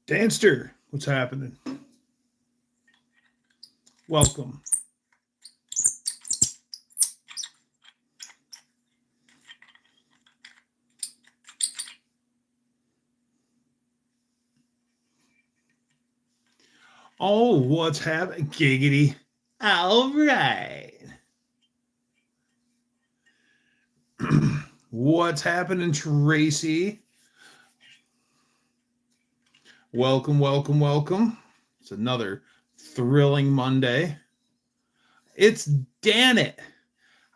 Danster, what's happening? Welcome. Oh, what's happening? Giggity. All right. What's happening, Tracy? Welcome, welcome, welcome. It's another thrilling Monday. It's Dan It.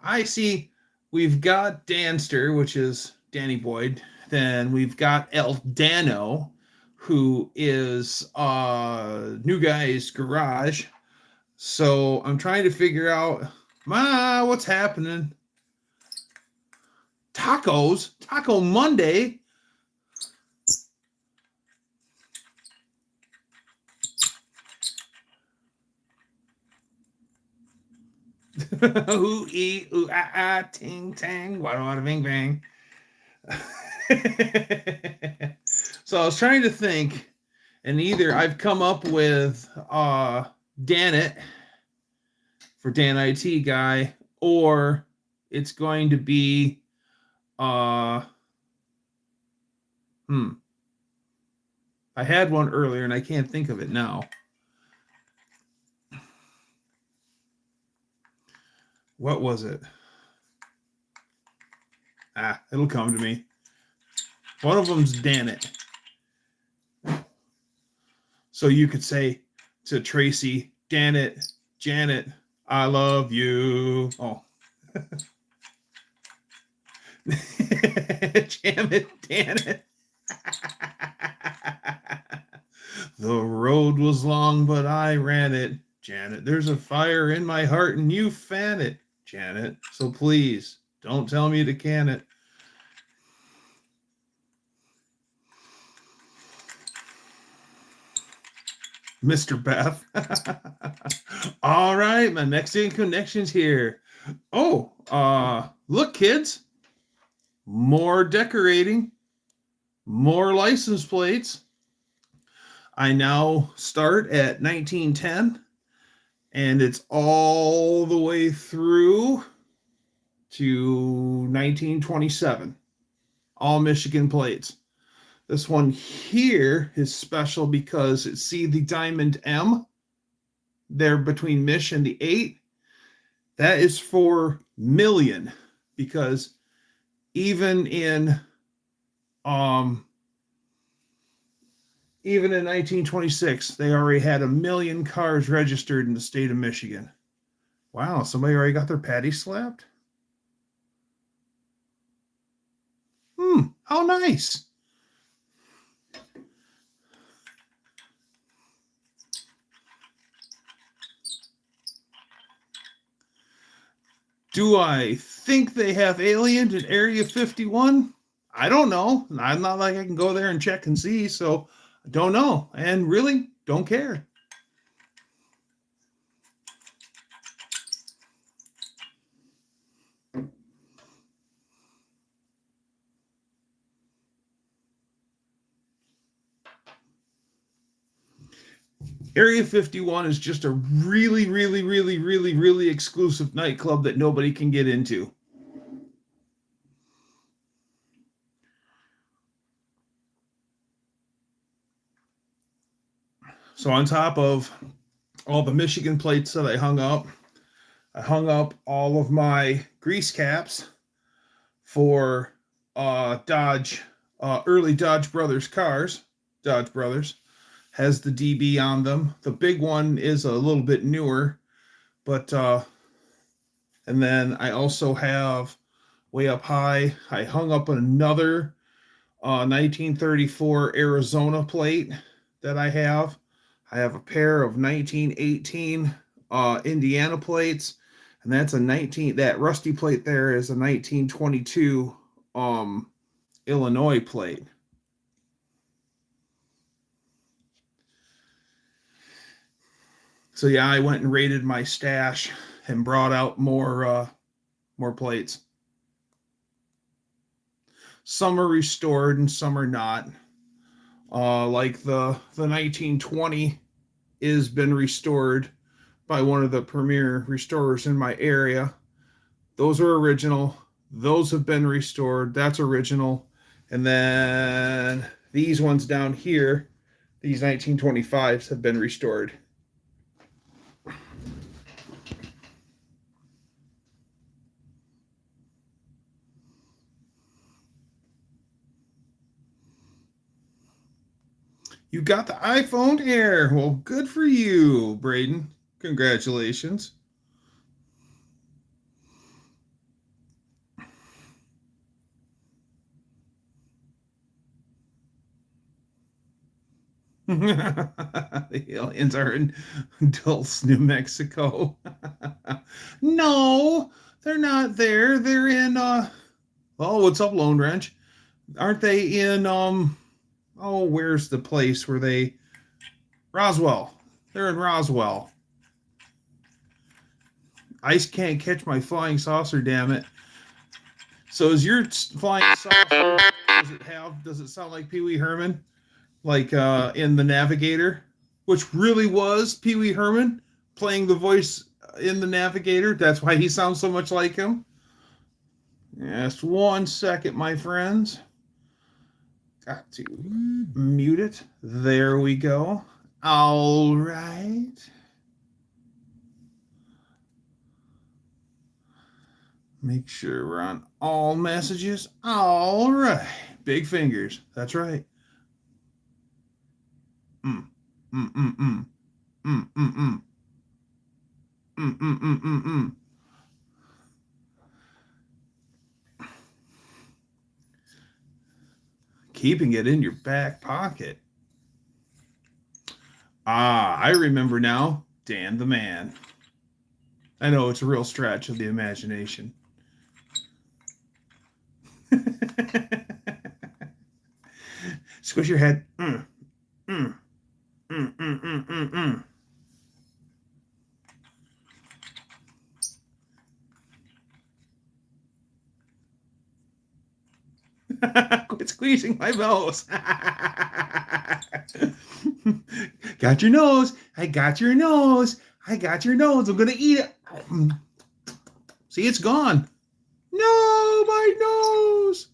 I see we've got Danster, which is Danny Boyd. Then we've got El Dano, who is New Guy's Garage. So I'm trying to figure out, what's happening? Tacos? Taco Monday? Ooh, ee, ooh, ah, ah, ting, tang, wada, wada, bing, bang. So I was trying to think, and either I've come up with Dan It for Dan IT Guy, or it's going to be I had one earlier and I can't think of it now. What was it? It'll come to me. One of them's Dan It. So you could say to Tracy, Dan It, Janet, I love you. Oh. Jam it, Dan It. The road was long, but I ran it. Janet, there's a fire in my heart and you fan it. Janet, so please don't tell me to can it. Mr. Beth. All right, my Mexican connection's here. Oh, look, kids. More decorating, more license plates. I now start at 1910, and it's all the way through to 1927. All Michigan plates. This one here is special because see the diamond M there between Mich and the 8? That is for million, because even in 1926, they already had 1 million cars registered in the state of Michigan. Wow, somebody already got their patty slapped? How nice. Do I think they have aliens in Area 51? I don't know. I'm not like I can go there and check and see, so I don't know. And really, don't care. Area 51 is just a really, really, really, really, really exclusive nightclub that nobody can get into. So on top of all the Michigan plates that I hung up all of my grease caps for Dodge, early Dodge Brothers cars. Dodge Brothers has the DB on them. The big one is a little bit newer, but and then I also have way up high, I hung up another 1934 Arizona plate that I have. I have a pair of 1918 Indiana plates, and that's that rusty plate there is a 1922 Illinois plate. So yeah, I went and raided my stash and brought out more plates. Some are restored and some are not. Like the 1920 is been restored by one of the premier restorers in my area. Those are original. Those have been restored. That's original. And then these ones down here, these 1925s have been restored. You got the iPhone Air. Well, good for you, Braden. Congratulations. The aliens are in Dulce, New Mexico. No, they're not there. They're in oh, what's up, Lone Wrench? Aren't they in oh, where's the place where they Roswell. They're in Roswell. Ice can't catch my flying saucer, damn it. So is your flying saucer, does it sound like Pee Wee Herman? Like in The Navigator, which really was Pee Wee Herman playing the voice in The Navigator. That's why he sounds so much like him. Just 1 second, my friends. Got to mute it. There we go. All right. Make sure we're on all messages. All right. Big fingers. That's right. Mm. Mm mm mm. Mm mm mm. Mm mm mm mm mm. Keeping it in your back pocket. Ah, I remember now. Dan the Man. I know it's a real stretch of the imagination. Squish your head. Mm, mm, mm, mm, mm, mm, mm. Quit squeezing my nose. Got your nose. I got your nose. I got your nose. I'm going to eat it. See, it's gone. No, my nose.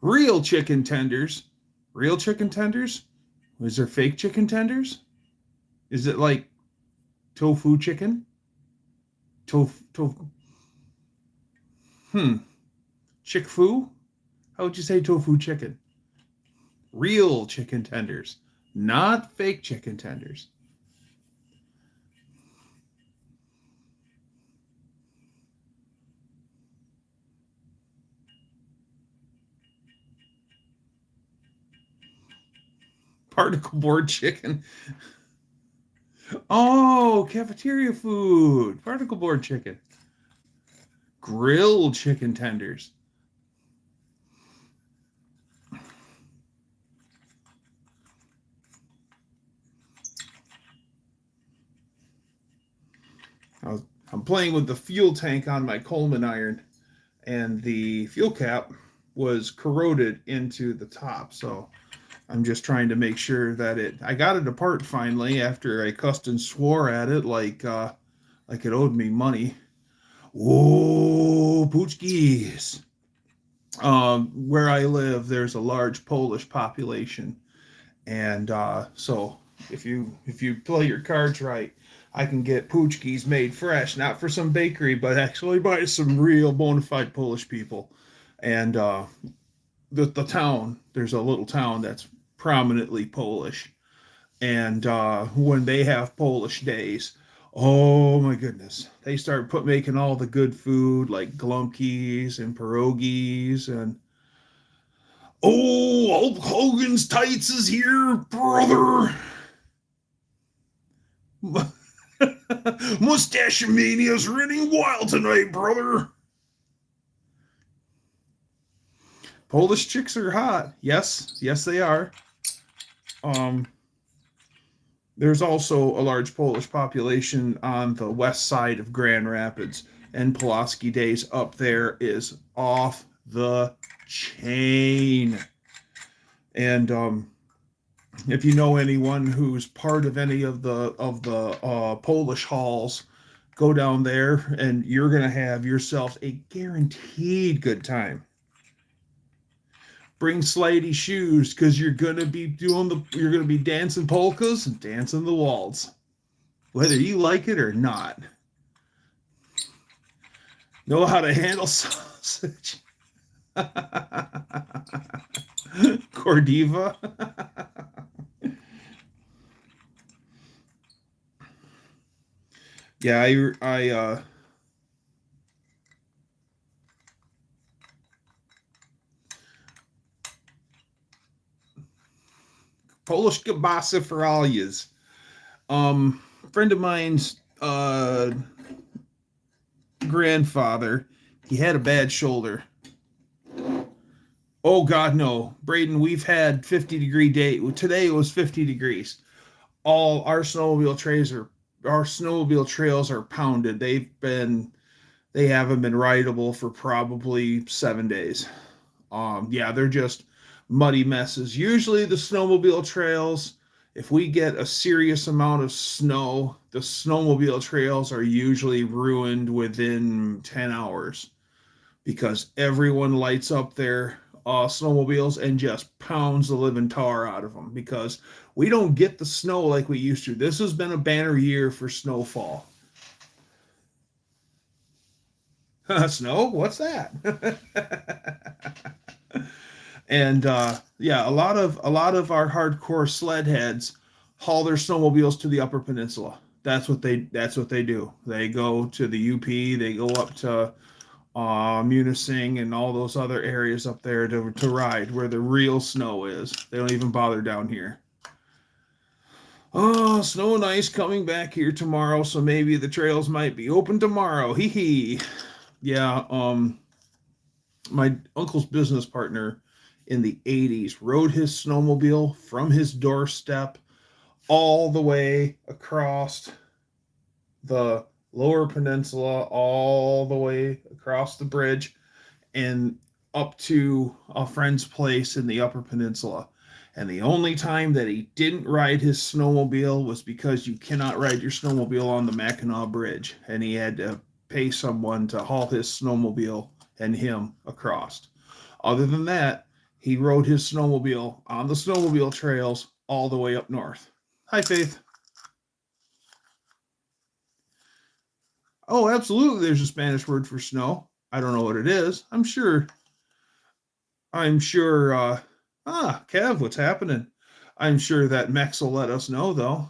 Real chicken tenders. Real chicken tenders? Is there fake chicken tenders? Is it like tofu chicken? Tofu. Chick foo? How would you say tofu chicken? Real chicken tenders, not fake chicken tenders. Particle board chicken. Oh, cafeteria food. Particle board chicken. Grilled chicken tenders. I'm playing with the fuel tank on my Coleman iron, and the fuel cap was corroded into the top. So I'm just trying to make sure that I got it apart finally after I cussed and swore at it like it owed me money. Oh, Poochkies. Where I live, there's a large Polish population, and so if you play your cards right, I can get Poochkies made fresh, not for some bakery, but actually by some real bona fide Polish people. And the town, there's a little town that's prominently Polish, and when they have Polish days, oh my goodness, they start making all the good food like glumpies and pierogies and oh, Hulk Hogan's tights is here, brother. Mustache Mania's running wild tonight, brother. Polish chicks are hot. Yes, yes, they are. There's also a large Polish population on the west side of Grand Rapids, and Pulaski Days up there is off the chain. And if you know anyone who's part of any of the Polish halls, go down there, and you're gonna have yourself a guaranteed good time. Bring slidey shoes because you're gonna be dancing polkas and dancing the waltz, whether you like it or not. Know how to handle sausage. Cordiva. Yeah, I Polish kielbasa for all yous. Friend of mine's grandfather, he had a bad shoulder. Oh God, no, Braden. We've had 50-degree day. Today it was 50 degrees. All our snowmobile trails are pounded. They haven't been rideable for probably 7 days. Yeah, they're just muddy messes. Usually the snowmobile trails, if we get a serious amount of snow, the snowmobile trails are usually ruined within 10 hours because everyone lights up their snowmobiles and just pounds the living tar out of them because we don't get the snow like we used to. This has been a banner year for snowfall. Snow? What's that? And yeah, a lot of our hardcore sled heads haul their snowmobiles to the Upper Peninsula. That's what they do. They go to the UP. They go up to Munising and all those other areas up there to ride where the real snow is. They don't even bother down here. Oh, snow and ice coming back here tomorrow, so maybe the trails might be open tomorrow. Hee hee. Yeah, my uncle's business partner in the 80s rode his snowmobile from his doorstep all the way across the lower peninsula, all the way across the bridge and up to a friend's place in the upper peninsula. And the only time that he didn't ride his snowmobile was because you cannot ride your snowmobile on the Mackinac Bridge. And he had to pay someone to haul his snowmobile and him across. Other than that, he rode his snowmobile on the snowmobile trails all the way up north. Hi, Faith. Oh, absolutely. There's a Spanish word for snow. I don't know what it is. I'm sure. Kev, what's happening? I'm sure that Mex will let us know, though.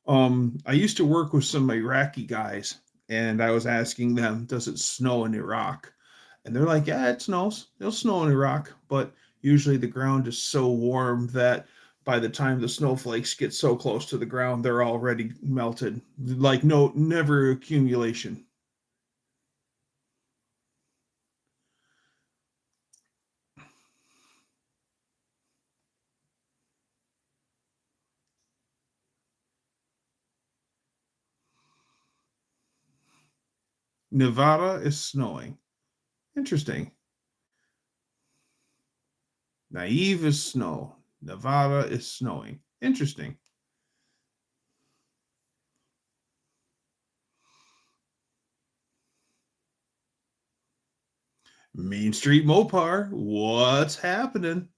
I used to work with some Iraqi guys, and I was asking them, does it snow in Iraq? And they're like, yeah, it snows. It'll snow in Iraq, but usually the ground is so warm that by the time the snowflakes get so close to the ground, they're already melted. Like never accumulation. Nevada is snowing. Interesting. Naive is snow. Nevada is snowing. Interesting. Main Street Mopar, what's happening?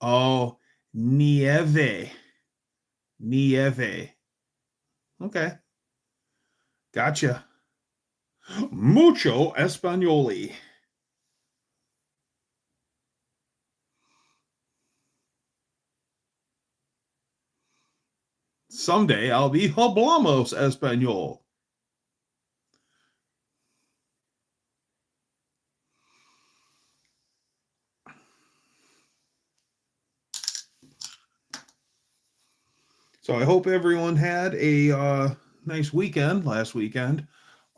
Oh, nieve. Nieve. Okay. Gotcha. Mucho Españoli. Someday I'll be Hablamos Español. So I hope everyone had a nice weekend last weekend.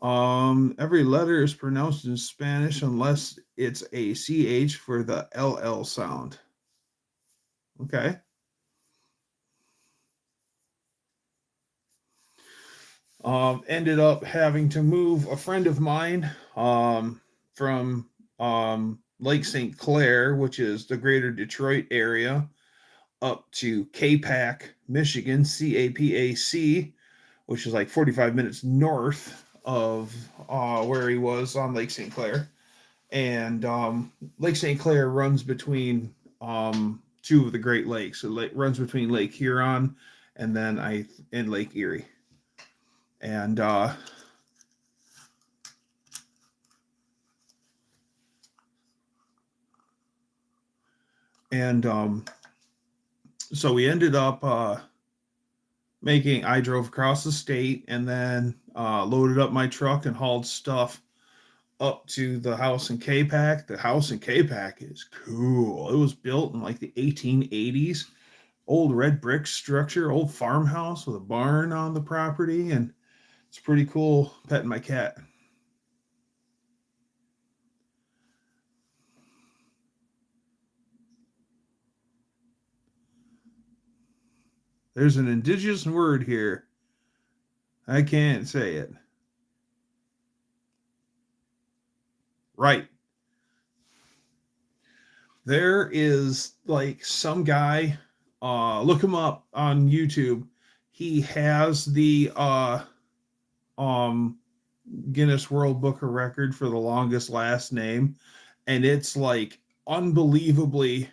Every letter is pronounced in Spanish unless it's a CH for the LL sound. Okay. Ended up having to move a friend of mine from Lake St. Clair, which is the greater Detroit area, up to Capac, Michigan, CAPAC, which is like 45 minutes north of where he was on Lake St. Clair. And Lake St. Clair runs between two of the Great Lakes. It runs between Lake Huron and then in Lake Erie. And so we ended up I drove across the state and then loaded up my truck and hauled stuff up to the house in Capac. The house in Capac is cool. It was built in like the 1880s. Old red brick structure, old farmhouse with a barn on the property, and it's pretty cool petting my cat. There's an indigenous word here. I can't say it. Right. There is like some guy, look him up on YouTube. He has the Guinness World Book of Record for the longest last name, and it's like unbelievably.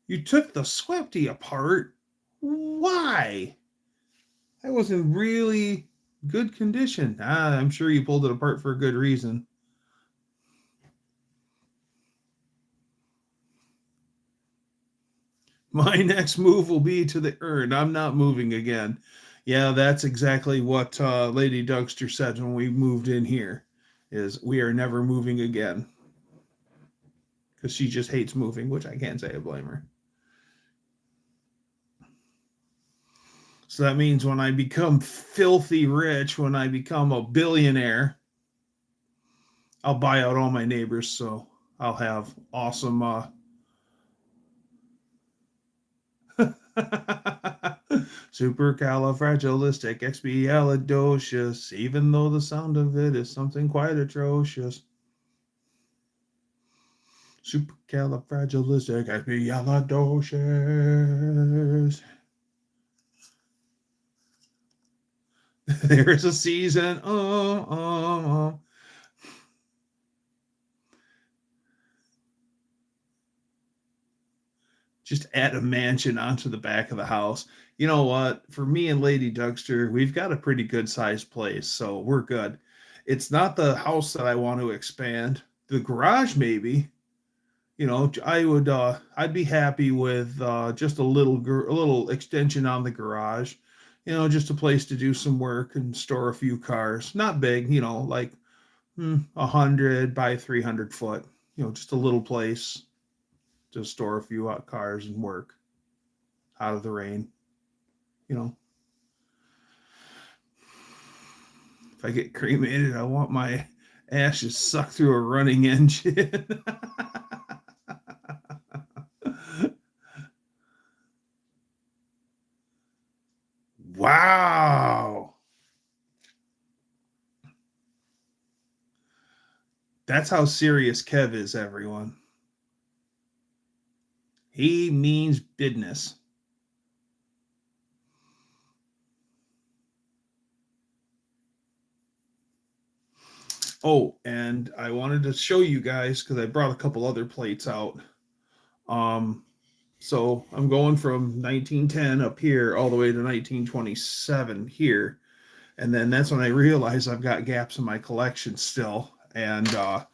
You took the Swifty apart? Why? That was in really good condition. I'm sure you pulled it apart for a good reason. My next move will be to the urn. I'm not moving again. Yeah, that's exactly what Lady Dougster said when we moved in here, is we are never moving again. Because she just hates moving, which I can't say I blame her. So that means when I become filthy rich, when I become a billionaire, I'll buy out all my neighbors. So I'll have awesome supercalifragilisticexpialidocious, even though the sound of it is something quite atrocious. Supercalifragilisticexpialidocious. There is a season. Just add a mansion onto the back of the house. You know what? For me and Lady Dougster, we've got a pretty good sized place, so we're good. It's not the house that I want to expand. The garage, maybe. You know, I'd be happy with just a little extension on the garage. You know, just a place to do some work and store a few cars. Not big, you know, like 100 by 300 foot. You know, just a little place to store a few cars and work out of the rain. You know, if I get cremated, I want my ashes sucked through a running engine. Wow. That's how serious Kev is, everyone. He means business. Oh, and I wanted to show you guys because I brought a couple other plates out. So I'm going from 1910 up here all the way to 1927 here. And then that's when I realized I've got gaps in my collection still. And but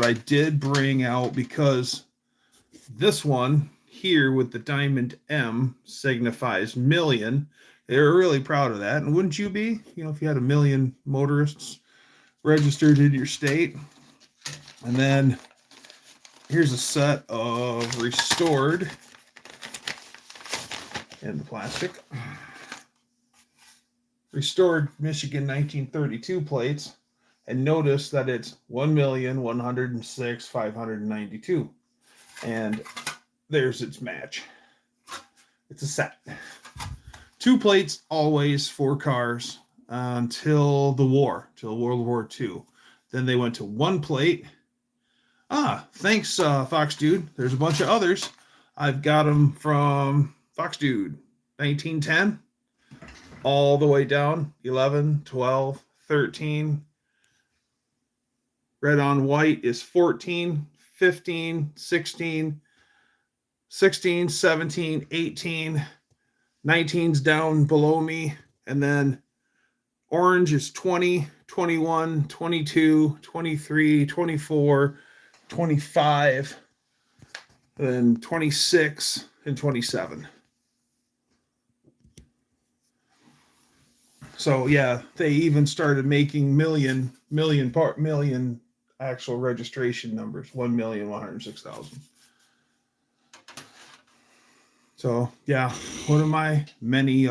I did bring out, because this one here with the diamond M signifies million. They're really proud of that. And wouldn't you be? You know, if you had 1 million motorists registered in your state. And then here's a set of restored in the plastic. Restored Michigan 1932 plates. And notice that it's 1,106,592. And there's its match. It's a set. 2 plates always for cars until the war, till World War II. Then they went to 1 plate. Thanks, Fox Dude. There's a bunch of others. I've got them from Fox Dude, 1910, all the way down, 11, 12, 13. Red on white is 14, 15, 16, 16, 17, 18, 19's down below me, and then orange is 20, 21, 22, 23, 24, 25, and then 26 and 27. So yeah, they even started making million actual registration numbers, 1,106,000. So yeah, one of my many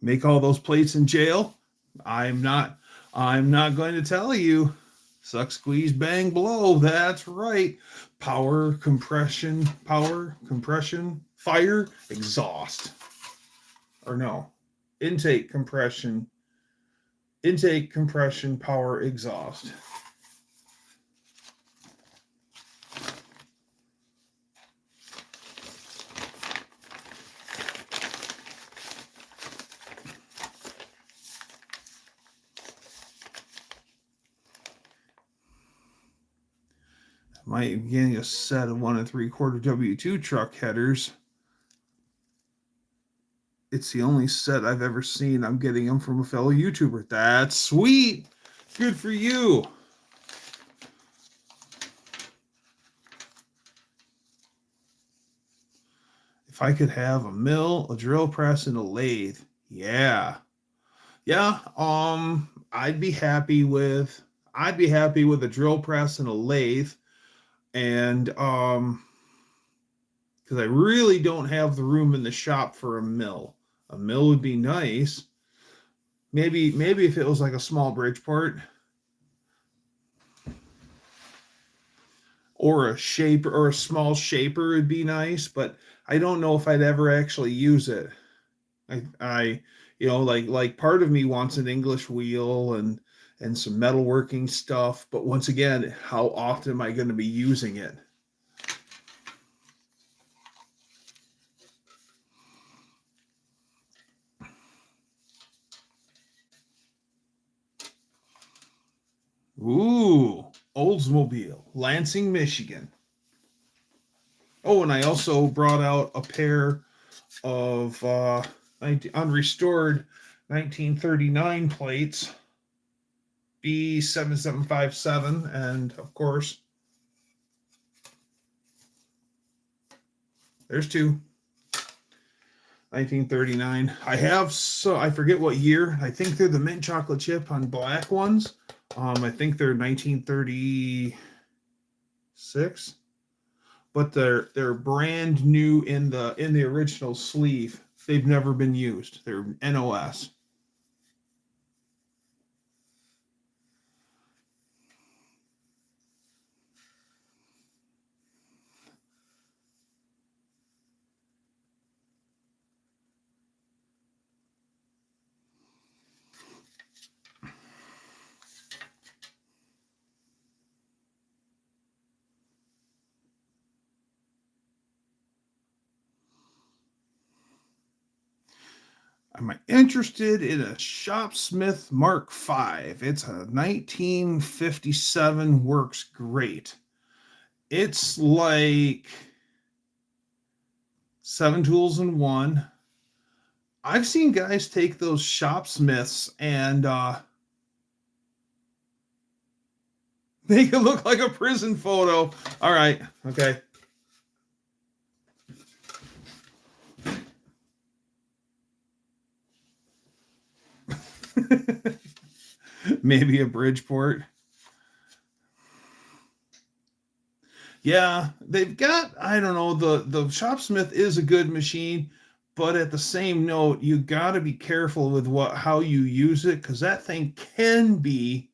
make all those plates in jail. I'm not going to tell you. Suck, squeeze, bang, blow. That's right. Power, compression, fire, exhaust. Or no, intake, compression, power, exhaust. Might be getting a set of 1 3/4 W2 truck headers. It's the only set I've ever seen. I'm getting them from a fellow YouTuber. That's sweet. Good for you. If I could have a mill, a drill press, and a lathe, yeah. I'd be happy with a drill press and a lathe, and because I really don't have the room in the shop for a mill. A mill would be nice. Maybe if it was like a small Bridgeport or a shaper or a small shaper would be nice, but I don't know if I'd ever actually use it. I like part of me wants an English wheel and some metalworking stuff, but once again, how often am I going to be using it? Ooh, Oldsmobile, Lansing, Michigan. Oh, and I also brought out a pair of unrestored 1939 plates, B7757, and of course, there's 2. 1939. I forget what year. I think they're the mint chocolate chip on black ones. I think they're 1936, but they're brand new in the original sleeve. They've never been used. They're NOS. Am I interested in a Shopsmith Mark V? It's a 1957, works great. It's like 7 tools in one. I've seen guys take those Shopsmiths and make it look like a prison photo. All right, okay. Maybe a Bridgeport. Yeah, they've got, I don't know, the Shopsmith is a good machine, but at the same note, you got to be careful with how you use it, because that thing can be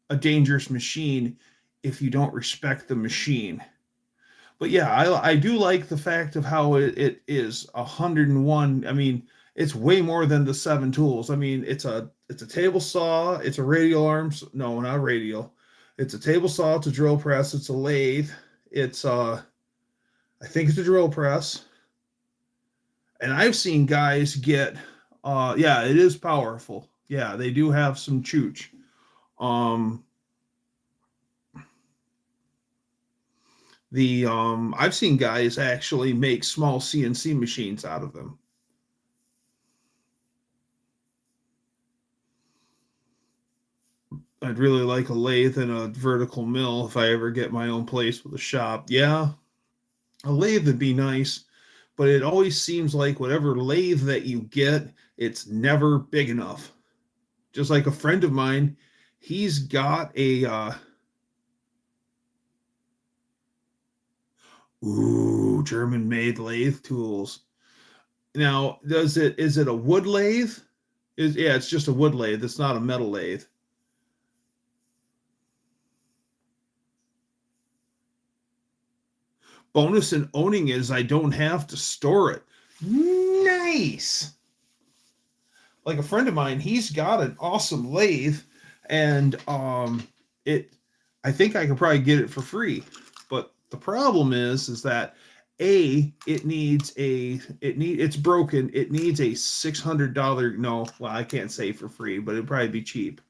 a dangerous machine if you don't respect the machine. But yeah, I do like the fact of how it is 101. I mean, it's way more than the 7 tools. I mean, it's a table saw, it's a radial arms. No, not radial. It's a table saw, it's a drill press, it's a lathe, it's I think it's a drill press. And I've seen guys get yeah, it is powerful. Yeah, they do have some chooch. Um I've seen guys actually make small CNC machines out of them. I'd really like a lathe and a vertical mill if I ever get my own place with a shop. Yeah, a lathe would be nice, but it always seems like whatever lathe that you get, it's never big enough. Just like a friend of mine, he's got a German made lathe tools. Now, is it a wood lathe? Yeah, it's just a wood lathe. It's not a metal lathe. Bonus in owning is I don't have to store it. Nice. Like a friend of mine, he's got an awesome lathe, and it I think I could probably get it for free. But the problem is that it's broken. It needs a $600. No, well, I can't say for free, but it'd probably be cheap.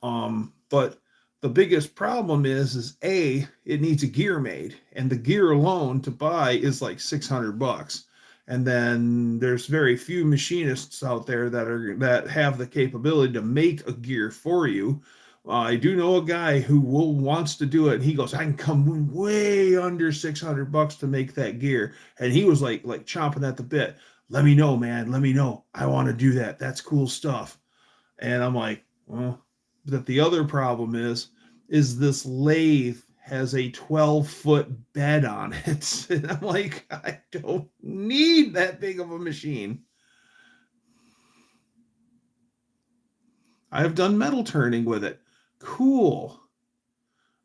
But the biggest problem is it needs a gear made, and the gear alone to buy is like $600. And then there's very few machinists out there that have the capability to make a gear for you. I do know a guy who wants to do it, and he goes, I can come way under $600 to make that gear. And he was like chomping at the bit. Let me know, man. Let me know. I want to do that. That's cool stuff. And I'm like, well, that the other problem is this lathe has a 12-foot bed on it. And I'm like, I don't need that big of a machine. I have done metal turning with it. Cool.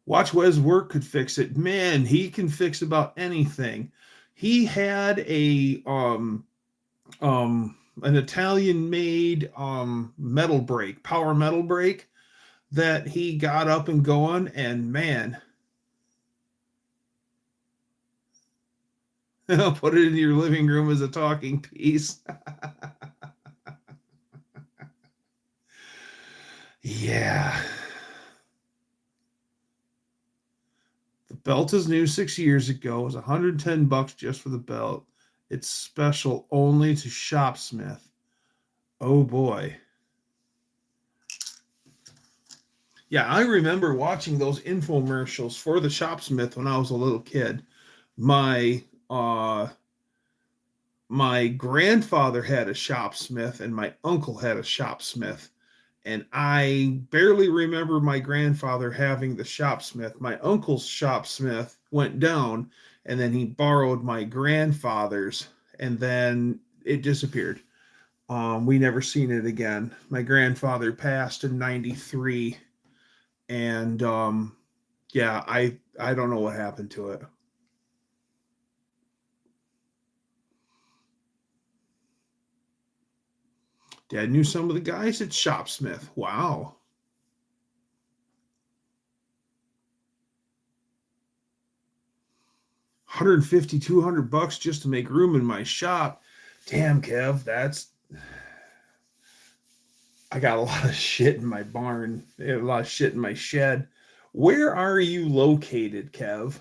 Watch what his work could fix it. Man, he can fix about anything. He had an Italian made metal brake, power metal brake that he got up and going, and man, put it in your living room as a talking piece. Yeah. The belt is new 6 years ago. It was $110 just for the belt. It's special only to Shopsmith. Oh boy. Yeah, I remember watching those infomercials for the Shopsmith when I was a little kid. My my grandfather had a Shopsmith and my uncle had a Shopsmith. And I barely remember my grandfather having the Shopsmith. My uncle's Shopsmith went down, and then he borrowed my grandfather's, and then it disappeared. We never seen it again. My grandfather passed in '93, and yeah, I don't know what happened to it. Dad knew some of the guys at Shopsmith. Wow. 150, $200 just to make room in my shop. Damn, Kev, I got a lot of shit in my barn. A lot of shit in my shed. Where are you located, Kev?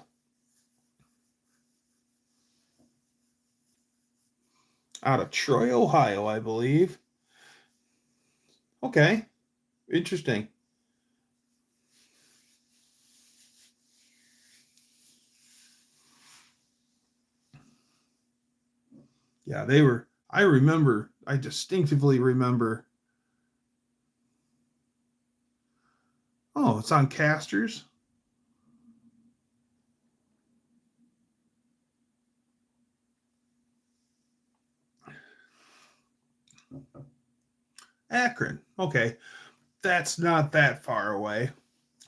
Out of Troy, Ohio, I believe. Okay, interesting. Yeah, they were. I distinctively remember Oh, it's on casters. Akron. Okay. That's not that far away.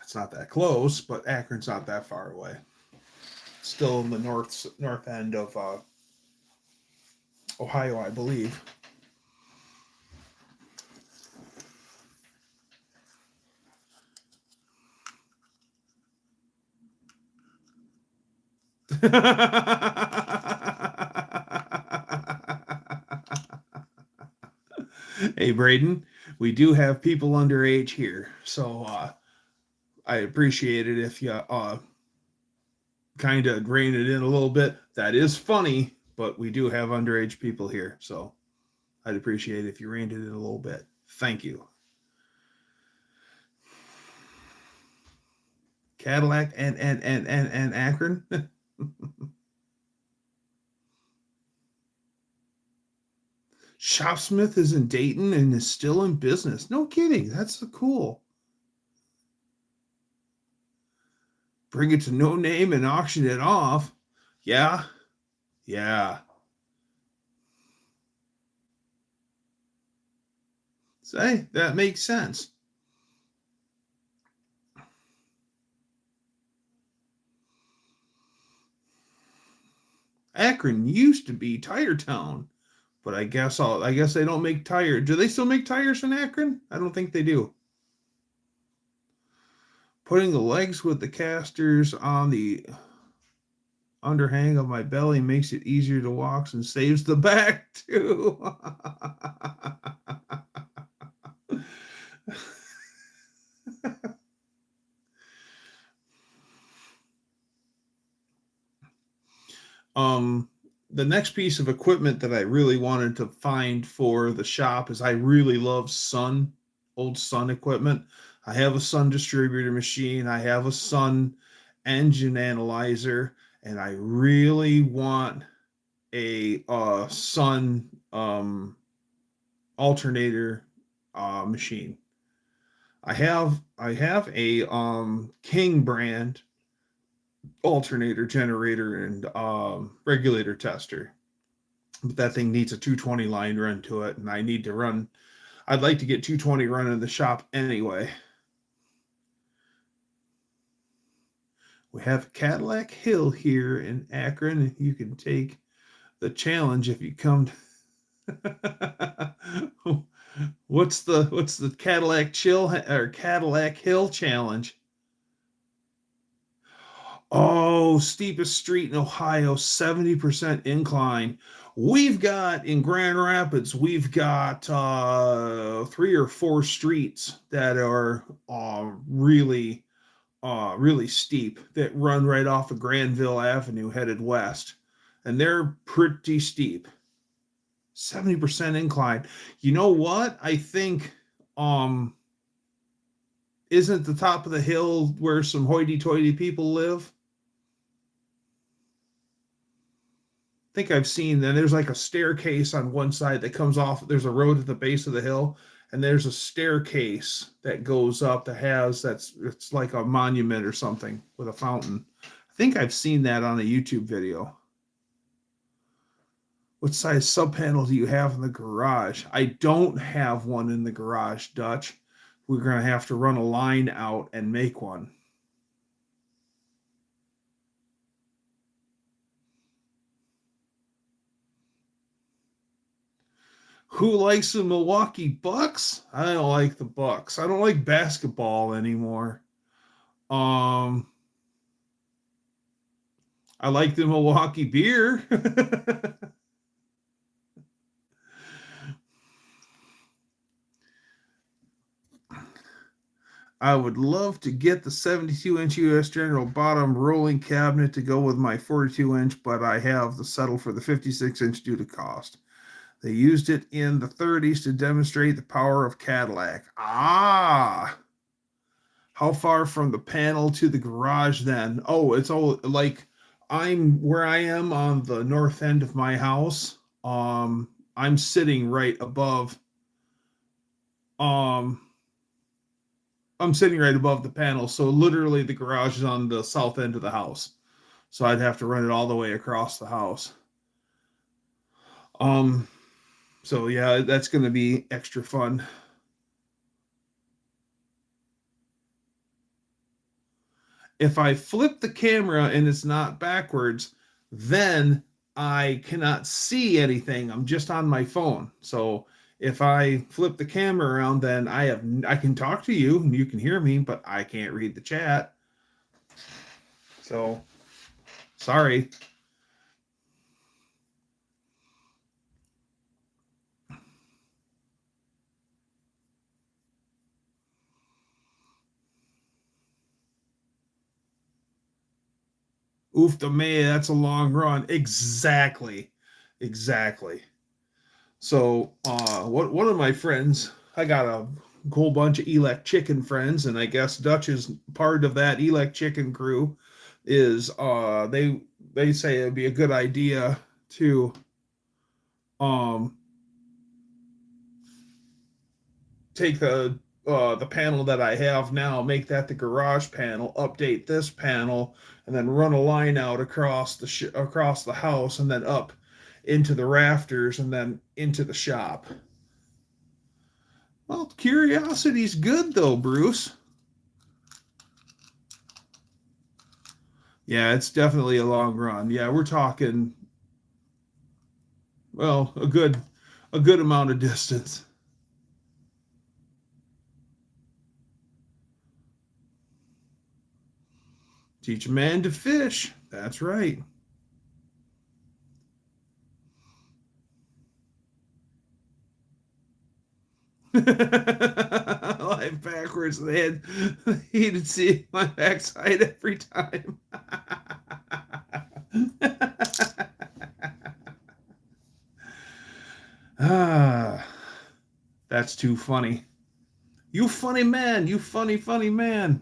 It's not that close, but Akron's not that far away. Still in the north end of Ohio, I believe. Hey, Braden, we do have people underage here, so I appreciate it if you kind of rein it in a little bit. That is funny, but we do have underage people here, so I'd appreciate it if you reined it in a little bit. Thank you. Cadillac and Akron. Shopsmith is in Dayton and is still in business. No kidding. That's so cool. Bring it to No Name and auction it off. Yeah. Yeah. Say, that makes sense. Akron used to be Tire Town, but I guess they don't make tires. Do they still make tires in Akron? I don't think they do. Putting the legs with the casters on the underhang of my belly makes it easier to walk and saves the back too. The next piece of equipment that I really wanted to find for the shop is I really love old Sun equipment. I have a Sun distributor machine. I have a Sun engine analyzer, and I really want a Sun alternator machine. I have a King brand alternator, generator, and regulator tester. But that thing needs a 220 line run to it, and I'd like to get 220 run in the shop anyway. We have Cadillac Hill here in Akron. You can take the challenge if you come to what's the Cadillac Hill challenge? Oh, steepest street in Ohio, 70% incline. We've got in Grand Rapids, we've got 3 or 4 streets that are really steep that run right off of Granville Avenue headed west. And they're pretty steep. 70% incline. You know what? I think isn't the top of the hill where some hoity-toity people live? I think I've seen that there's like a staircase on one side that comes off. There's a road at the base of the hill, and there's a staircase that goes up it's like a monument or something with a fountain. I think I've seen that on a YouTube video. What size sub panel do you have in the garage? I don't have one in the garage, Dutch. We're going to have to run a line out and make one. Who likes the Milwaukee Bucks? I don't like the Bucks. I don't like basketball anymore. I like the Milwaukee beer. I would love to get the 72-inch US General bottom rolling cabinet to go with my 42-inch, but I have to settle for the 56-inch due to cost. They used it in the 30s to demonstrate the power of Cadillac. Ah! How far from the panel to the garage then? Oh, it's all like I'm where I am on the north end of my house. I'm sitting right above I'm sitting right above the panel, so literally the garage is on the south end of the house. So I'd have to run it all the way across the house. So yeah, that's going to be extra fun. If I flip the camera and it's not backwards, then I cannot see anything. I'm just on my phone. So if I flip the camera around, then I can talk to you and you can hear me, but I can't read the chat. So sorry. Oof the man, that's a long run. Exactly. Exactly. So one of my friends, I got a whole bunch of elect chicken friends, and I guess Dutch is part of that elect chicken crew. Is they say it'd be a good idea to um take the panel that I have now, make that the garage panel, update this panel, and then run a line out across across the house, and then up into the rafters, and then into the shop. Well, curiosity's good though, Bruce. Yeah, it's definitely a long run. Yeah, we're talking, well, a good amount of distance. Teach a man to fish. That's right. Life backwards, he'd see my backside every time. Ah, that's too funny. You funny man, you funny man.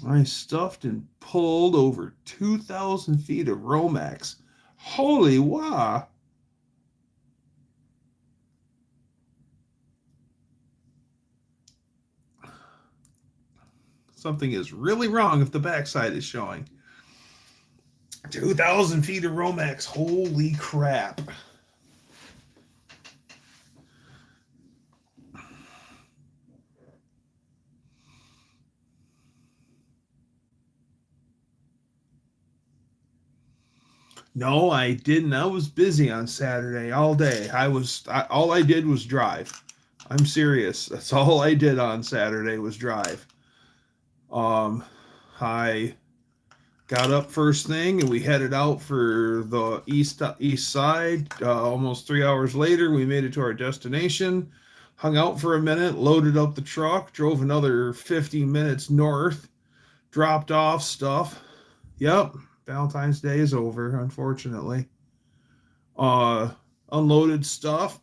I stuffed and pulled over 2,000 feet of Romex. Holy wow. Something is really wrong if the backside is showing. 2,000 feet of Romex. Holy crap. No, I didn't. I was busy on Saturday all day. All I did was drive. I'm serious. That's all I did on Saturday was drive. I got up first thing and we headed out for the east side. Almost 3 hours later, we made it to our destination. Hung out for a minute, loaded up the truck, drove another 50 minutes north, dropped off stuff. Yep, Valentine's Day is over, unfortunately. Unloaded stuff,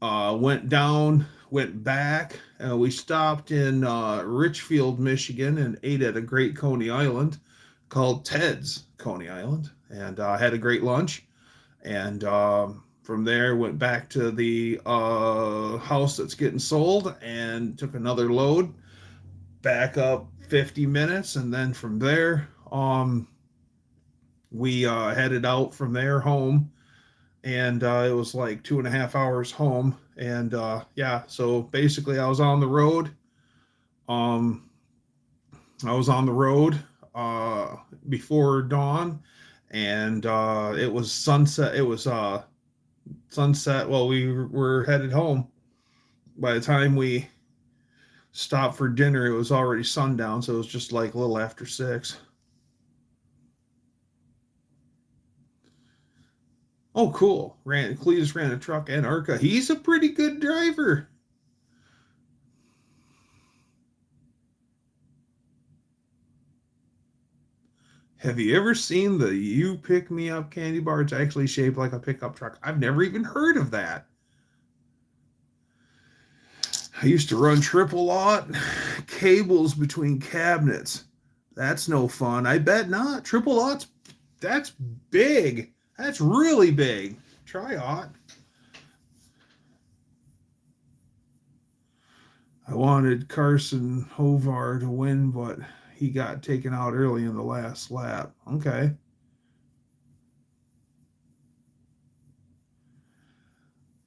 went down, went back. We stopped in Richfield, Michigan, and ate at a great Coney Island called Ted's Coney Island, and had a great lunch. And from there, went back to the house that's getting sold and took another load, back up 50 minutes, and then from there, we headed out from there home, and it was like 2.5 hours home. And yeah, so basically, I was on the road. Um, I was on the road before dawn, and it was sunset. It was sunset. Well, we were headed home. By the time we stopped for dinner, it was already sundown, so it was just like a little after 6. Oh, cool. Cletus ran a truck and Arca. He's a pretty good driver. Have you ever seen the You Pick Me Up candy bar? It's actually shaped like a pickup truck. I've never even heard of that. I used to run triple aught cables between cabinets. That's no fun. I bet not. Triple aught's, that's big. That's really big. Try aught. I wanted Carson Hovar to win, but he got taken out early in the last lap. Okay.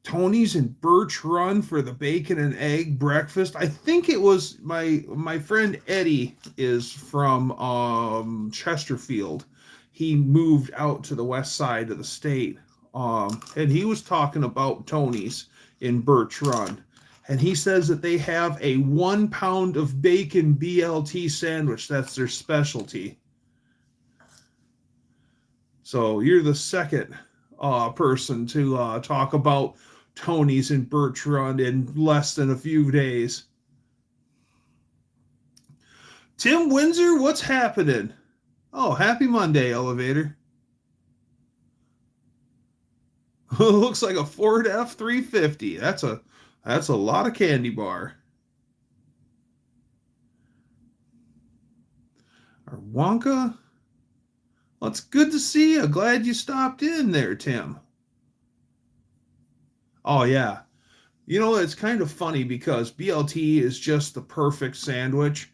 Tony's and Birch Run for the bacon and egg breakfast. I think it was my friend Eddie is from Chesterfield. He moved out to the west side of the state. And he was talking about Tony's in Birch Run. And he says that they have a 1 pound of bacon BLT sandwich. That's their specialty. So you're the second person to talk about Tony's in Birch Run in less than a few days. Tim Windsor, what's happening? Oh, happy Monday, Elevator. Looks like a Ford F-350. That's a lot of candy bar. Our Wonka. Well, it's good to see you. Glad you stopped in there, Tim. Oh yeah. You know, it's kind of funny because BLT is just the perfect sandwich.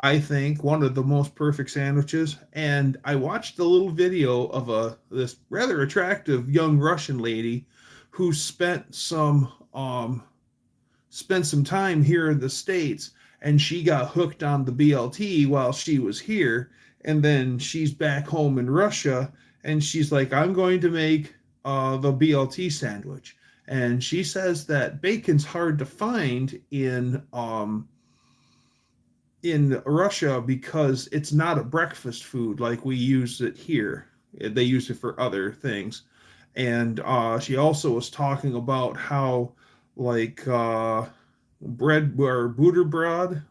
I think one of the most perfect sandwiches. And I watched a little video of this rather attractive young Russian lady who spent some time here in the States, and she got hooked on the BLT while she was here. And then she's back home in Russia, and she's like, I'm going to make the BLT sandwich. And she says that bacon's hard to find in Russia because it's not a breakfast food like we use it here. They use it for other things. And she also was talking about how, like, bread or buterbrod,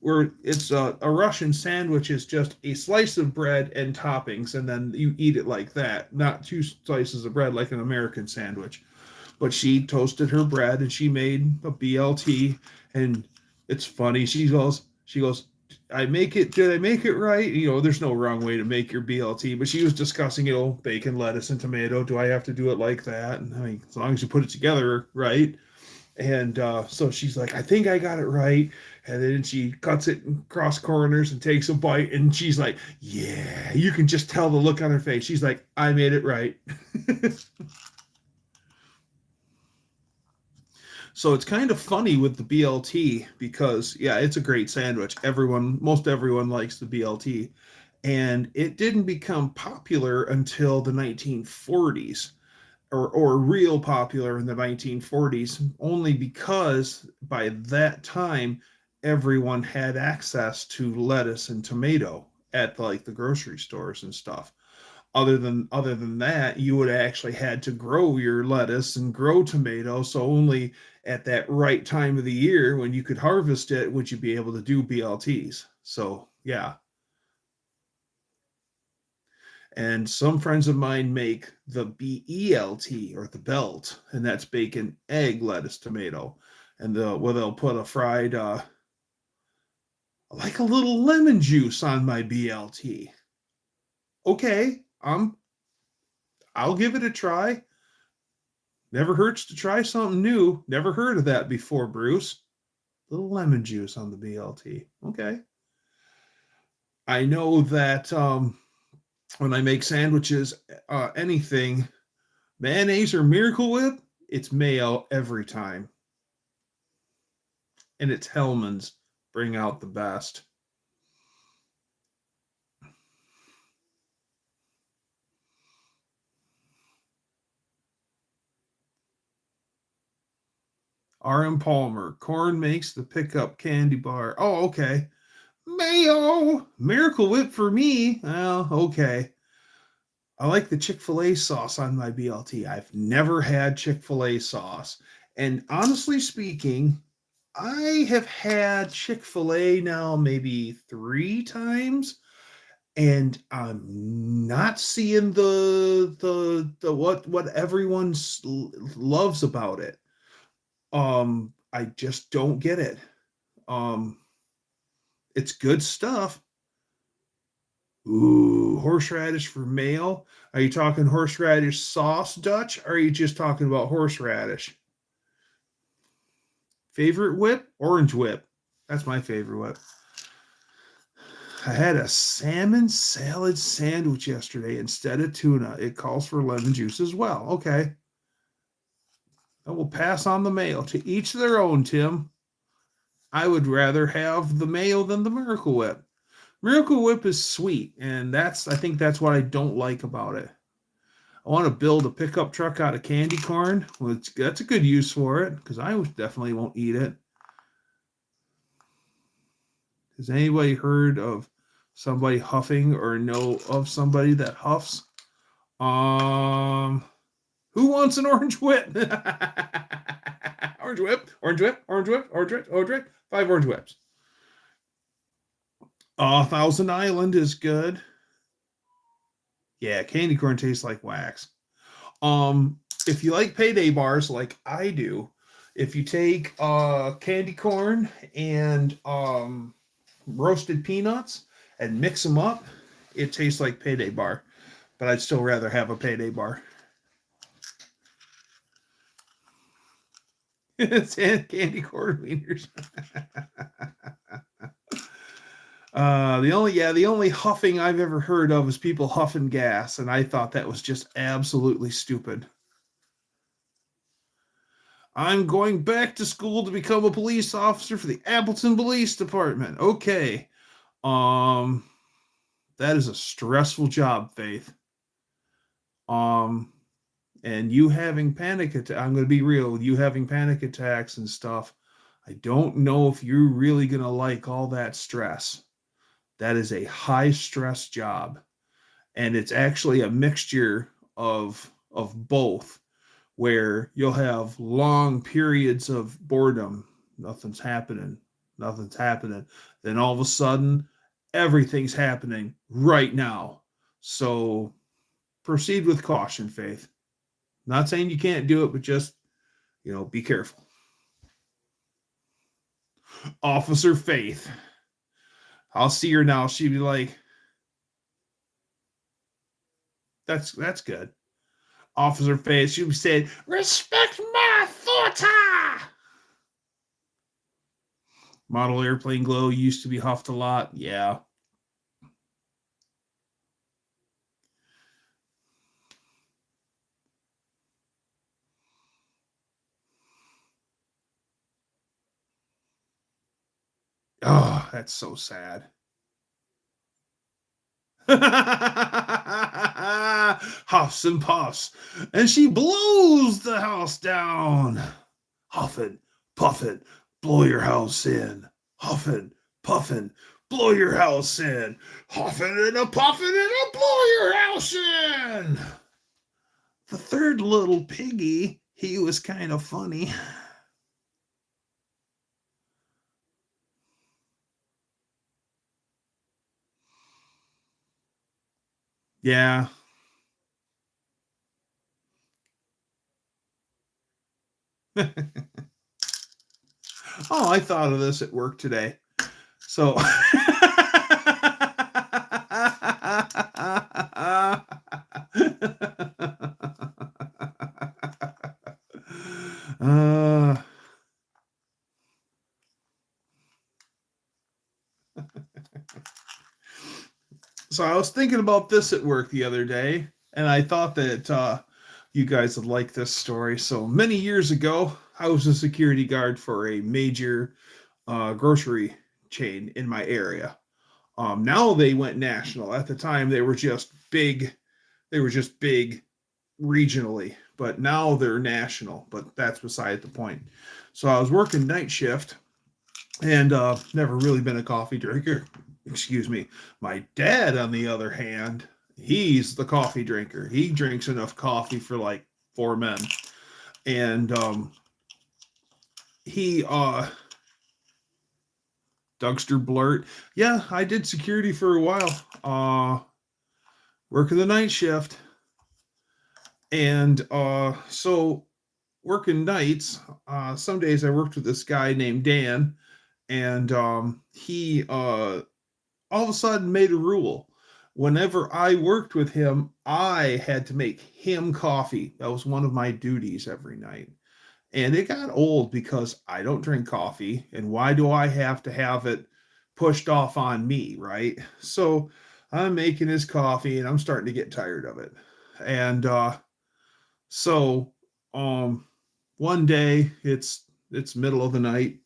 where it's a Russian sandwich is just a slice of bread and toppings, and then you eat it like that, not two slices of bread like an American sandwich. But she toasted her bread and she made a BLT, and it's funny. She goes, did I make it right? You know, there's no wrong way to make your BLT, but she was discussing, bacon, lettuce, and tomato. Do I have to do it like that? And I mean, as long as you put it together right. And so she's like, I think I got it right. And then she cuts it in cross corners and takes a bite. And she's like, yeah, you can just tell the look on her face. She's like, I made it right. So it's kind of funny with the BLT because, yeah, it's a great sandwich. Most everyone likes the BLT. And it didn't become popular until the 1940s, or real popular in the 1940s, only because by that time everyone had access to lettuce and tomato at like the grocery stores and stuff. Other than that, you would actually had to grow your lettuce and grow tomato. So only at that right time of the year when you could harvest it would you be able to do BLTs. So yeah. And some friends of mine make the BELT, or the belt, and that's bacon, egg, lettuce, tomato. And they'll put a fried, like a little lemon juice on my BLT. Okay, I'll give it a try. Never hurts to try something new. Never heard of that before, Bruce. Little lemon juice on the BLT. Okay. I know that when I make sandwiches, anything, mayonnaise or Miracle Whip, it's mayo every time. And it's Hellman's. Bring out the best. R.M. Palmer. Corn makes the pickup candy bar. Oh, okay. Mayo. Miracle Whip for me. Well, okay. I like the Chick-fil-A sauce on my BLT. I've never had Chick-fil-A sauce. And honestly speaking, I have had Chick-fil-A now maybe 3 times, and I'm not seeing the what everyone loves about it. I just don't get it. Um, it's good stuff. Ooh, horseradish for mayo. Are you talking horseradish sauce, Dutch? Or are you just talking about horseradish? Favorite whip? Orange whip. That's my favorite whip. I had a salmon salad sandwich yesterday instead of tuna. It calls for lemon juice as well. Okay. I will pass on the mayo. To each their own, Tim. I would rather have the mayo than the Miracle Whip. Miracle Whip is sweet, and I think that's what I don't like about it. I want to build a pickup truck out of candy corn. Well, that's a good use for it, because I definitely won't eat it. Has anybody heard of somebody huffing or know of somebody that huffs? Who wants an orange whip? Orange whip, orange whip, orange whip, orange whip, orange whip. 5 orange whips. Thousand Island is good. Yeah, candy corn tastes like wax. If you like payday bars like I do, if you take candy corn and roasted peanuts and mix them up, it tastes like payday bar. But I'd still rather have a payday bar. It's candy corn wieners. The only huffing I've ever heard of is people huffing gas, and I thought that was just absolutely stupid. I'm going back to school to become a police officer for the Appleton Police Department. Okay. That is a stressful job, Faith. And you having panic attacks, I'm going to be real, you having panic attacks and stuff, I don't know if you're really going to like all that stress. That is a high stress job. And it's actually a mixture of both, where you'll have long periods of boredom. Nothing's happening. Then all of a sudden, everything's happening right now. So proceed with caution, Faith. Not saying you can't do it, but just, be careful. Officer Faith. I'll see her now. She'd be like, that's good. Officer Faith, she said, respect my authority. Model airplane glow used to be huffed a lot. Yeah. Oh, that's so sad. Huffs and puffs. And she blows the house down. Huffing, puffing, blow your house in. Huffing, puffing, blow your house in. Huffing and a puffing and a blow your house in. The third little piggy, he was kind of funny. Yeah. Oh, I thought of this at work today. So so I was thinking about this at work the other day, and I thought that you guys would like this story. So many years ago, I was a security guard for a major grocery chain in my area. Now they went national. At the time, they were just big. They were just big regionally, but now they're national. But that's beside the point. So I was working night shift, and never really been a coffee drinker. Excuse me. My dad, on the other hand, he's the coffee drinker. He drinks enough coffee for like 4 men. And he Dougster Blurt. Yeah, I did security for a while. Working the night shift. And so working nights, some days I worked with this guy named Dan, and he all of a sudden made a rule. Whenever I worked with him, I had to make him coffee. That was one of my duties every night. And it got old because I don't drink coffee. And why do I have to have it pushed off on me, right? So I'm making his coffee and I'm starting to get tired of it. And so um, one day it's middle of the night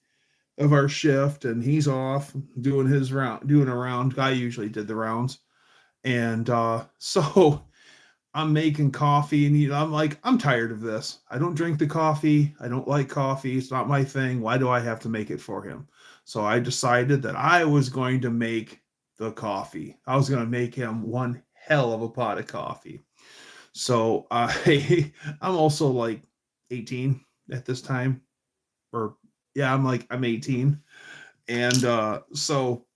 of our shift and he's off doing his round, doing a round. I usually did the rounds. And so I'm making coffee and I'm like, I'm tired of this. I don't drink the coffee. I don't like coffee. It's not my thing. Why do I have to make it for him? So I decided that I was going to make the coffee. I was going to make him one hell of a pot of coffee. So I'm also like 18 at this time, or yeah, I'm 18, and so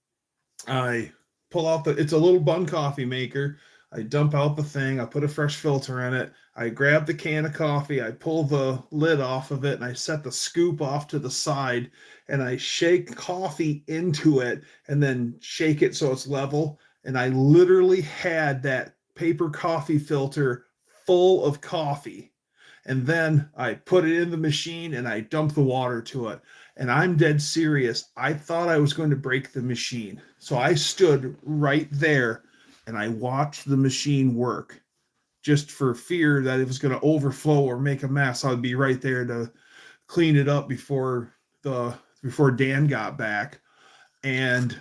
I pull out it's a little bun coffee maker. I dump out the thing. I put a fresh filter in it. I grab the can of coffee. I pull the lid off of it and I set the scoop off to the side and I shake coffee into it and then shake it so it's level. And I literally had that paper coffee filter full of coffee. And then I put it in the machine and I dump the water to it. And I'm dead serious. I thought I was going to break the machine. So I stood right there and I watched the machine work just for fear that it was going to overflow or make a mess. I'd be right there to clean it up before Dan got back. And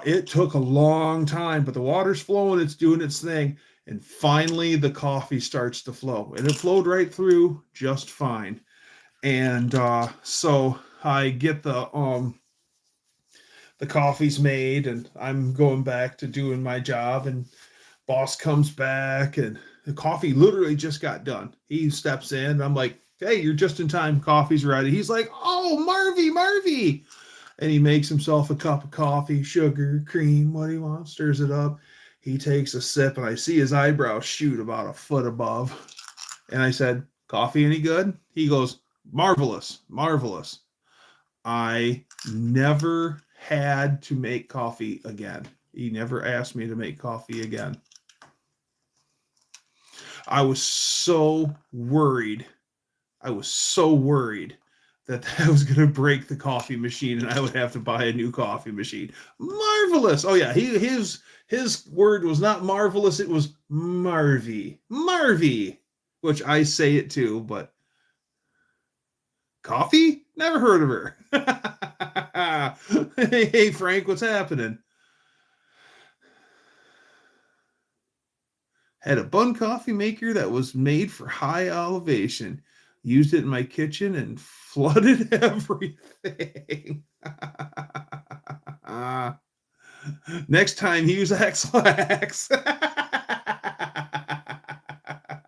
it took a long time, but the water's flowing, it's doing its thing. And finally, the coffee starts to flow, and it flowed right through just fine. And so I get the coffee's made, and I'm going back to doing my job. And boss comes back, and the coffee literally just got done. He steps in, and I'm like, "Hey, you're just in time. Coffee's ready." He's like, "Oh, Marvy." And he makes himself a cup of coffee, sugar, cream, what he wants, stirs it up. He takes a sip, and I see his eyebrows shoot about a foot above. And I said, "Coffee any good?" He goes, "Marvelous, marvelous." I never had to make coffee again. He never asked me to make coffee again. I was so worried. I was so worried that I was going to break the coffee machine and I would have to buy a new coffee machine. Marvelous. Oh yeah, his word was not marvelous, it was Marvy, which I say it too, but coffee? Never heard of her. Hey Frank, what's happening? Had a bun coffee maker that was made for high elevation. Used it in my kitchen and flooded everything. Next time, use X-Lax.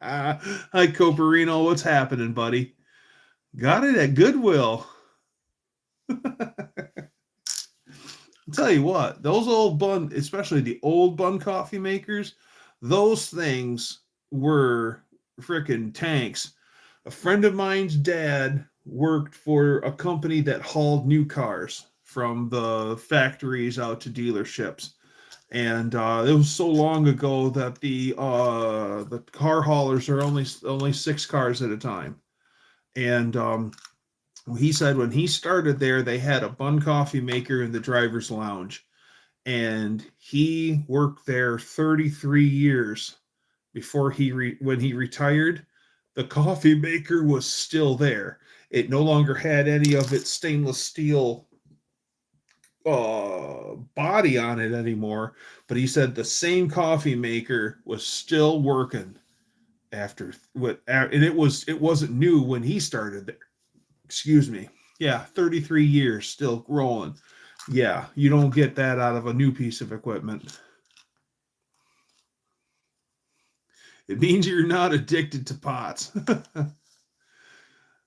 Hi, Coperino. What's happening, buddy? Got it at Goodwill. I'll tell you what, those old bun, especially the old bun coffee makers, those things were freaking tanks. A friend of mine's dad worked for a company that hauled new cars from the factories out to dealerships. And it was so long ago that the car haulers are only 6 cars at a time. And he said when he started there, they had a bun coffee maker in the driver's lounge, and he worked there 33 years before when he retired. The coffee maker was still there. It no longer had any of its stainless steel body on it anymore, but he said the same coffee maker was still working after what, and it wasn't new when he started there. Excuse me. Yeah, 33 years still rolling. Yeah, you don't get that out of a new piece of equipment. It means you're not addicted to pots.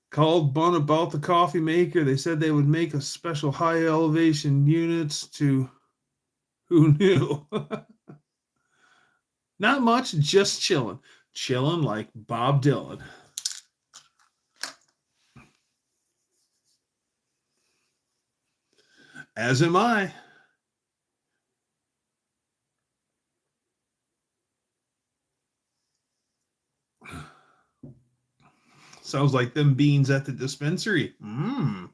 Called Bun about the coffee maker. They said they would make a special high elevation units to who knew. Not much, just chilling. Chilling like Bob Dylan. As am I. Sounds like them beans at the dispensary. Mmm.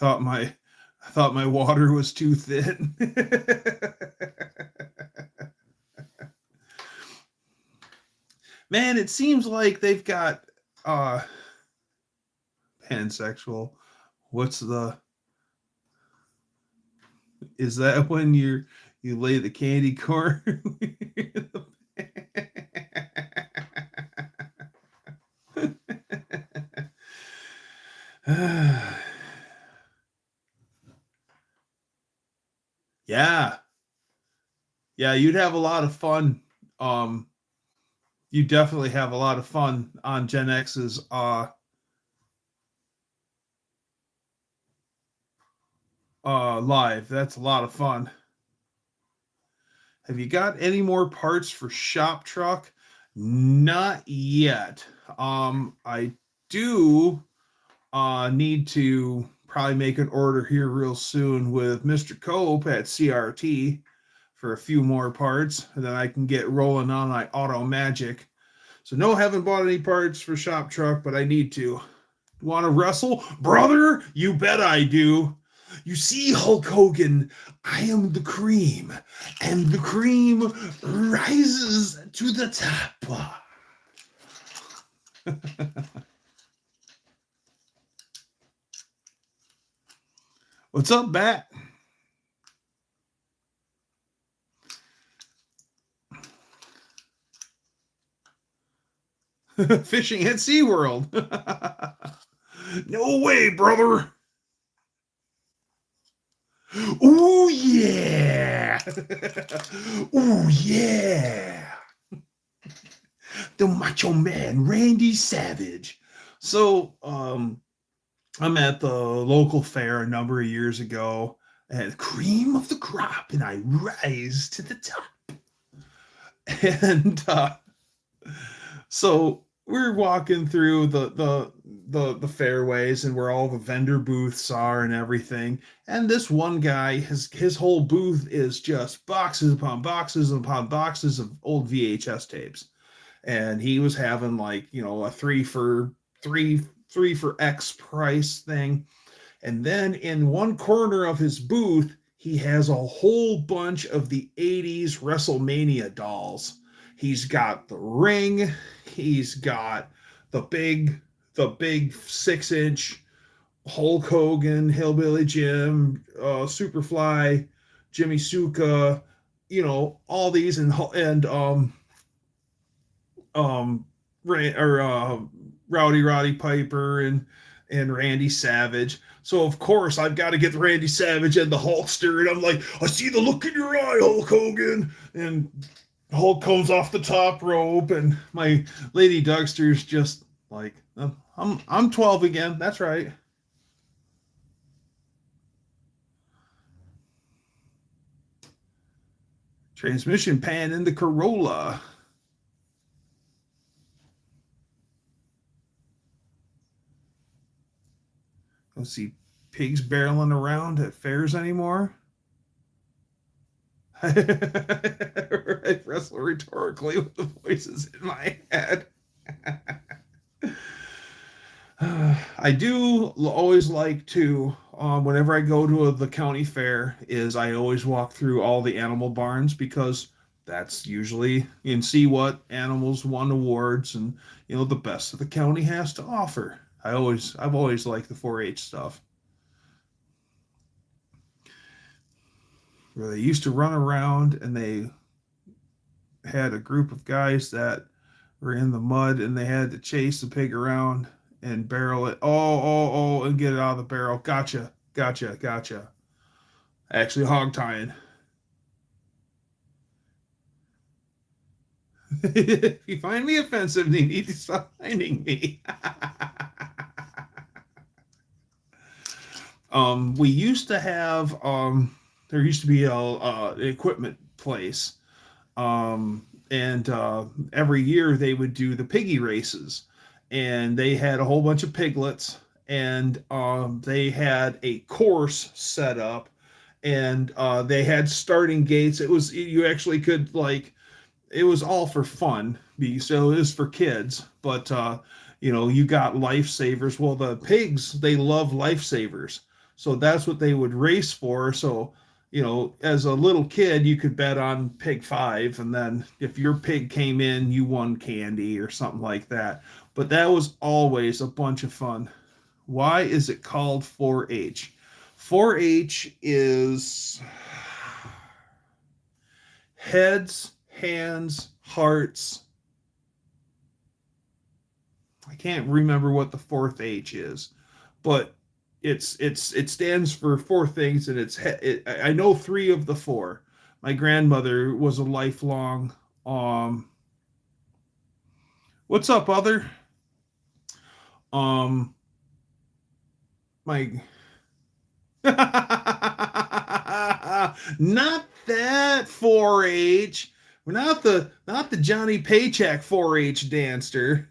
I thought my water was too thin. Man, it seems like they've got pansexual. Is that when you lay the candy corn? Yeah. Yeah, you'd have a lot of fun. You definitely have a lot of fun on Gen X's live. That's a lot of fun. Have you got any more parts for Shop Truck? Not yet. I do need to probably make an order here real soon with Mr. Cope at CRT for a few more parts, and then I can get rolling on my Auto Magic. So no, haven't bought any parts for Shop Truck, but I need to. Want to wrestle? Brother, you bet I do. You see, Hulk Hogan, I am the cream, and the cream rises to the top. What's up, Bat? Fishing at SeaWorld. No way, brother. Ooh, yeah. Ooh, yeah. The Macho Man, Randy Savage. So, I'm at the local fair a number of years ago, and cream of the crop, and I rise to the top. And so we're walking through the fairways and where all the vendor booths are and everything. And this one guy, his whole booth is just boxes upon boxes upon boxes of old VHS tapes. And he was having like, a three for X price thing. And then in one corner of his booth, he has a whole bunch of the 80s WrestleMania dolls. He's got the ring, he's got the big 6-inch Hulk Hogan, Hillbilly Jim, Superfly, Jimmy Suka, all these, and Rowdy Piper and Randy Savage. So of course I've got to get the Randy Savage and the Hulkster, and I'm like, I see the look in your eye, Hulk Hogan, and Hulk comes off the top rope, and my lady Dougster's just like, I'm 12 again. That's right. Transmission pan in the Corolla. Don't see pigs barreling around at fairs anymore. I wrestle rhetorically with the voices in my head. I do always like to, whenever I go to the county fair, is I always walk through all the animal barns, because that's usually you can see what animals won awards and the best that the county has to offer. I've always liked the 4-H stuff, where they used to run around and they had a group of guys that were in the mud and they had to chase the pig around and barrel it. Oh, and get it out of the barrel. Gotcha. Actually, hog tying. If you find me offensive, you need to stop finding me. We used to have, there used to be a equipment place, and every year they would do the piggy races, and they had a whole bunch of piglets, and they had a course set up, and they had starting gates. It was, you actually could, like, it was all for fun, so it was for kids, but you got lifesavers. Well, the pigs, they love lifesavers, so that's what they would race for. So as a little kid, you could bet on pig 5, and then if your pig came in, you won candy or something like that. But that was always a bunch of fun. Why is it called 4-H? 4-H is heads, hands, hearts. I can't remember what the 4th H is, but it stands for 4 things, and I know 3 of the 4. My grandmother was a lifelong what's up, other? My not that 4-H. We're not the Johnny Paycheck 4-H dancer.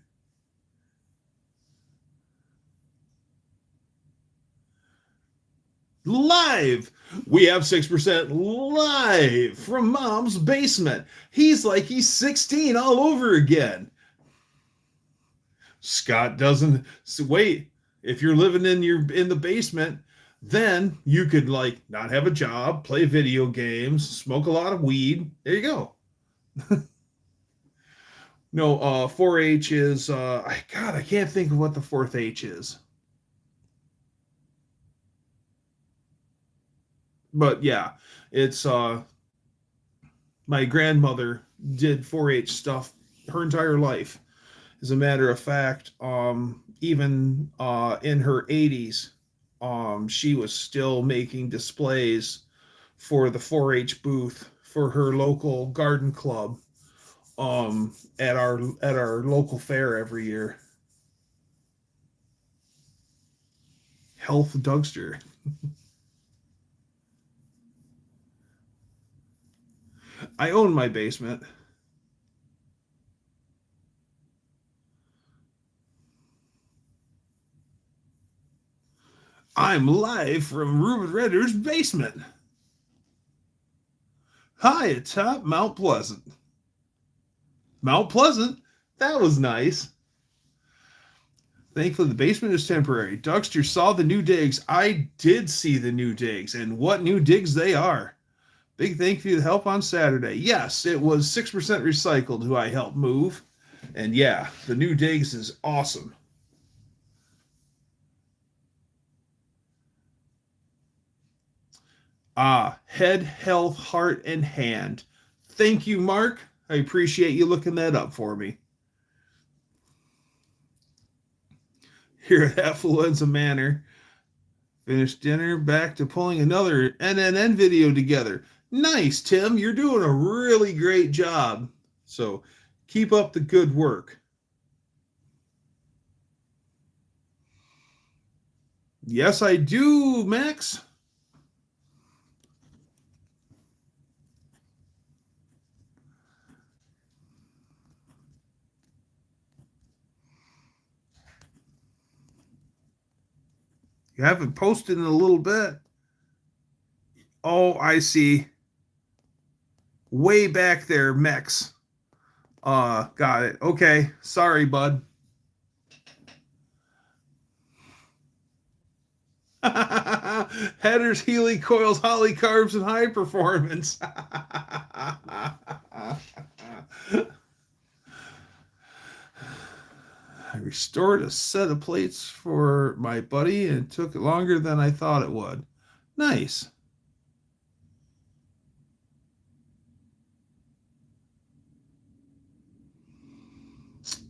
Live. We have 6% live from Mom's basement. He's like he's 16 all over again. Scott doesn't wait. If you're living in the basement, then you could like not have a job, play video games, smoke a lot of weed. There you go. No, 4-H is I can't think of what the 4th H is. But yeah, it's my grandmother did 4-H stuff her entire life. As a matter of fact, even in her 80s, she was still making displays for the 4-H booth for her local garden club at our local fair every year. Health Dougster. I own my basement. I'm live from Ruben Redder's basement. Hi atop Mount Pleasant. Mount Pleasant? That was nice. Thankfully, the basement is temporary. Dougster saw the new digs. I did see the new digs, and what new digs they are. Big thank you for the help on Saturday. Yes, it was 6% recycled who I helped move. And yeah, the new digs is awesome. Head, health, heart, and hand. Thank you, Mark. I appreciate you looking that up for me. Here at Affluenza Manor. Finished dinner, back to pulling another NNN video together. Nice, Tim. You're doing a really great job. So keep up the good work. Yes, I do, Max. You haven't posted in a little bit. Oh, I see. Way back there, Mex. Got it. Okay. Sorry, bud. Headers, Healy, coils, Holly, carbs, and high performance. I restored a set of plates for my buddy, and it took longer than I thought it would. Nice.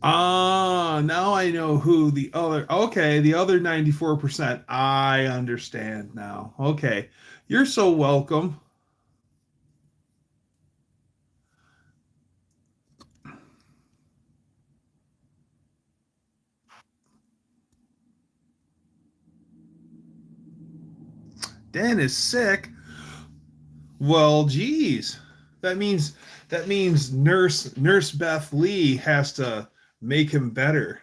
Now I know who the other, okay, the other 94%. I understand now. Okay. You're so welcome. Dan is sick. Well, geez. That means Nurse Beth Lee has to make him better.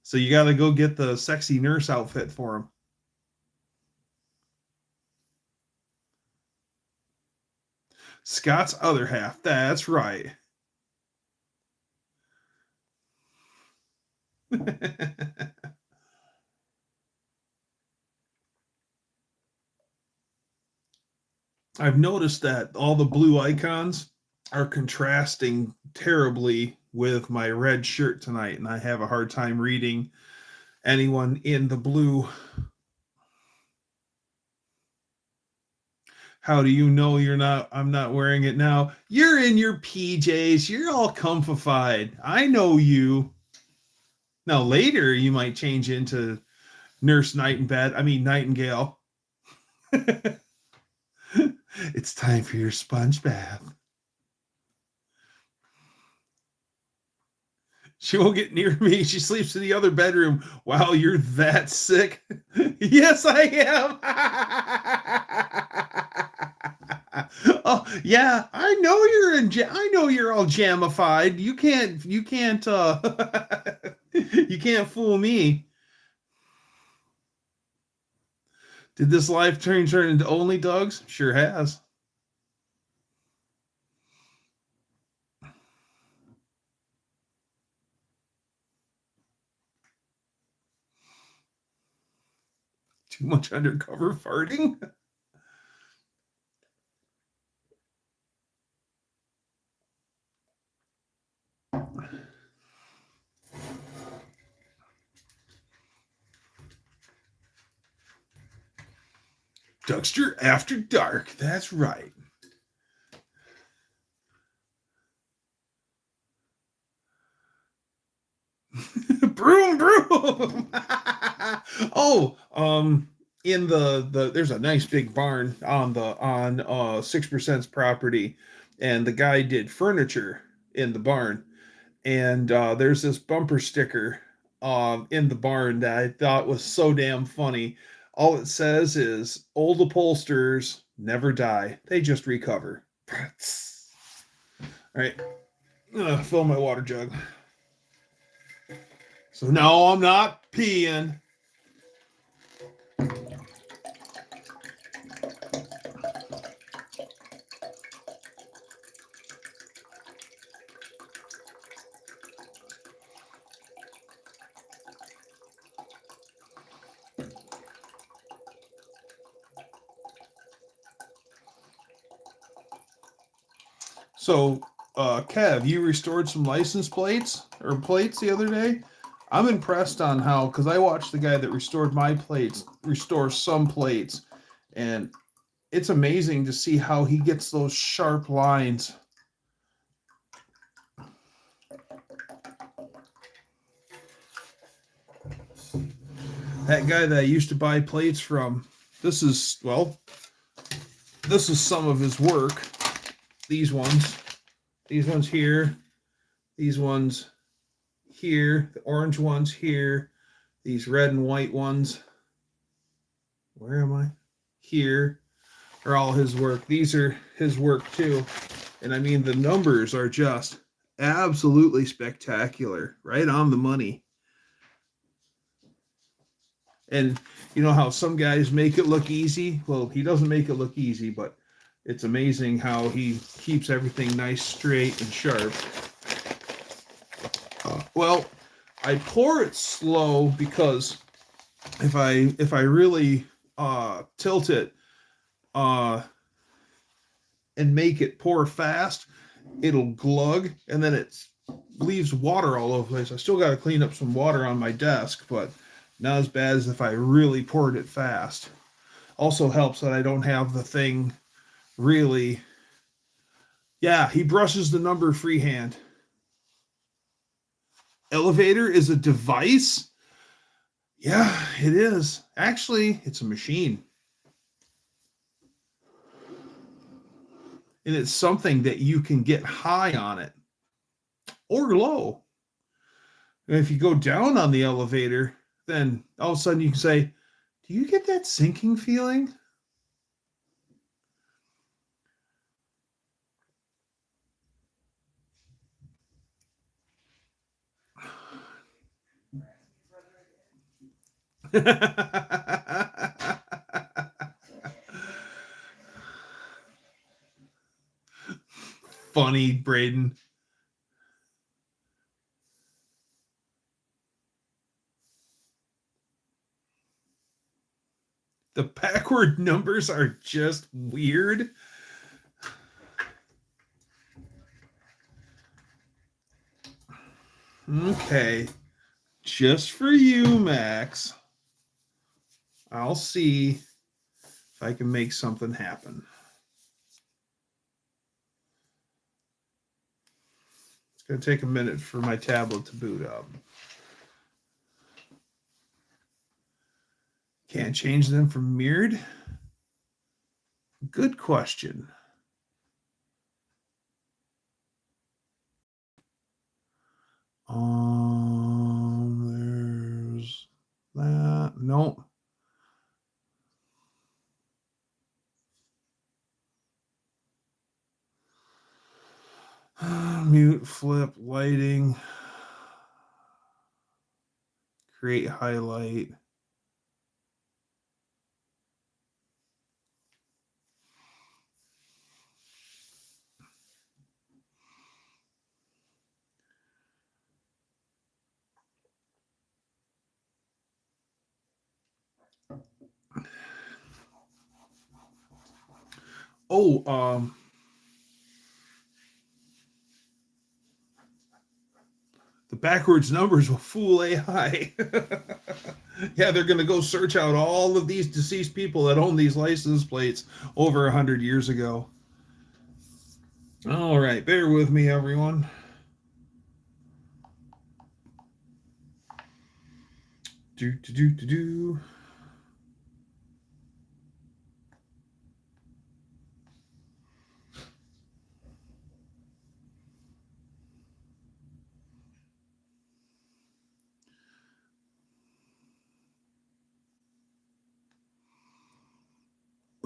So you got to go get the sexy nurse outfit for him. Scott's other half. That's right. I've noticed that all the blue icons are contrasting terribly with my red shirt tonight, and I have a hard time reading anyone in the blue. How do you know I'm not wearing it now? You're in your PJs. You're all comfified. I know you. Now later you might change into Nurse Nightingale. It's time for your sponge bath. She won't get near me. She sleeps in the other bedroom. Wow, you're that sick. Yes, I am. Oh, yeah, I know I know you're all jamified. You can't you can't fool me. Did this live turn into only dogs? Sure has. Too much undercover farting? Dougster After Dark. That's right. Broom, broom. Oh, in the there's a nice big barn on 6%'s property, and the guy did furniture in the barn, and there's this bumper sticker in the barn that I thought was so damn funny. All it says is old upholsters never die, they just recover. All right, I'm gonna fill my water jug. So no, I'm not peeing. So, Kev, you restored some license plates or plates the other day. I'm impressed on how, because I watched the guy that restored my plates restore some plates, and it's amazing to see how he gets those sharp lines. That guy that I used to buy plates from, this is some of his work. These ones here, these ones here, the orange ones here, these red and white ones. Where am I? Here are all his work. These are his work too. And I mean, the numbers are just absolutely spectacular, right on the money. And you know how some guys make it look easy? Well, he doesn't make it look easy, but it's amazing how he keeps everything nice, straight, and sharp. Well, I pour it slow because if I really tilt it and make it pour fast, it'll glug, and then it leaves water all over the place. I still got to clean up some water on my desk, but not as bad as if I really poured it fast. Also helps that I don't have the thing really. Yeah, he brushes the number freehand. Elevator is a device? Yeah, it is. Actually, it's a machine. And it's something that you can get high on it or low. And if you go down on the elevator, then all of a sudden you can say, do you get that sinking feeling? Funny, Braden. The backward numbers are just weird. Okay. Just for you, Max. I'll see if I can make something happen. It's going to take a minute for my tablet to boot up. Can't change them from mirrored? Good question. There's that. Nope. Mute, flip, lighting, create highlight. Oh, the backwards numbers will fool AI. Yeah, they're going to go search out all of these deceased people that own these license plates over 100 years ago. All right, bear with me, everyone. Do.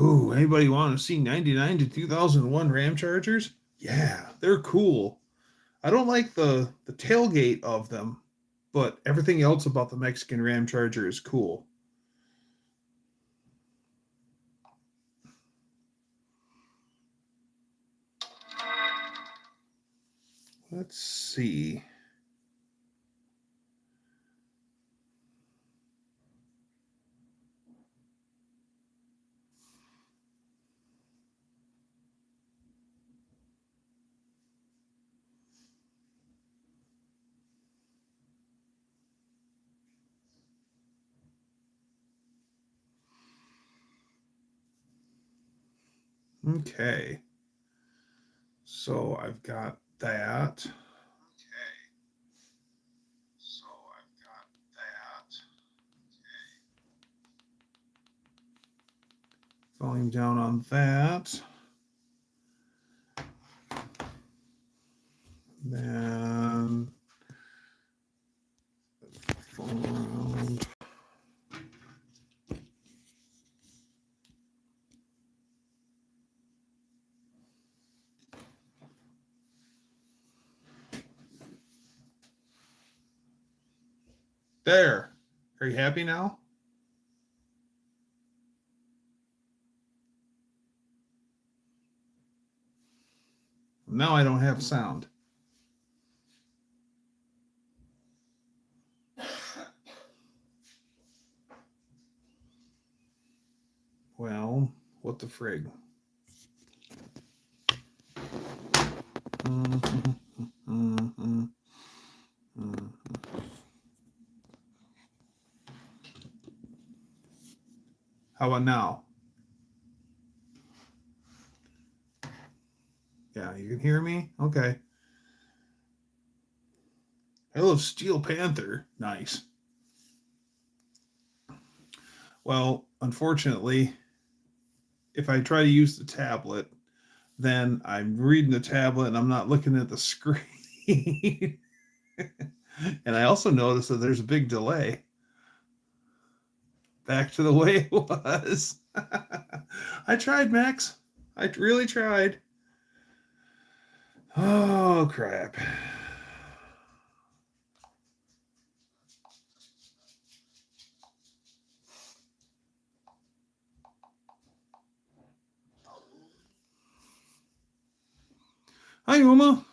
Ooh, anybody want to see 99 to 2001 Ram Chargers? Yeah, they're cool. I don't like the tailgate of them, but everything else about the Mexican Ram Charger is cool. Let's see. Okay. So I've got that. Volume down on that. Then fold. There. Are you happy now? Now I don't have sound. Well, what the frig? How about now? Yeah, you can hear me? Okay. I love Steel Panther. Nice. Well, unfortunately, if I try to use the tablet, then I'm reading the tablet and I'm not looking at the screen. And I also noticed that there's a big delay. Back to the way it was. I tried, Max. I really tried. Oh, crap. Hi, Uma.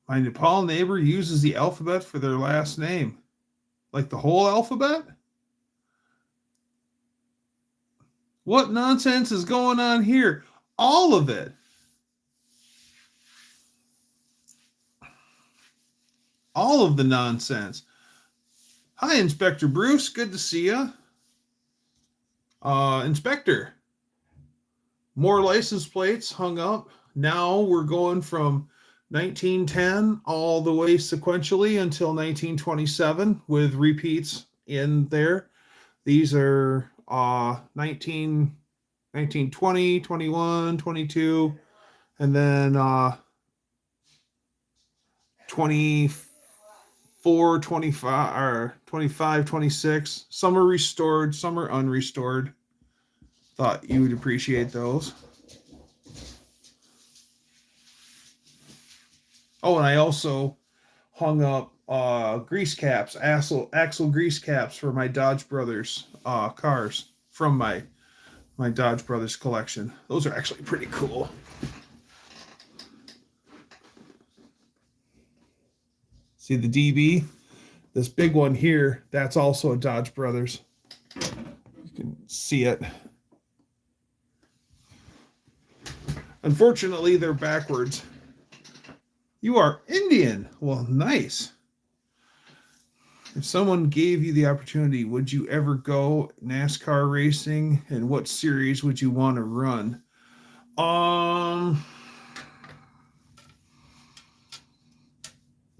My Nepal neighbor uses the alphabet for their last name. Like the whole alphabet? What nonsense is going on here? All of it. All of the nonsense. Hi, Inspector Bruce. Good to see you. Inspector. More license plates hung up. Now we're going from 1910 all the way sequentially until 1927 with repeats in there. These are 1920, 21, 22, and then 24, 25, or 25, 26. Some are restored, some are unrestored. Thought you would appreciate those. Oh, and I also hung up grease caps, axle grease caps for my Dodge Brothers cars from my Dodge Brothers collection. Those are actually pretty cool. See the DB? This big one here, that's also a Dodge Brothers. You can see it. Unfortunately, they're backwards. You are Indian. Well, nice. If someone gave you the opportunity, would you ever go NASCAR racing? And what series would you want to run?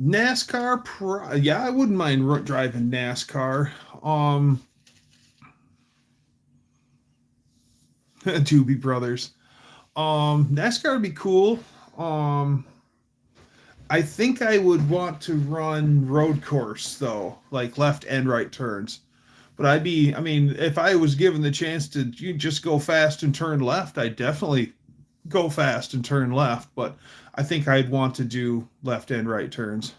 NASCAR, yeah, I wouldn't mind driving NASCAR. Doobie Brothers. NASCAR would be cool. I think I would want to run road course though, like left and right turns. But I mean, if I was given the chance to just go fast and turn left, I'd definitely go fast and turn left. But I think I'd want to do left and right turns.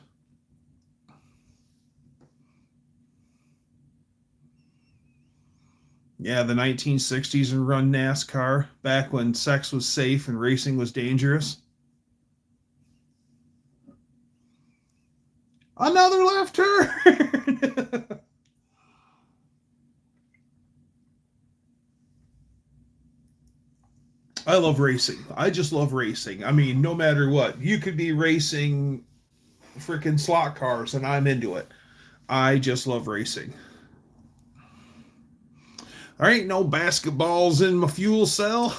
Yeah, the 1960s and run NASCAR back when sex was safe and racing was dangerous. Another left turn. I love racing. I just love racing. I mean, no matter what, you could be racing freaking slot cars and I'm into it. I just love racing. There ain't no basketballs in my fuel cell.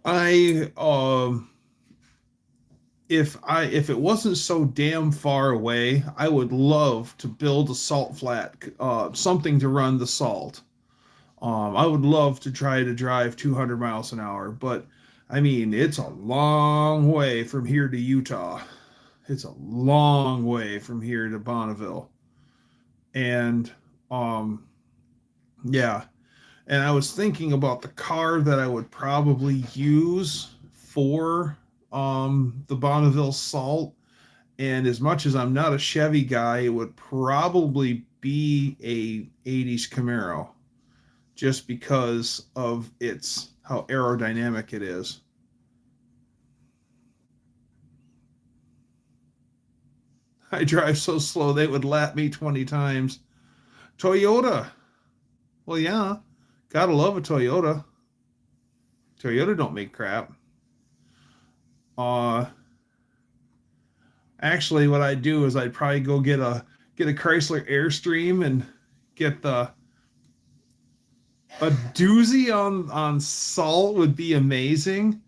I if it wasn't so damn far away, I would love to build a salt flat, something to run the salt. I would love to try to drive 200 miles an hour, but I mean, it's a long way from here to Utah. It's a long way from here to Bonneville. And yeah, and I was thinking about the car that I would probably use for the Bonneville Salt. And as much as I'm not a Chevy guy, it would probably be a 80s Camaro just because of its how aerodynamic it is. I drive so slow they would lap me 20 times. Toyota. Well, yeah, gotta love a Toyota. Toyota don't make crap. Uh, Actually, what I'd do is I'd probably go get a Chrysler Airstream and get a doozy on salt would be amazing.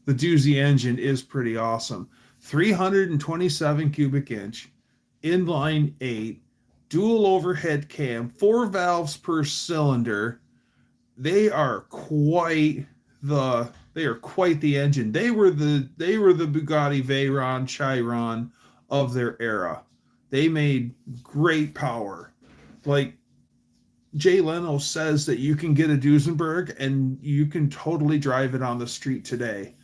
The doozy engine is pretty awesome. 327 cubic inch, inline 8, dual overhead cam, 4 valves per cylinder. They are quite the engine. They were the Bugatti Veyron Chiron of their era. They made great power. Like Jay Leno says that you can get a Duesenberg and you can totally drive it on the street today.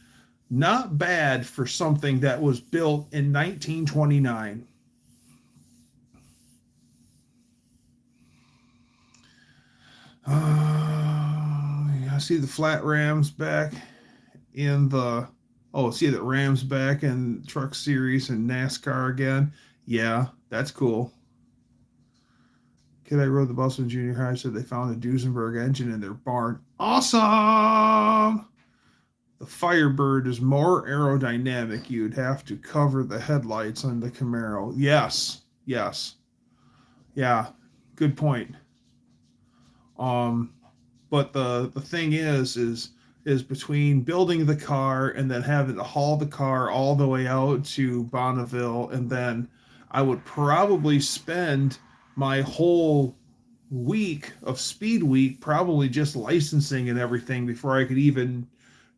Not bad for something that was built in 1929. I see the flat Rams back in the. Oh, see that Rams back in Truck Series and NASCAR again. Yeah, that's cool. Kid I rode the bus in junior high said they found a Duesenberg engine in their barn. Awesome! The Firebird is more aerodynamic. You'd have to cover the headlights on the Camaro. Yes, yes, yeah, good point. Um, but the thing is between building the car and then having to haul the car all the way out to Bonneville, and then I would probably spend my whole week of Speed Week probably just licensing and everything before I could even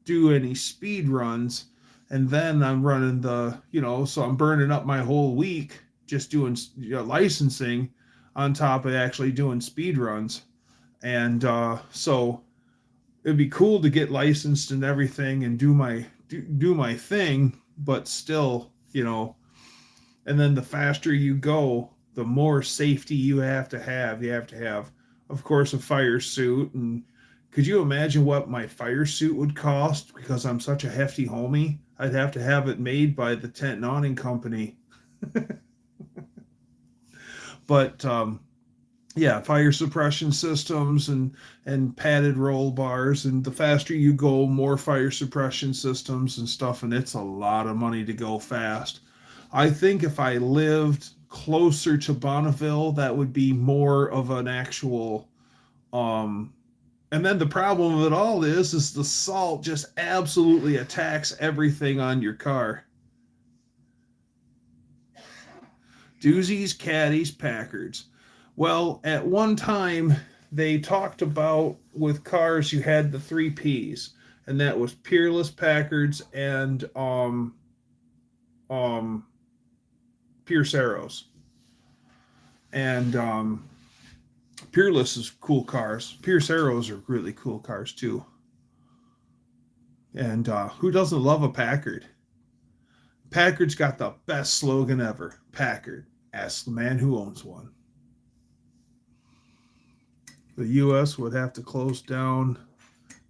do any speed runs. And then I'm running so I'm burning up my whole week just doing licensing on top of actually doing speed runs. And so it'd be cool to get licensed and everything and do my thing, but still, and then the faster you go, the more safety you have to have. You have to have, of course, a fire suit. And could you imagine what my fire suit would cost? Because I'm such a hefty homie, I'd have to have it made by the tent and awning company. But yeah, fire suppression systems and padded roll bars, and the faster you go, more fire suppression systems and stuff, and it's a lot of money to go fast. I think if I lived closer to Bonneville, that would be more of an actual and then the problem of it all is the salt just absolutely attacks everything on your car. Doozies, caddies, Packards. Well, at one time they talked about with cars you had the three P's, and that was Peerless, Packards, and um, Pierce Arrows. And Peerless is cool cars. Pierce Arrows are really cool cars too. And who doesn't love a Packard? Packard's got the best slogan ever. Packard, ask the man who owns one. The U.S. would have to close down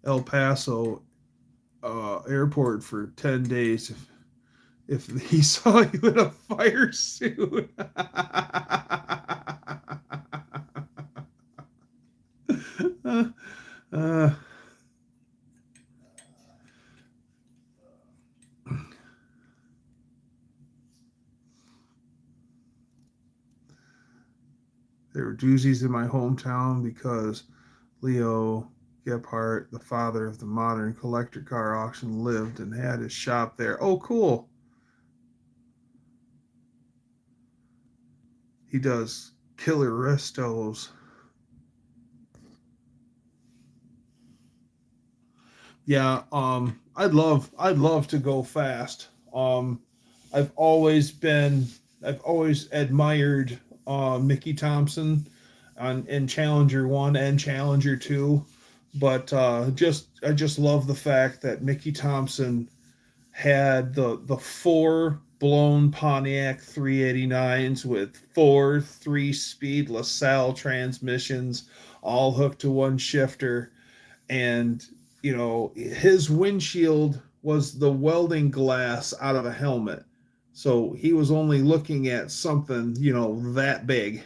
El Paso airport for 10 days if he saw you in a fire suit. uh, there were doozies in my hometown because Leo Gephardt, the father of the modern collector car auction, lived and had his shop there. Oh, cool. He does killer restos. Yeah, I'd love to go fast. I've always been I've always admired Mickey Thompson in Challenger 1 and Challenger 2, but I just love the fact that Mickey Thompson had the four blown Pontiac 389s with four 3-speed LaSalle transmissions all hooked to one shifter. And his windshield was the welding glass out of a helmet, so he was only looking at something that big,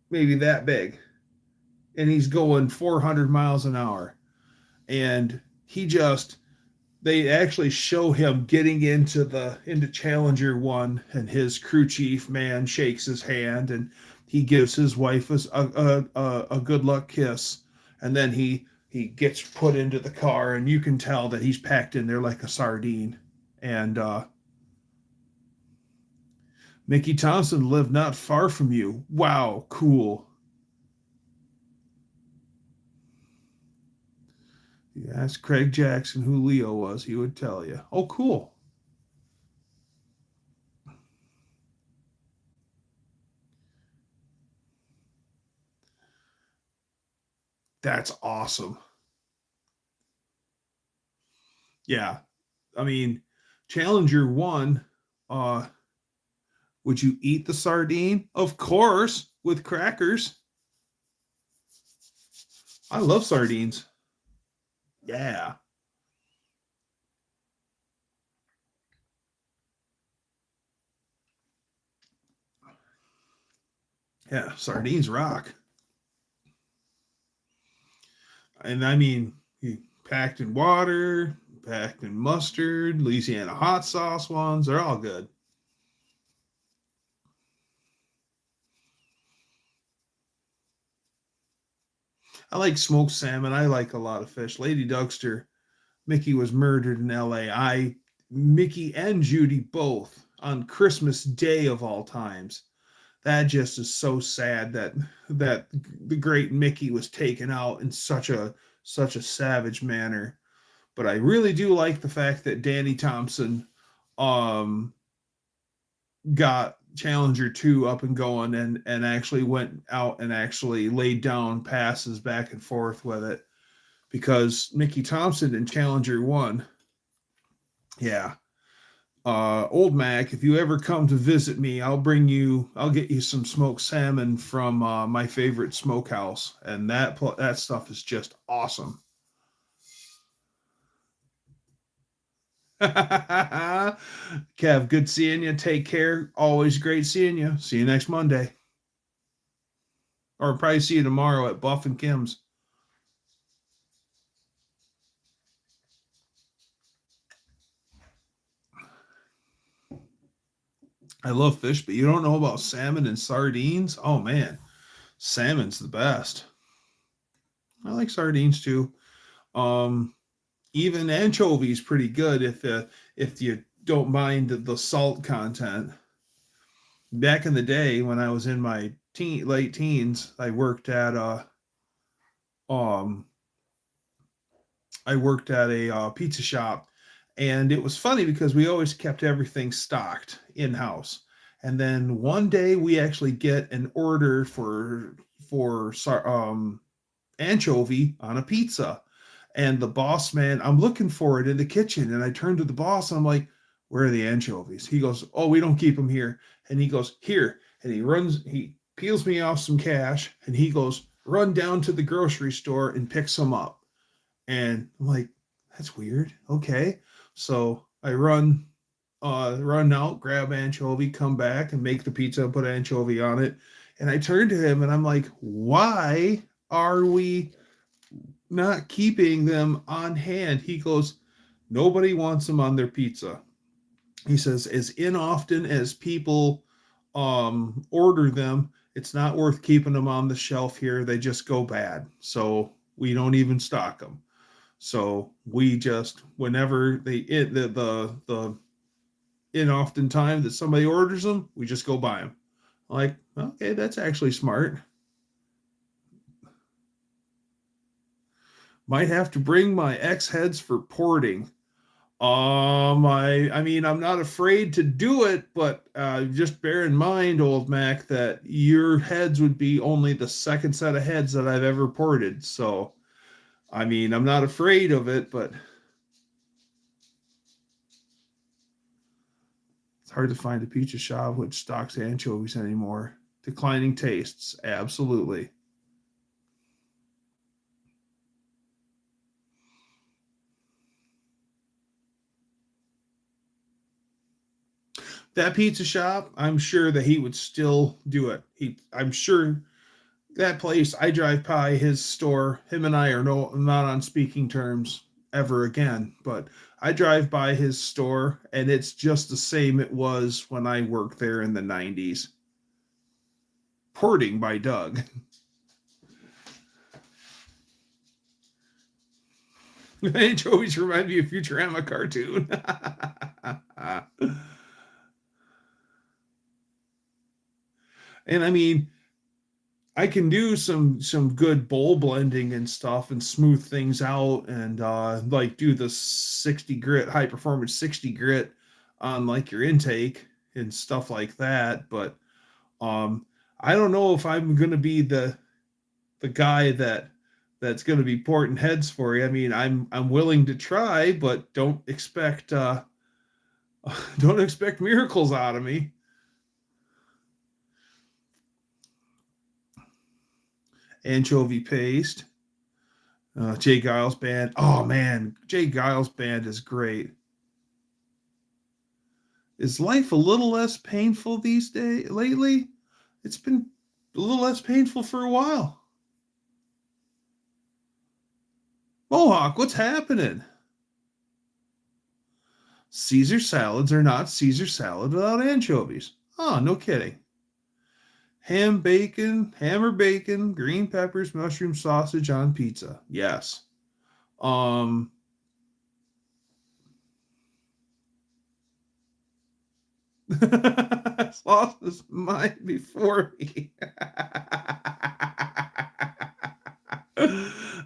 maybe that big, and he's going 400 miles an hour. And they actually show him getting into Challenger 1, and his crew chief man shakes his hand and he gives his wife a good luck kiss, and then he gets put into the car, and you can tell that he's packed in there like a sardine. And Mickey Thompson lived not far from you. Wow, cool. You ask Craig Jackson who Leo was, he would tell you. Oh, cool. That's awesome. Yeah. I mean, Challenger 1, would you eat the sardine? Of course, with crackers. I love sardines. Yeah. Yeah, sardines rock. And I mean, packed in water, packed in mustard, Louisiana hot sauce ones, they're all good. I like smoked salmon. I like a lot of fish. Lady Dougster, Mickey was murdered in LA. Mickey and Judy both on Christmas Day of all times. That just is so sad that the great Mickey was taken out in such a savage manner. But I really do like the fact that Danny Thompson um got Challenger 2 up and going and actually went out and actually laid down passes back and forth with it, because Mickey Thompson in Challenger 1, yeah. Old Mac, if you ever come to visit me, I'll get you some smoked salmon from my favorite smokehouse, and that stuff is just awesome. Kev, good seeing you. Take care. Always great seeing you. See you next Monday. Or probably see you tomorrow at Buff and Kim's. I love fish, but you don't know about salmon and sardines? Oh man, salmon's the best. I like sardines too. Um, Even anchovies pretty good if you don't mind the salt content. Back in the day when I was in my late teens, um I worked at a pizza shop, and it was funny because we always kept everything stocked in house. And then one day we actually get an order for anchovy on a pizza, and the boss man, I'm looking for it in the kitchen, and I turn to the boss. I'm like, "Where are the anchovies?" He goes, "Oh, we don't keep them here." And he goes, "Here," and he peels me off some cash, and he goes, "Run down to the grocery store and pick some up." And I'm like, that's weird. Okay. So I run out, grab anchovy, come back and make the pizza, put anchovy on it. And I turn to him and I'm like, why are we not keeping them on hand? He goes, nobody wants them on their pizza. He says, as in often as people order them, it's not worth keeping them on the shelf here. They just go bad. So we don't even stock them. So we just, whenever the in often time that somebody orders them, we just go buy them. Like, okay, that's actually smart. Might have to bring my X heads for porting. I mean, I'm not afraid to do it, but just bear in mind, old Mac, that your heads would be only the second set of heads that I've ever ported. So, I mean, I'm not afraid of it, but it's hard to find a pizza shop which stocks anchovies anymore. Declining tastes, absolutely. That pizza shop, I'm sure that he would still do it. I'm sure that place. I drive by his store. Him and I are not on speaking terms ever again. But I drive by his store, and it's just the same it was when I worked there in the '90s. Porting by Doug. Anchovies remind me of Futurama cartoon. And I mean, I can do some good bowl blending and stuff and smooth things out, and like do the 60 grit, high performance 60 grit on like your intake and stuff like that. But um I don't know if I'm gonna be the guy that that's going to be porting heads for you. I mean, I'm willing to try, but don't expect don't expect miracles out of me. Anchovy paste. Jay Giles Band. Oh man, Jay Giles Band is great. Is life a little less painful these days lately? It's been a little less painful for a while. Mohawk, what's happening? Caesar salads are not Caesar salad without anchovies. Oh, no kidding. Ham or bacon, green peppers, mushroom sausage on pizza. Yes. Sauces might be for me.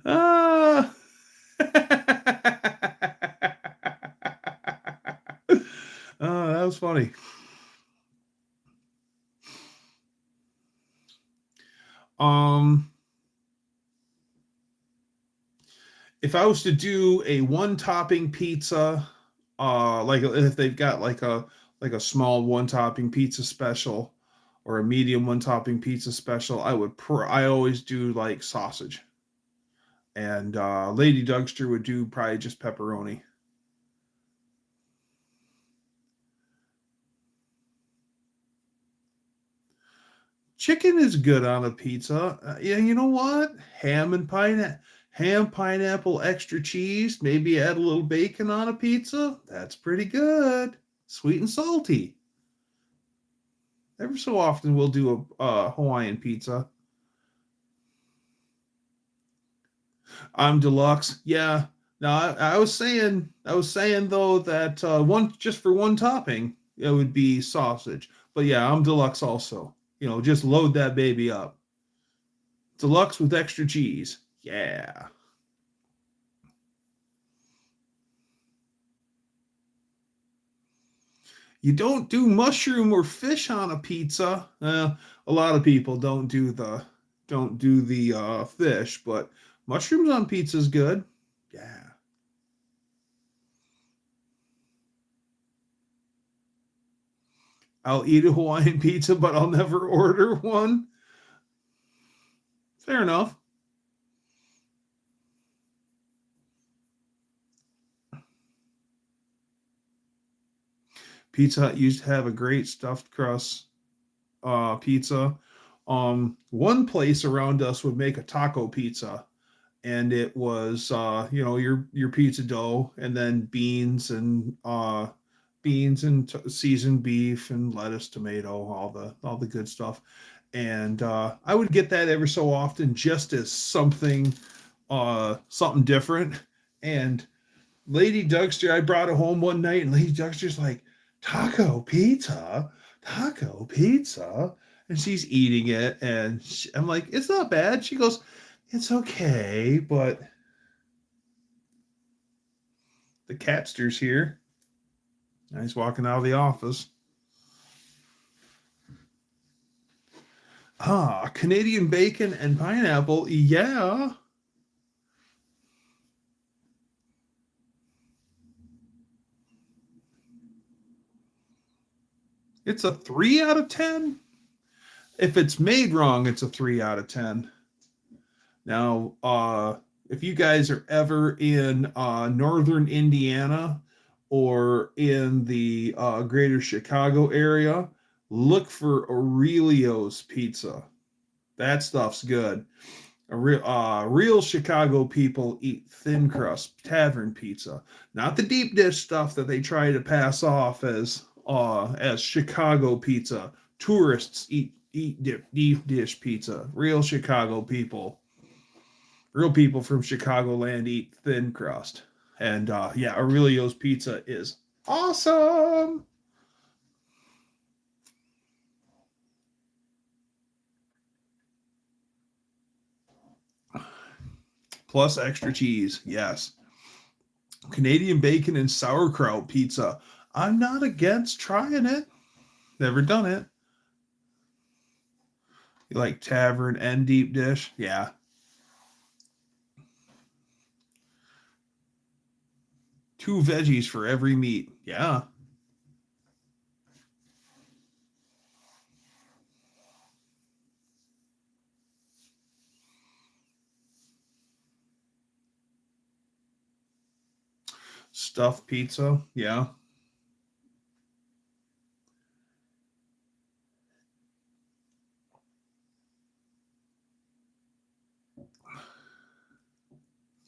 Ah. Oh, that was funny. If I was to do a one topping pizza, like if they've got like a small one topping pizza special or a medium one topping pizza special, I always do like sausage. And Lady Dougster would do probably just pepperoni. Chicken is good on a pizza. Yeah, you know what? Ham, pineapple, extra cheese. Maybe add a little bacon on a pizza. That's pretty good. Sweet and salty. Every so often we'll do a Hawaiian pizza. I'm deluxe. Yeah. No, I was saying though that one just for one topping it would be sausage. But yeah, I'm deluxe also. You know, just load that baby up. Deluxe with extra cheese. Yeah. You don't do mushroom or fish on a pizza. A lot of people don't do the fish, but mushrooms on pizza is good. Yeah. I'll eat a Hawaiian pizza, but I'll never order one. Fair enough. Pizza Hut used to have a great stuffed crust pizza. One place around us would make a taco pizza, and it was your pizza dough, and then seasoned beef and lettuce, tomato, all the good stuff. And I would get that every so often, just as something different. And Lady Dougster, I brought it home one night, and Lady Dougster's like, taco pizza, and she's eating it, and I'm like, it's not bad. She goes, it's okay, but the catster's here. He's walking out of the office. Canadian bacon and pineapple. Yeah. It's a 3 out of 10. If it's made wrong, it's a 3 out of 10. Now, if you guys are ever in northern Indiana or in the greater Chicago area, look for Aurelio's Pizza. That stuff's good. Real Chicago people eat thin crust tavern pizza, not the deep dish stuff that they try to pass off as Chicago pizza. Tourists eat deep dish pizza. Real people from Chicagoland eat thin crust. And yeah, Aurelio's Pizza is awesome. Plus extra cheese, yes. Canadian bacon and sauerkraut pizza. I'm not against trying it. Never done it. You like tavern and deep dish? Yeah. 2 veggies for every meat. Yeah. Stuffed pizza. Yeah.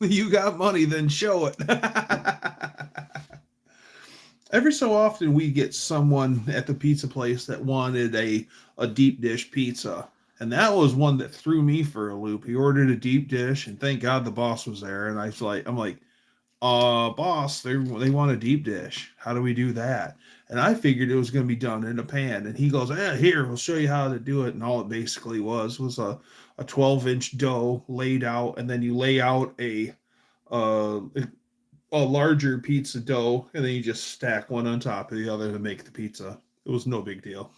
You got money, then show it. Every so often we get someone at the pizza place that wanted a deep dish pizza. And that was one that threw me for a loop. He ordered a deep dish, and thank God the boss was there. And I'm like, boss, they want a deep dish. How do we do that? And I figured it was going to be done in a pan. And he goes, here, we'll show you how to do it. And all it basically was a 12-inch dough laid out, and then you lay out uh, a larger pizza dough, and then you just stack one on top of the other to make the pizza. It was no big deal.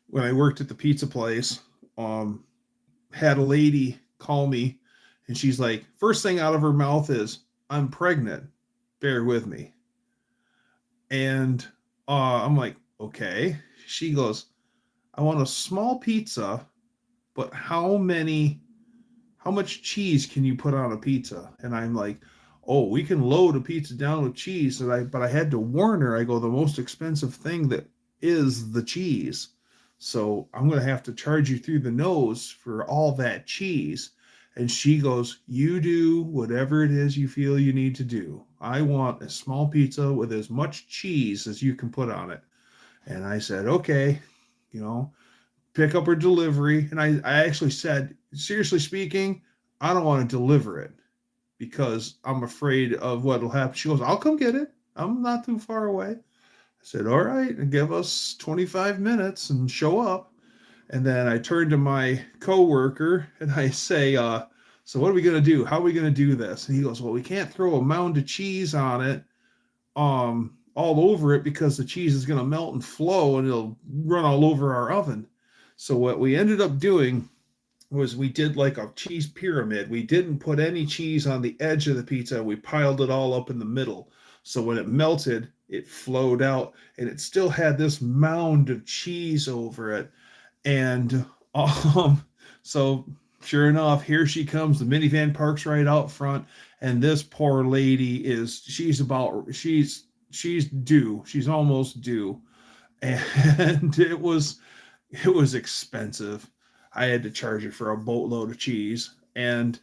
When I worked at the pizza place, had a lady call me, and she's like, first thing out of her mouth is, I'm pregnant. Bear with me. And I'm like, okay. She goes, I want a small pizza, but how much cheese can you put on a pizza? And I'm like, oh, we can load a pizza down with cheese. But I had to warn her. I go, the most expensive thing that is the cheese. So I'm going to have to charge you through the nose for all that cheese. And she goes, you do whatever it is you feel you need to do. I want a small pizza with as much cheese as you can put on it. And I said, okay, pick up her delivery. And I actually said, seriously speaking, I don't want to deliver it because I'm afraid of what will happen. She goes, I'll come get it. I'm not too far away. I said, all right, and give us 25 minutes and show up. And then I turned to my coworker and I say, so what are we going to do? How are we going to do this? And he goes, well, we can't throw a mound of cheese on it, all over it, because the cheese is going to melt and flow and it'll run all over our oven. So what we ended up doing was we did like a cheese pyramid. We didn't put any cheese on the edge of the pizza. We piled it all up in the middle. So when it melted, it flowed out and it still had this mound of cheese over it. And so sure enough, here she comes. The minivan parks right out front. And this poor lady she's due. She's almost due. And it was expensive. I had to charge her for a boatload of cheese. And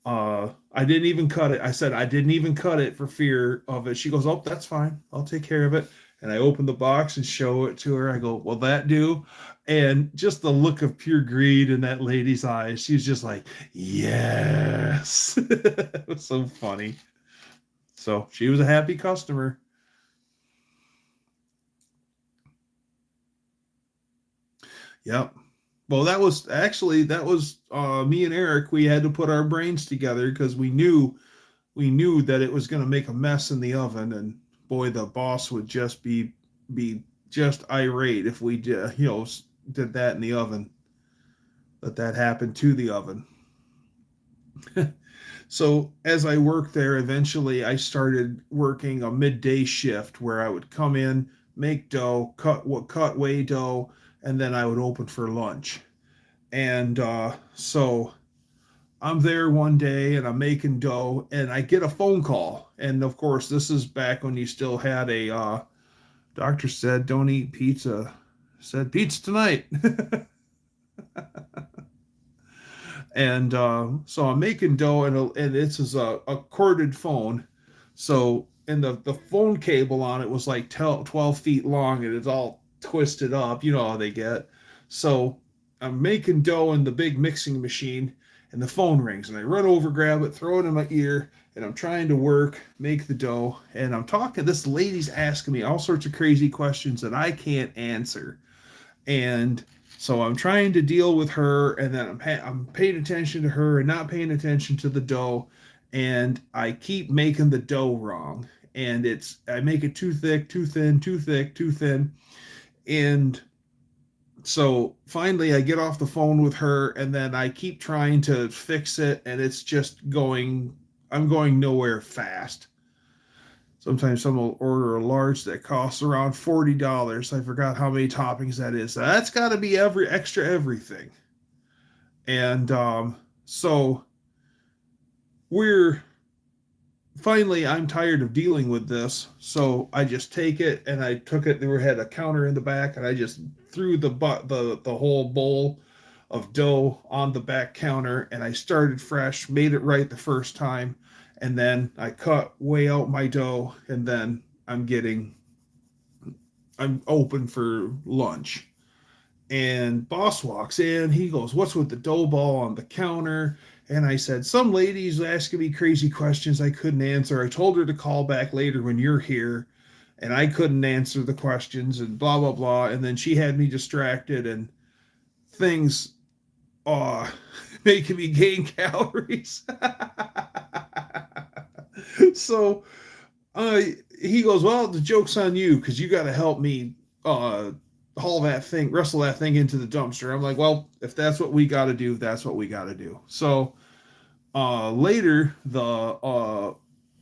I didn't even cut it. I said I didn't even cut it for fear of it. She goes, oh, that's fine. I'll take care of it. And I open the box and show it to her. I go, will that do? And just the look of pure greed in that lady's eyes. She's just like, yes. It was so funny. So she was a happy customer. Yep. Well, that was me and Eric. We had to put our brains together because we knew that it was going to make a mess in the oven, and boy, the boss would just be just irate if we did that in the oven. That happened to the oven. So as I worked there, eventually I started working a midday shift where I would come in, make dough, cut whey dough, and then I would open for lunch. And so I'm there one day and I'm making dough and I get a phone call. And of course, this is back when you still had a doctor said, don't eat pizza. Said pizza tonight. And so I'm making dough and this is a corded phone. So, and the phone cable on it was like 12 feet long and it's all twisted up. You know how they get. So I'm making dough in the big mixing machine and the phone rings and I run over, grab it, throw it in my ear, and I'm trying to make the dough. And I'm talking, this lady's asking me all sorts of crazy questions that I can't answer. And so I'm trying to deal with her, and then I'm paying attention to her and not paying attention to the dough. And I keep making the dough wrong. And I make it too thick, too thin, too thick, too thin. And so finally I get off the phone with her and then I keep trying to fix it and it's just going I'm going nowhere fast. Sometimes someone will order a large that costs around $40. I forgot how many toppings that is. That's got to be every extra everything. And so we're finally, I'm tired of dealing with this. So I just take it, and I took it. There had a counter in the back, and I just threw the whole bowl of dough on the back counter, and I started fresh, made it right the first time, and then I cut way out my dough, and then I'm open for lunch. And boss walks in, he goes, "What's with the dough ball on the counter?" And I said, "Some lady's asking me crazy questions I couldn't answer. I told her to call back later when you're here, and I couldn't answer the questions, and blah blah blah." And then she had me distracted, and things uh making me gain calories. So uh he goes, "Well, the joke's on you, because you got to help me uh wrestle that thing into the dumpster." I'm like, "Well, if that's what we got to do, that's what we got to do." So later, the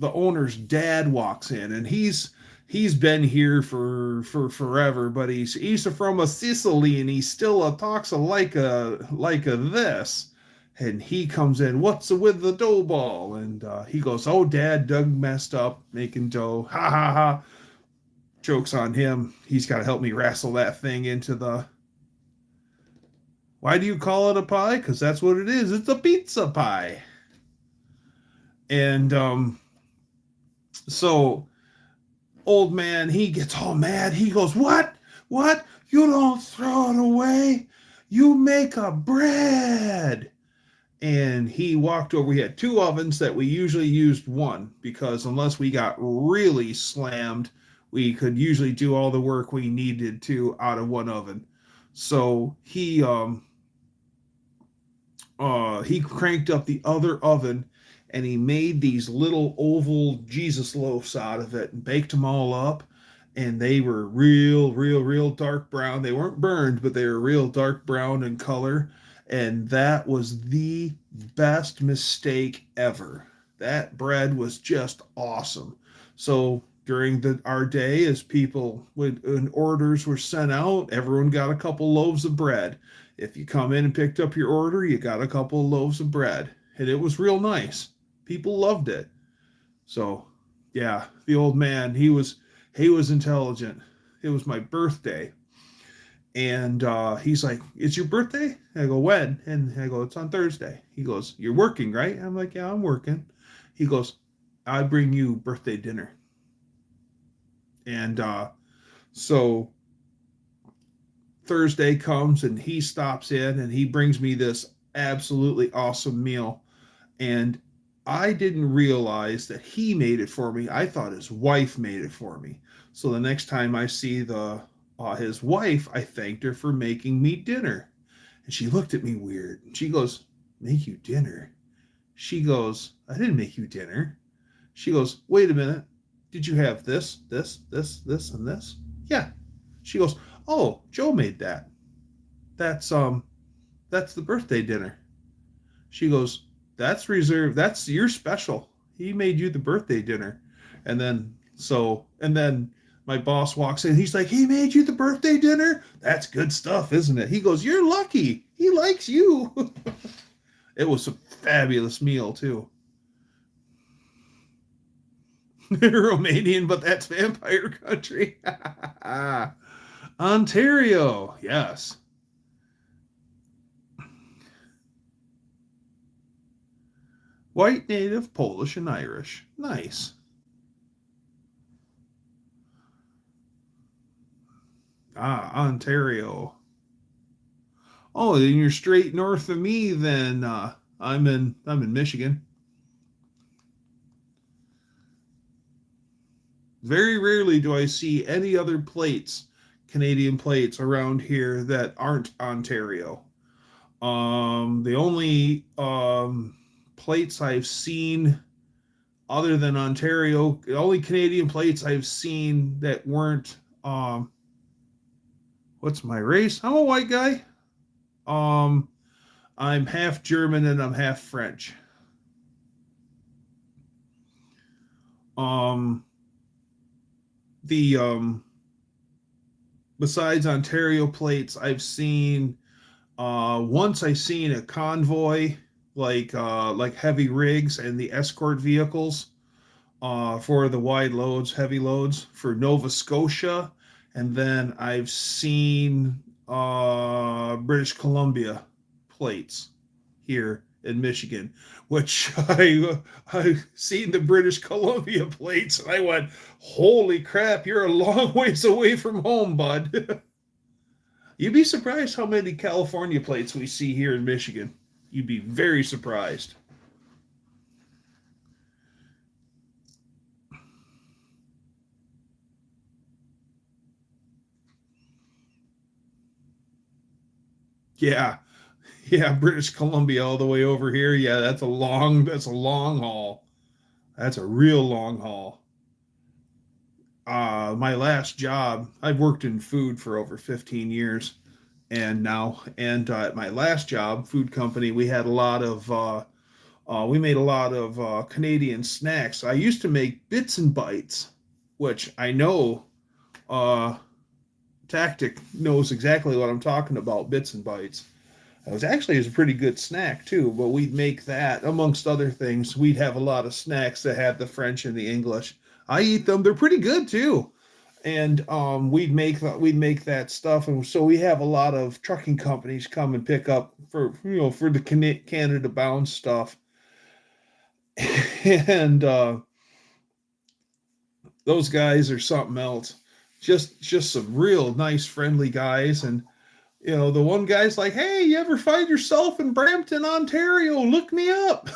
owner's dad walks in, and he's been here for forever, but he's from a Sicily, and he still talks like a this. And he comes in, "What's with the dough ball?" And he goes, "Oh, Dad, Doug messed up making dough. Ha ha ha." Joke's on him. He's got to help me wrestle that thing into the. Why do you call it a pie? Because that's what it is. It's a pizza pie. And so old man, he gets all mad. He goes, "What? What? You don't throw it away. You make a bread." And he walked over. We had two ovens that we usually used one, because unless we got really slammed, we could usually do all the work we needed to out of one oven. So he cranked up the other oven, and he made these little oval Jesus loaves out of it and baked them all up. And they were real dark brown. They weren't burned, but they were real dark brown in color. And that was the best mistake ever. That bread was just awesome. So during our day, as when orders were sent out, everyone got a couple loaves of bread. If you come in and picked up your order, you got a couple of loaves of bread, and it was real nice. People loved it. So, yeah, the old man, he was intelligent. It was my birthday, and he's like, "It's your birthday?" I go, "When?" And I go, "It's on Thursday." He goes, "You're working, right?" I'm like, "Yeah, I'm working." He goes, "I bring you birthday dinner." And so Thursday comes, and he stops in, and he brings me this absolutely awesome meal. And I didn't realize that he made it for me. I thought his wife made it for me. So the next time I see his wife, I thanked her for making me dinner. And she looked at me weird. She goes, "Make you dinner?" She goes, "I didn't make you dinner." She goes, "Wait a minute. Did you have this, and this?" "Yeah." She goes, "Oh, Joe made that. That's that's the birthday dinner." She goes, "That's reserved. That's your special. He made you the birthday dinner." And then my boss walks in. He's like, "He made you the birthday dinner? That's good stuff, isn't it?" He goes, "You're lucky. He likes you." It was a fabulous meal too. Romanian, but that's vampire country. Ontario, yes. White, native, Polish, and Irish. Nice. Ontario. Oh, then you're straight north of me. Then I'm in Michigan. Very rarely do I see any other plates, Canadian plates around here that aren't Ontario. The only plates I've seen other than Ontario, the only Canadian plates I've seen that weren't what's my race? I'm a white guy. Um, I'm half German and I'm half French. The besides Ontario plates, I've seen once I seen a convoy like heavy rigs and the escort vehicles for the wide loads, heavy loads for Nova Scotia, and then I've seen British Columbia plates here in Michigan, which I've seen the British Columbia plates, and I went, "Holy crap! You're a long ways away from home, bud." You'd be surprised how many California plates we see here in Michigan. You'd be very surprised. Yeah, yeah, British Columbia all the way over here. Yeah, that's a long haul. That's a real long haul. My last job, I've worked in food for over 15 years, and at my last job, food company, we made a lot of Canadian snacks. I used to make bits and bites, which I know uh, Tactic knows exactly what I'm talking about. Bits and bites. It was a pretty good snack too, but we'd make that amongst other things. We'd have a lot of snacks that had the French and the English. I eat them; they're pretty good too. And we'd make that stuff, and so we have a lot of trucking companies come and pick up for the Canada bound stuff, and those guys are something else. Just some real nice, friendly guys, and the one guy's like, "Hey, you ever find yourself in Brampton, Ontario? Look me up."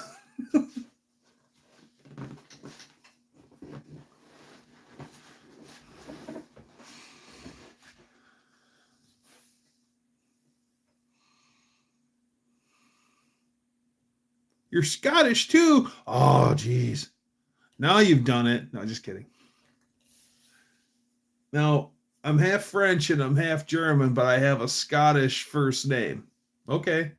You're Scottish too. Oh, geez. Now you've done it. No, just kidding. Now, I'm half French and I'm half German, but I have a Scottish first name. Okay.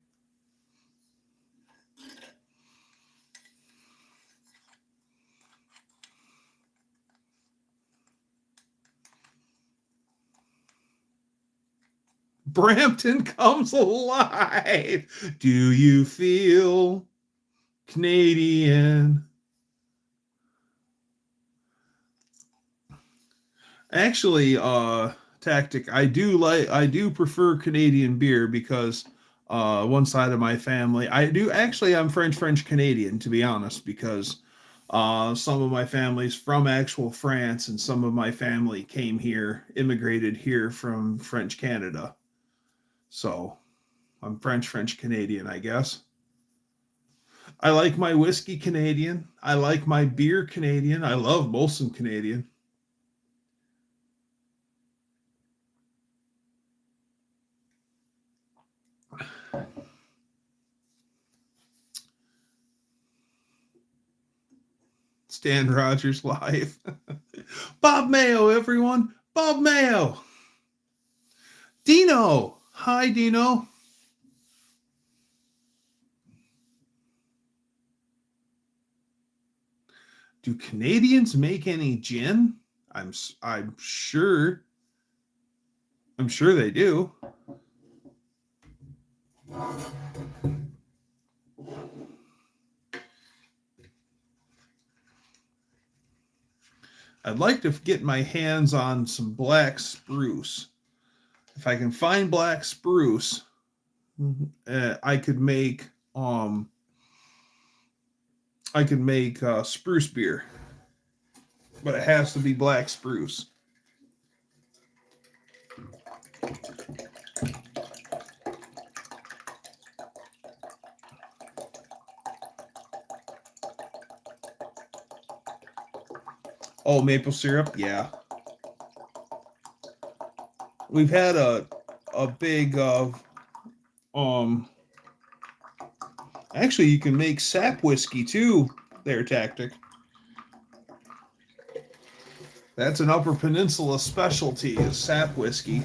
Brampton comes alive. Do you feel Canadian? Actually, Tactic, I do prefer Canadian beer because one side of my family, I'm French Canadian, to be honest, because some of my family's from actual France, and some of my family came here, immigrated here from French Canada. So I'm French Canadian, I guess. I like my whiskey Canadian. I like my beer Canadian. I love Molson Canadian. Stan Rogers live. Bob Mayo, everyone. Bob Mayo. Dino. Hi, Dino. Do Canadians make any gin? I'm sure. I'm sure they do. I'd like to get my hands on some black spruce. If I can find black spruce, I could make spruce beer, but it has to be black spruce. Oh, maple syrup, yeah. We've had a big um. Actually, you can make sap whiskey too. There, Tactic. That's an Upper Peninsula specialty, is sap whiskey.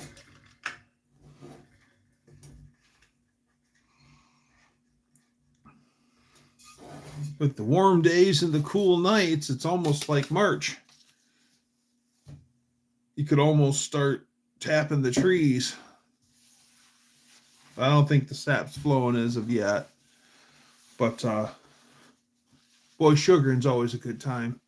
With the warm days and the cool nights, it's almost like March. You could almost start tapping the trees. I don't think the sap's flowing as of yet. But, boy, sugaring's always a good time.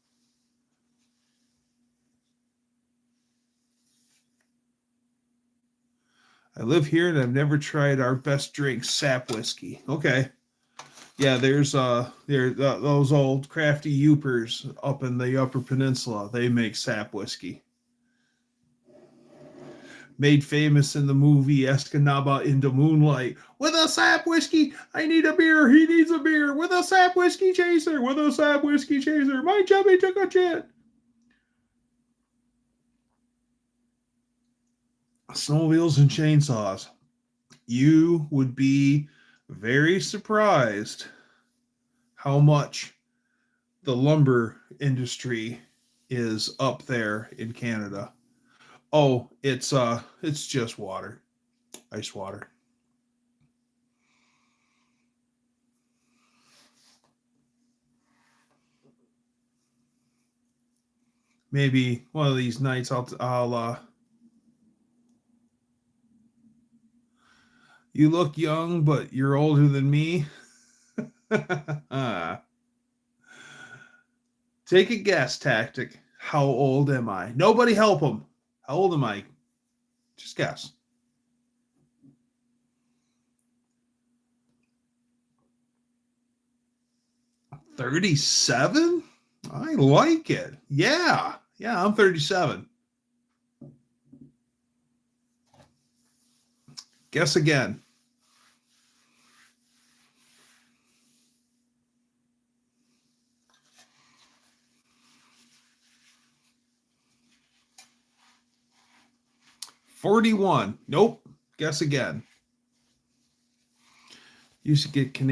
I live here and I've never tried our best drink, sap whiskey. Okay. Yeah, there's those old crafty Yoopers up in the Upper Peninsula. They make sap whiskey. Made famous in the movie Escanaba into Moonlight. With a sap whiskey, I need a beer. He needs a beer. With a sap whiskey chaser. With a sap whiskey chaser. My chubby took a shit. Snowmobiles and chainsaws. You would be very surprised how much the lumber industry is up there in Canada. Oh, it's just water. Ice water. Maybe one of these nights I'll you look young, but you're older than me. Take a guess tactic. How old am I? Nobody help him. How old am I? Just guess. 37? I like it. Yeah. Yeah, I'm 37. Guess again. $41. Nope. Guess again. Used to get this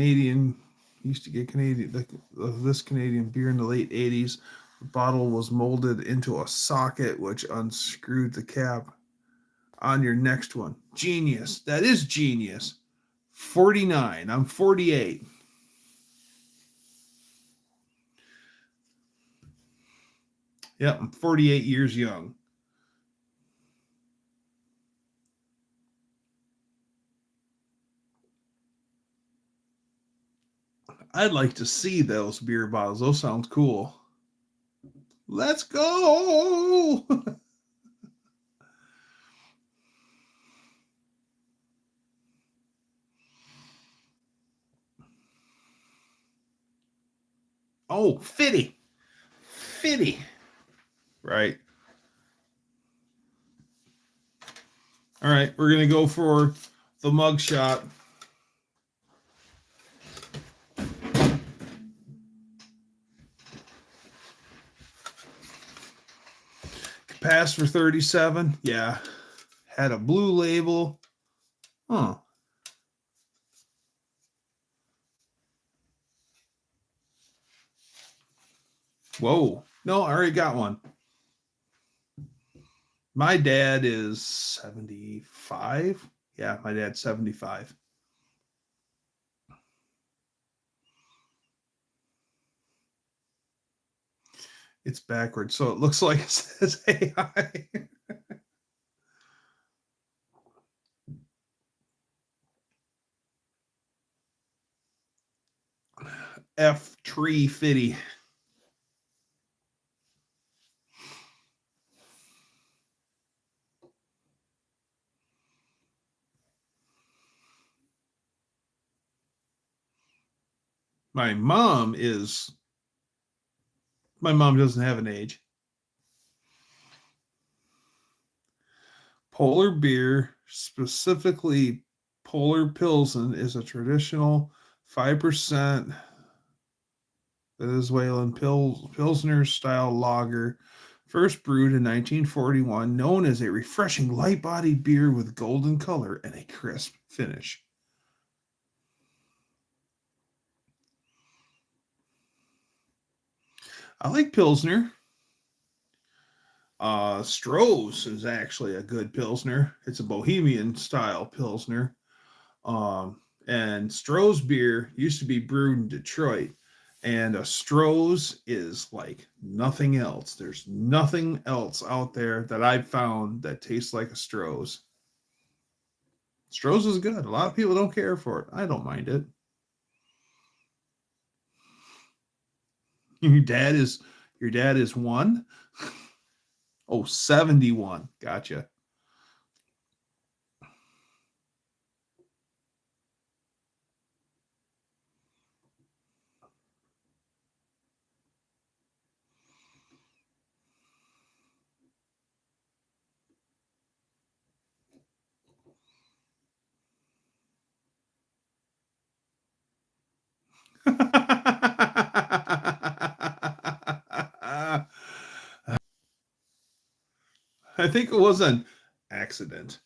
Canadian beer in the late 80s. The bottle was molded into a socket which unscrewed the cap on your next one. Genius. That is genius. 49. I'm 48. Yep, I'm 48 years young. I'd like to see those beer bottles. Those sound cool. Let's go. Oh, fitty. Right. All right, we're going to go for the mug shot. Passed for 37. Yeah. Had a blue label. Huh. Whoa. No, I already got one. My dad is 75. Yeah, my dad's 75. It's backwards, so it looks like it says AI. F tree fitty. My mom doesn't have an age. Polar beer, specifically Polar Pilsen, is a traditional 5% Venezuelan Pilsner style lager, first brewed in 1941, known as a refreshing light-bodied beer with golden color and a crisp finish. I like Pilsner. Stroh's is actually a good Pilsner. It's a Bohemian style Pilsner. And Stroh's beer used to be brewed in Detroit. And a Stroh's is like nothing else. There's nothing else out there that I've found that tastes like a Stroh's. Stroh's is good. A lot of people don't care for it. I don't mind it. Your dad is one? Oh, 71. Gotcha. I think it was an accident.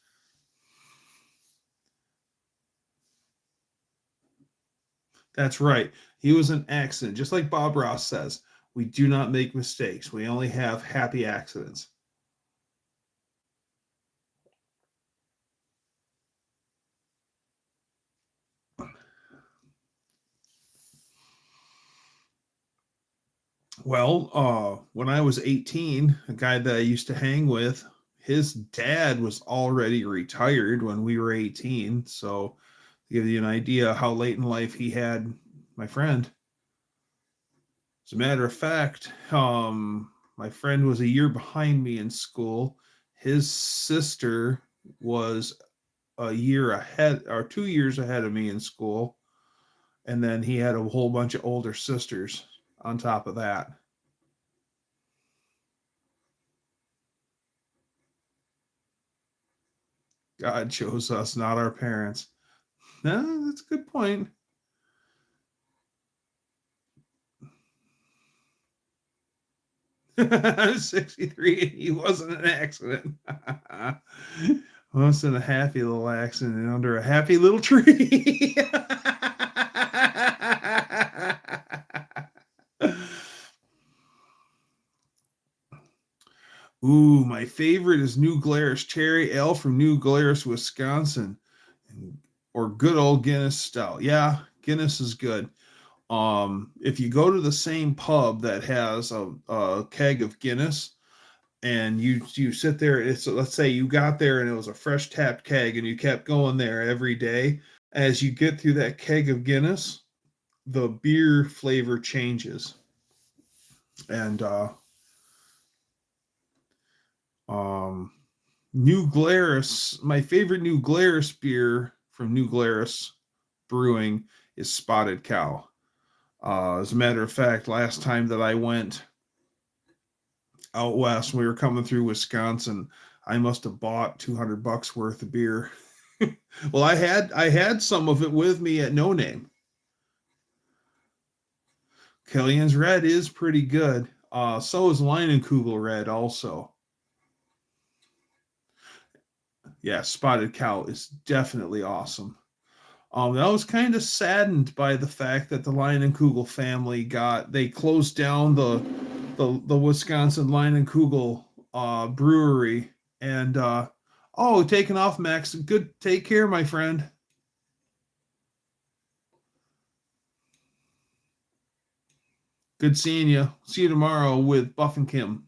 That's right. He was an accident. Just like Bob Ross says, we do not make mistakes. We only have happy accidents. Well, when I was 18, a guy that I used to hang with, his dad was already retired when we were 18. So, to give you an idea how late in life he had my friend. As a matter of fact, my friend was a year behind me in school. His sister was a year ahead or 2 years ahead of me in school. And then he had a whole bunch of older sisters on top of that. God chose us, not our parents. No, that's a good point. 63, he wasn't an accident. Once in a happy little accident under a happy little tree. Ooh, my favorite is New Glarus Cherry Ale from New Glarus, Wisconsin, or good old Guinness Stout. Yeah, Guinness is good. If you go to the same pub that has a keg of Guinness, and you sit there, it's, let's say you got there and it was a fresh tapped keg, and you kept going there every day. As you get through that keg of Guinness, the beer flavor changes. And New Glarus, my favorite New Glarus beer from New Glarus Brewing is Spotted Cow. As a matter of fact, last time that I went out west, when we were coming through Wisconsin, I must have bought $200 worth of beer. Well, I had some of it with me at No Name. Killian's Red is pretty good. So is Leinenkugel Red also. Yeah, Spotted Cow is definitely awesome. I was kind of saddened by the fact that the Leinenkugel family they closed down the Wisconsin Leinenkugel brewery. And taking off, Max. Good, take care, my friend. Good seeing you. See you tomorrow with Buff and Kim.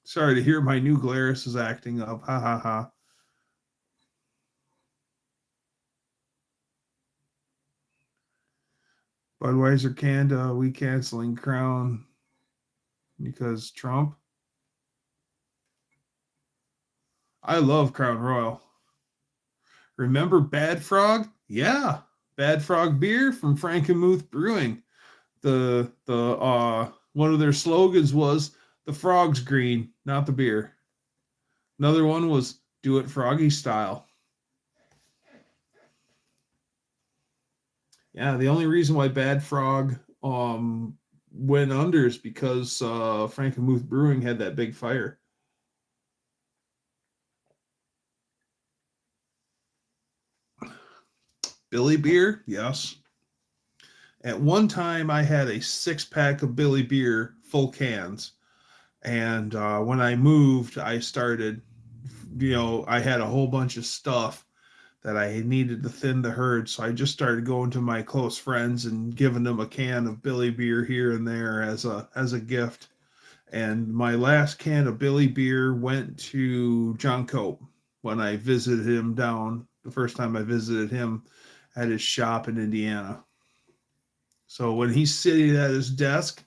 Sorry to hear my new Glarus is acting up. Ha ha ha. Budweiser Canada, we canceling Crown because Trump. I love Crown Royal. Remember Bad Frog? Yeah, Bad Frog beer from Frankenmuth Brewing. The one of their slogans was the frog's green, not the beer. Another one was do it froggy style. Yeah, the only reason why Bad Frog went under is because Frankenmuth Brewing had that big fire. Billy beer, yes. At one time, I had a 6-pack of Billy beer, full cans. And when I moved, I started, I had a whole bunch of stuff that I needed to thin the herd. So I just started going to my close friends and giving them a can of Billy beer here and there as a gift. And my last can of Billy beer went to John Cope when I visited him down the first time I visited him at his shop in Indiana. So when he's sitting at his desk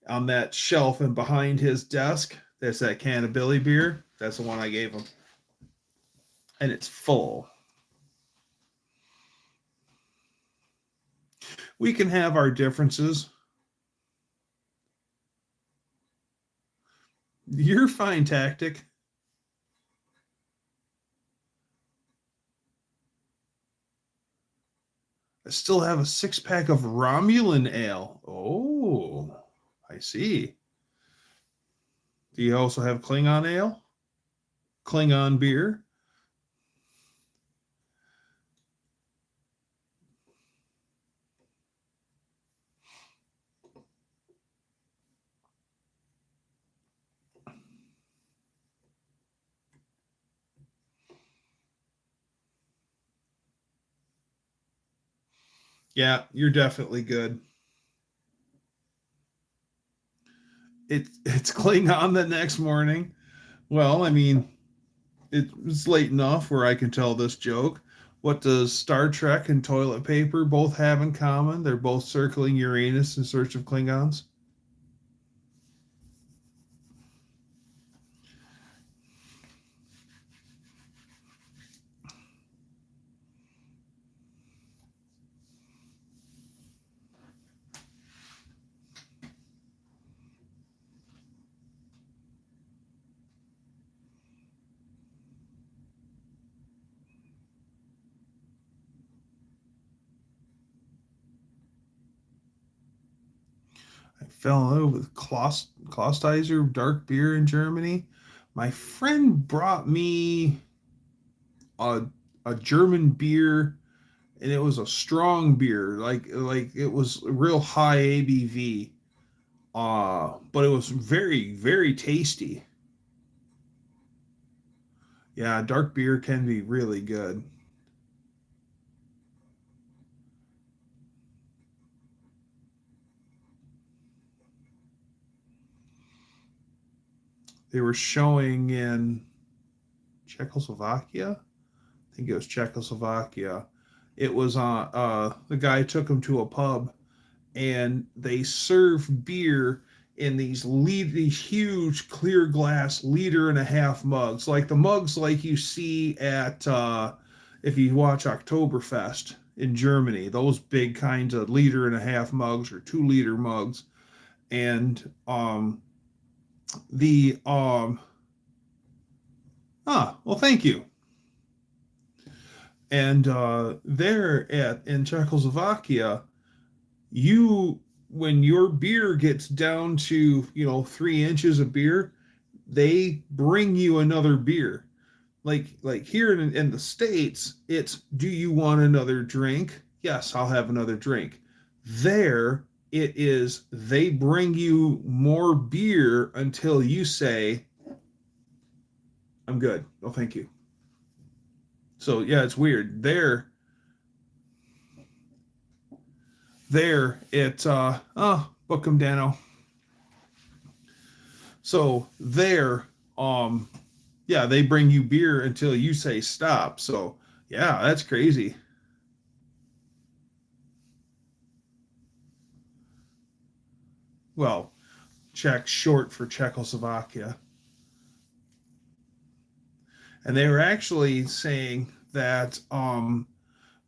on that shelf and behind his desk, there's that can of Billy beer. That's the one I gave him. And it's full. We can have our differences. You're fine, Tactic. I still have a 6-pack of Romulan ale. Oh, I see. Do you also have Klingon ale? Klingon beer? Yeah, you're definitely good. It's Klingon the next morning. Well, I mean, it's late enough where I can tell this joke. What does Star Trek and toilet paper both have in common? They're both circling Uranus in search of Klingons. I fell in love with Klosteiser dark beer in Germany. My friend brought me a a German beer, and it was a strong beer, like it was real high ABV. But it was very very tasty. Yeah, dark beer can be really good. They were showing in Czechoslovakia. I think it was Czechoslovakia. It was the guy took him to a pub and they serve beer in these huge clear glass liter and a half mugs, like the mugs like you see at if you watch Oktoberfest in Germany, those big kinds of liter and a half mugs or 2 liter mugs. And the well, thank you. And there at in Czechoslovakia, you when your beer gets down to 3 inches of beer, they bring you another beer. Like here in the States, it's, do you want another drink? Yes, I'll have another drink. There it is, they bring you more beer until you say, I'm good. Oh, thank you. So yeah, it's weird. There it's book 'em Dano. So there, yeah, they bring you beer until you say stop. So yeah, that's crazy. Well, Czech short for Czechoslovakia. And they were actually saying that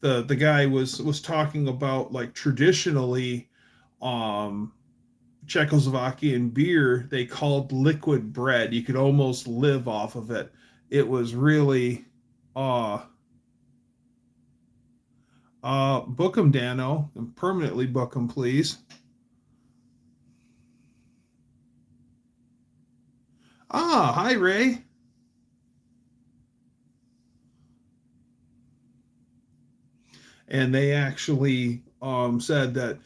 the guy was talking about, like, traditionally um Czechoslovakian beer they called liquid bread. You could almost live off of it. It was really uh book 'em Dano, and permanently book 'em, please. Hi Ray. And they actually said that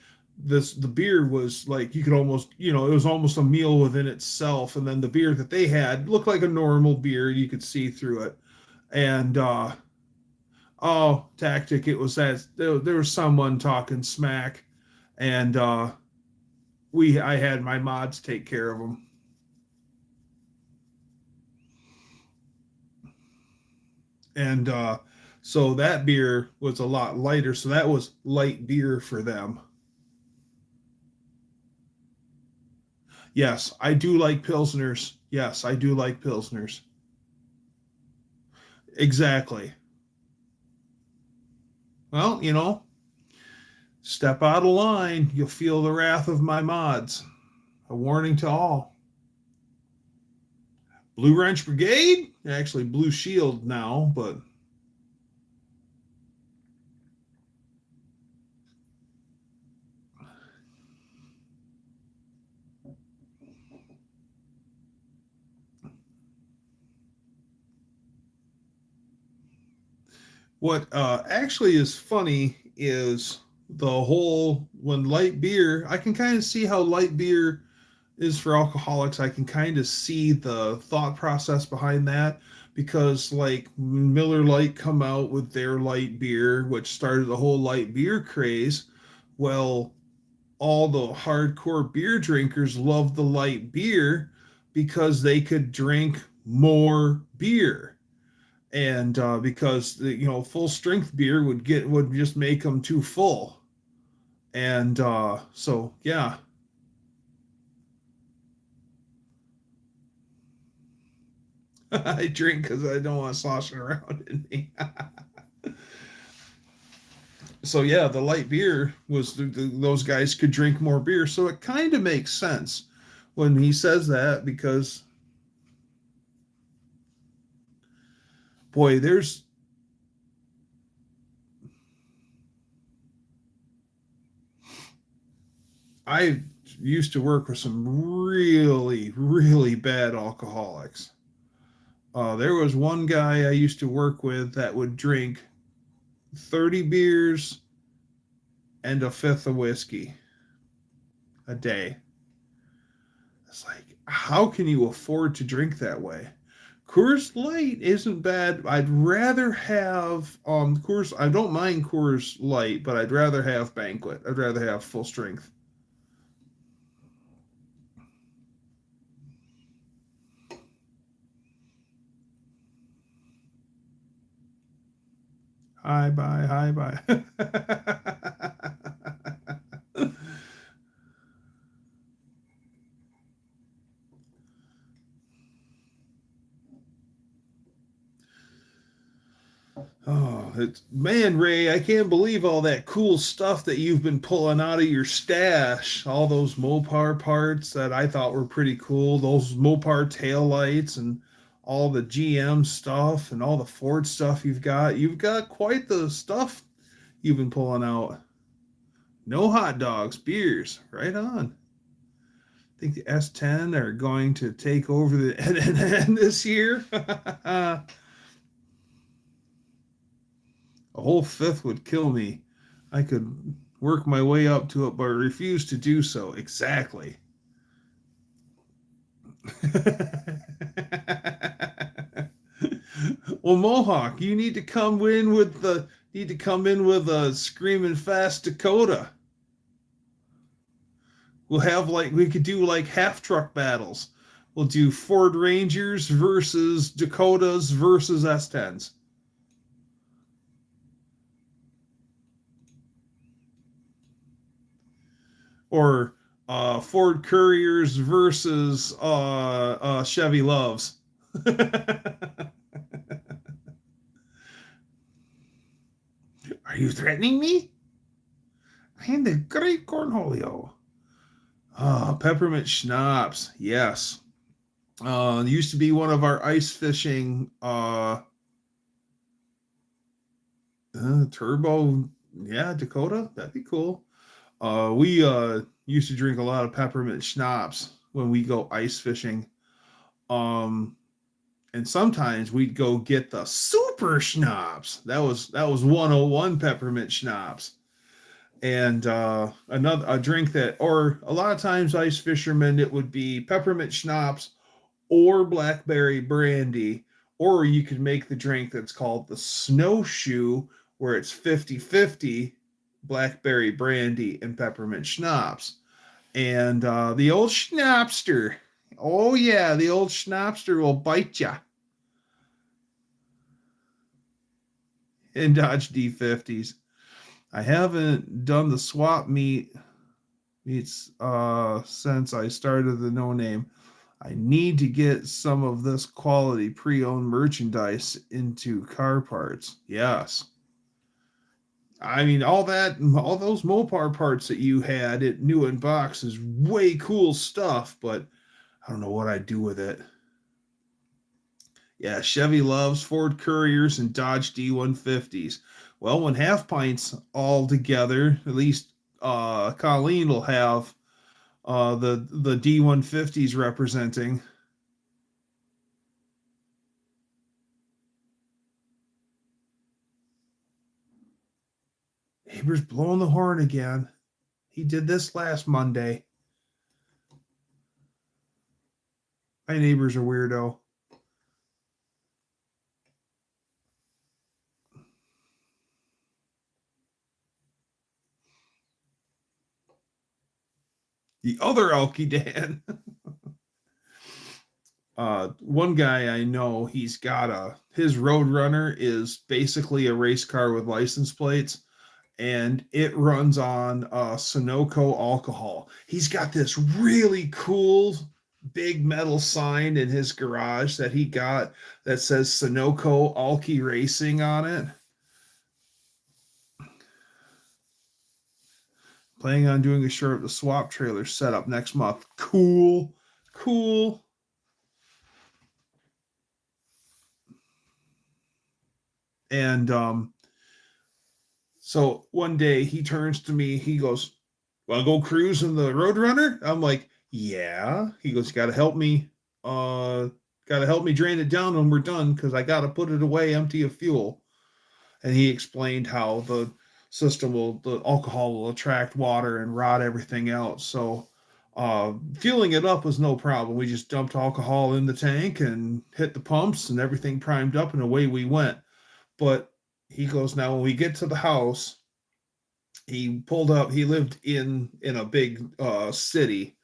the beer was like, you could almost, it was almost a meal within itself. And then the beer that they had looked like a normal beer, you could see through it. And Oh, tactic. It was that there was someone talking smack, and I had my mods take care of them. And so that beer was a lot lighter. So that was light beer for them. Yes, I do like Pilsners. Yes, I do like Pilsners. Exactly. Well, step out of line, you'll feel the wrath of my mods. A warning to all. Blue Wrench Brigade? Actually, Blue Shield now, but what actually is funny is the whole when light beer, I can kind of see how light beer is for alcoholics. I can kind of see the thought process behind that because like Miller Lite come out with their light beer, which started the whole light beer craze. Well, all the hardcore beer drinkers love the light beer because they could drink more beer. And because full strength beer would just make them too full. And so yeah. I drink because I don't want to slosh it around in me. So yeah, the light beer was those guys could drink more beer, so it kind of makes sense when he says that because boy, I used to work with some really really bad alcoholics. There was one guy I used to work with that would drink 30 beers and a fifth of whiskey a day. It's like, how can you afford to drink that way? Coors Light isn't bad. I'd rather have Coors. I don't mind Coors Light, but I'd rather have Banquet. I'd rather have full strength. Hi, bye, hi, bye. Oh, it's man, Ray, I can't believe all that cool stuff that you've been pulling out of your stash. All those Mopar parts that I thought were pretty cool, those Mopar tail lights and all the GM stuff and all the Ford stuff you've got. You've got quite the stuff you've been pulling out. No hot dogs, beers, right on. I think the S10 are going to take over the NNN this year. A whole fifth would kill me. I could work my way up to it, but I refuse to do so. Exactly. Well, Mohawk, you need to come in with a screaming fast Dakota. We could do like half truck battles. We'll do Ford Rangers versus Dakotas versus S10s. Or Ford Couriers versus Chevy Loves. Are you threatening me? I am the great Cornholio. Peppermint schnapps. Yes. Used to be one of our ice fishing turbo. Yeah, Dakota. That'd be cool. We used to drink a lot of peppermint schnapps when we go ice fishing. Um, and sometimes we'd go get the super schnapps. That was 101 peppermint schnapps. And another a drink that, or a lot of times ice fishermen, it would be peppermint schnapps or blackberry brandy Or you could make the drink that's called the snowshoe, where it's 50-50 blackberry brandy and peppermint schnapps. And the old schnapster. Oh, yeah, the old schnapster will bite ya in Dodge D50s. I haven't done the swap meets since I started the No Name. I need to get some of this quality pre-owned merchandise into car parts. Yes. I mean, all those Mopar parts that you had at New in Box is way cool stuff, but I don't know what I'd do with it. Yeah, Chevy loves Ford Couriers and Dodge D150s. Well, when half pints all together, at least Colleen will have the D150s representing. Neighbor's blowing the horn again. He did this last Monday. My neighbor's a weirdo. The other Elkie Dan. One guy I know, his Roadrunner is basically a race car with license plates, and it runs on Sunoco alcohol. He's got this really cool big metal sign in his garage that he got that says Sunoco Alky Racing on it. Planning on doing a shirt of the swap trailer setup next month. Cool. Cool. And so one day he turns to me, he goes, "Wanna go cruise in the Roadrunner?" I'm like, "Yeah." He goes, "Gotta help me, drain it down when we're done, because I gotta put it away empty of fuel." And he explained how the alcohol will attract water and rot everything out. So fueling it up was no problem. We just dumped alcohol in the tank and hit the pumps, and everything primed up, and away we went. But he goes, "Now when we get to the house," he pulled up. He lived in a big city,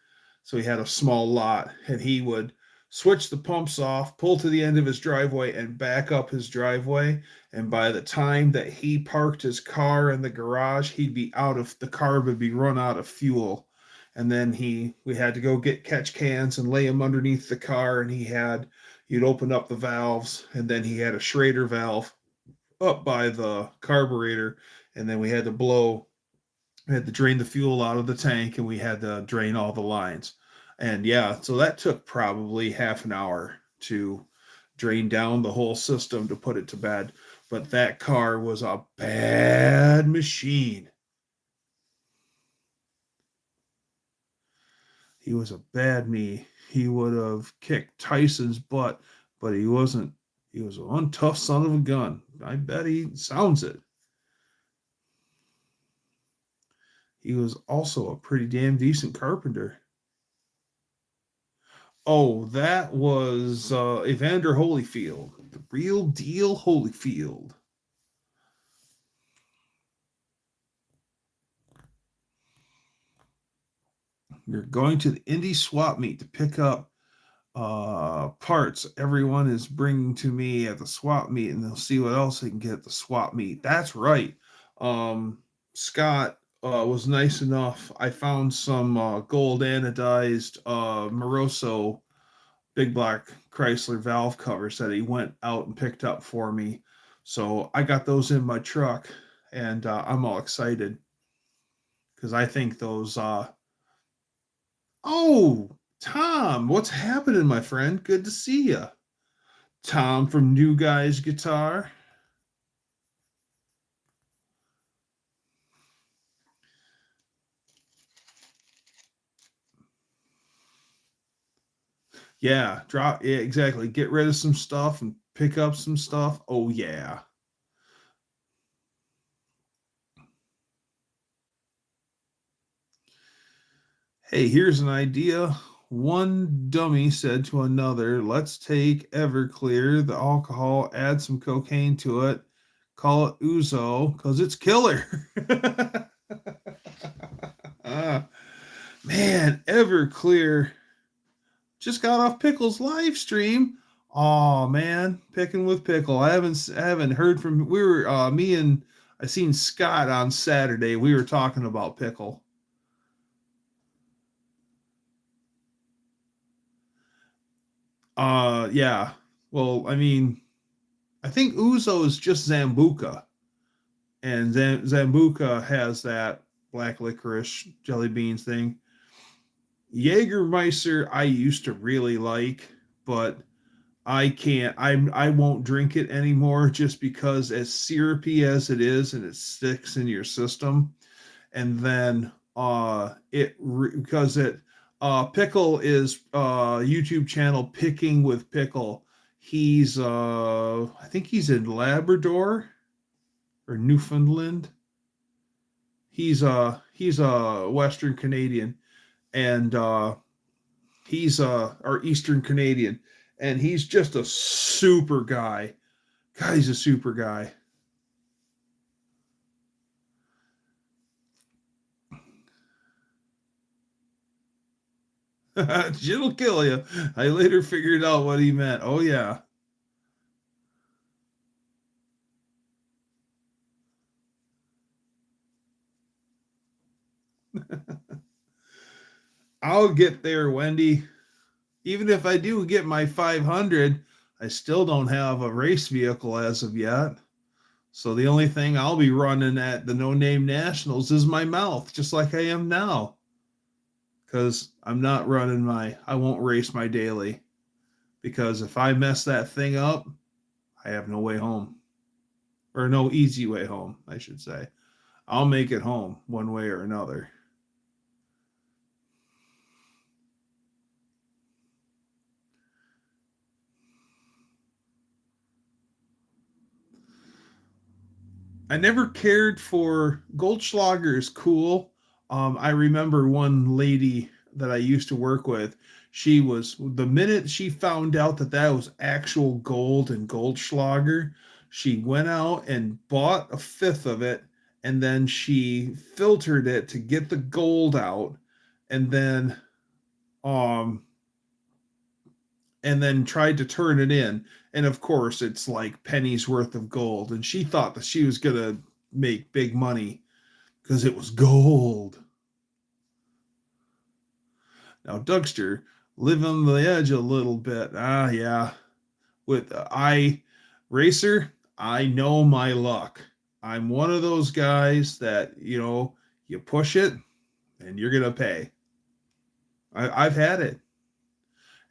so he had a small lot, and he would switch the pumps off, pull to the end of his driveway, and back up his driveway. And by the time that he parked his car in the garage, the car would be run out of fuel. And then we had to go get catch cans and lay them underneath the car, and you'd open up the valves, and then he had a Schrader valve up by the carburetor, and then we had to drain the fuel out of the tank, and we had to drain all the lines. And yeah, so that took probably half an hour to drain down the whole system to put it to bed. But that car was a bad machine. He was a bad me. He would have kicked Tyson's butt, but he wasn't. He was one tough son of a gun. I bet he sounds it. He was also a pretty damn decent carpenter. Oh, that was Evander Holyfield, the real deal Holyfield. You're going to the indie swap meet to pick up parts everyone is bringing to me at the swap meet, and they'll see what else they can get at the swap meet. That's right. Scott was nice enough. I found some gold anodized Moroso big black Chrysler valve covers that he went out and picked up for me. So I got those in my truck, and I'm all excited because I think those. Oh, Tom, what's happening, my friend? Good to see you. Tom from New Guys Guitar. Yeah, exactly. Get rid of some stuff and pick up some stuff. Oh yeah. Hey, here's an idea. one dummy said to another, let's take Everclear, the alcohol, add some cocaine to it, call it Ouzo, because it's killer. Man, Everclear just got off Pickle's live stream. Oh man, picking with Pickle. I haven't heard from. We were me and I seen Scott on Saturday. We were talking about Pickle. Yeah. Well, I mean, I think Ouzo is just Zambuca, and Zambuca has that black licorice jelly beans thing. Jägermeister I used to really like, but I can't. I won't drink it anymore just because as syrupy as it is and it sticks in your system. And then because it Pickle is YouTube channel Picking with Pickle. He's I think he's in Labrador or Newfoundland. He's a Western Canadian, and he's or Eastern Canadian, and he's just a super guy. God, he's a super guy. Shit'll kill you. I later figured out what he meant. Oh yeah. I'll get there, Wendy. Even if I do get my 500, I still don't have a race vehicle as of yet. So the only thing I'll be running at the No Name Nationals is my mouth, just like I am now. Because I'm not running I won't race my daily. Because if I mess that thing up, I have no way home. Or no easy way home, I should say. I'll make it home one way or another. I never cared for Goldschlager is cool. I remember one lady that I used to work with. She was the minute she found out that that was actual gold and Goldschlager, she went out and bought a fifth of it, and then she filtered it to get the gold out, and then um and then tried to turn it in. And of course, it's like pennies worth of gold. And she thought that she was going to make big money because it was gold. Now, Dougster, live on the edge a little bit. Ah, yeah. With I racer, I know my luck. I'm one of those guys that, you push it and you're going to pay. I've had it.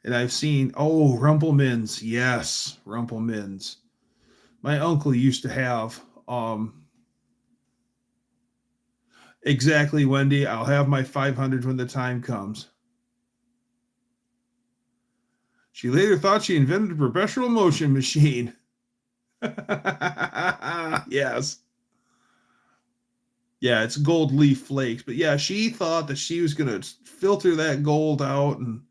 And I've seen, Rumplemans. Yes, Rumplemans. My uncle used to have exactly, Wendy. I'll have my 500 when the time comes. She later thought she invented a perpetual motion machine. Yes. Yeah, it's gold leaf flakes. But yeah, she thought that she was going to filter that gold out. And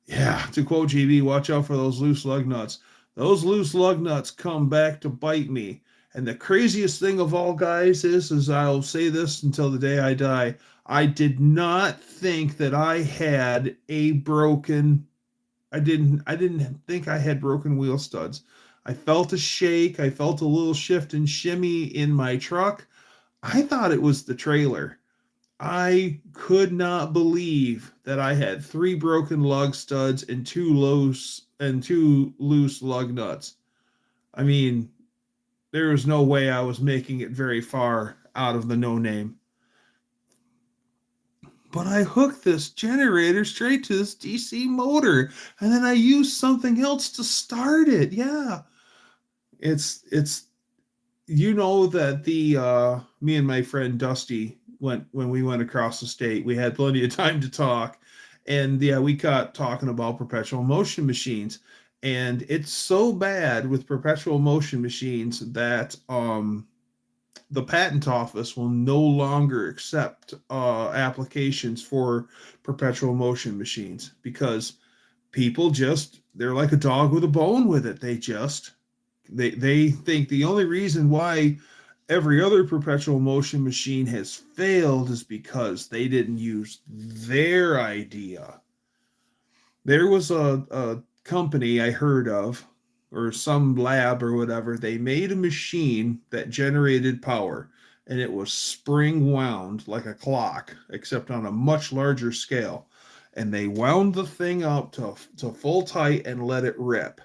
yeah, to quote GB, watch out for those loose lug nuts. Those loose lug nuts come back to bite me. And the craziest thing of all, guys, is I'll say this until the day I die. I did not think that I had a broken. I didn't think I had broken wheel studs. I felt a shake. I felt a little shift and shimmy in my truck. I thought it was the trailer. I could not believe that I had 3 broken lug studs and 2 loose lug nuts. I mean, there was no way I was making it very far out of the No Name. But I hooked this generator straight to this DC motor, and then I used something else to start it. Yeah. It's that the me and my friend Dusty when we went across the state, we had plenty of time to talk, and yeah, we got talking about perpetual motion machines. And it's so bad with perpetual motion machines that the patent office will no longer accept applications for perpetual motion machines because people just, they're like a dog with a bone with it. They think the only reason why every other perpetual motion machine has failed is because they didn't use their idea. There was a company I heard of, or some lab or whatever. They made a machine that generated power, and it was spring wound like a clock, except on a much larger scale. And they wound the thing up to full tight and let it rip.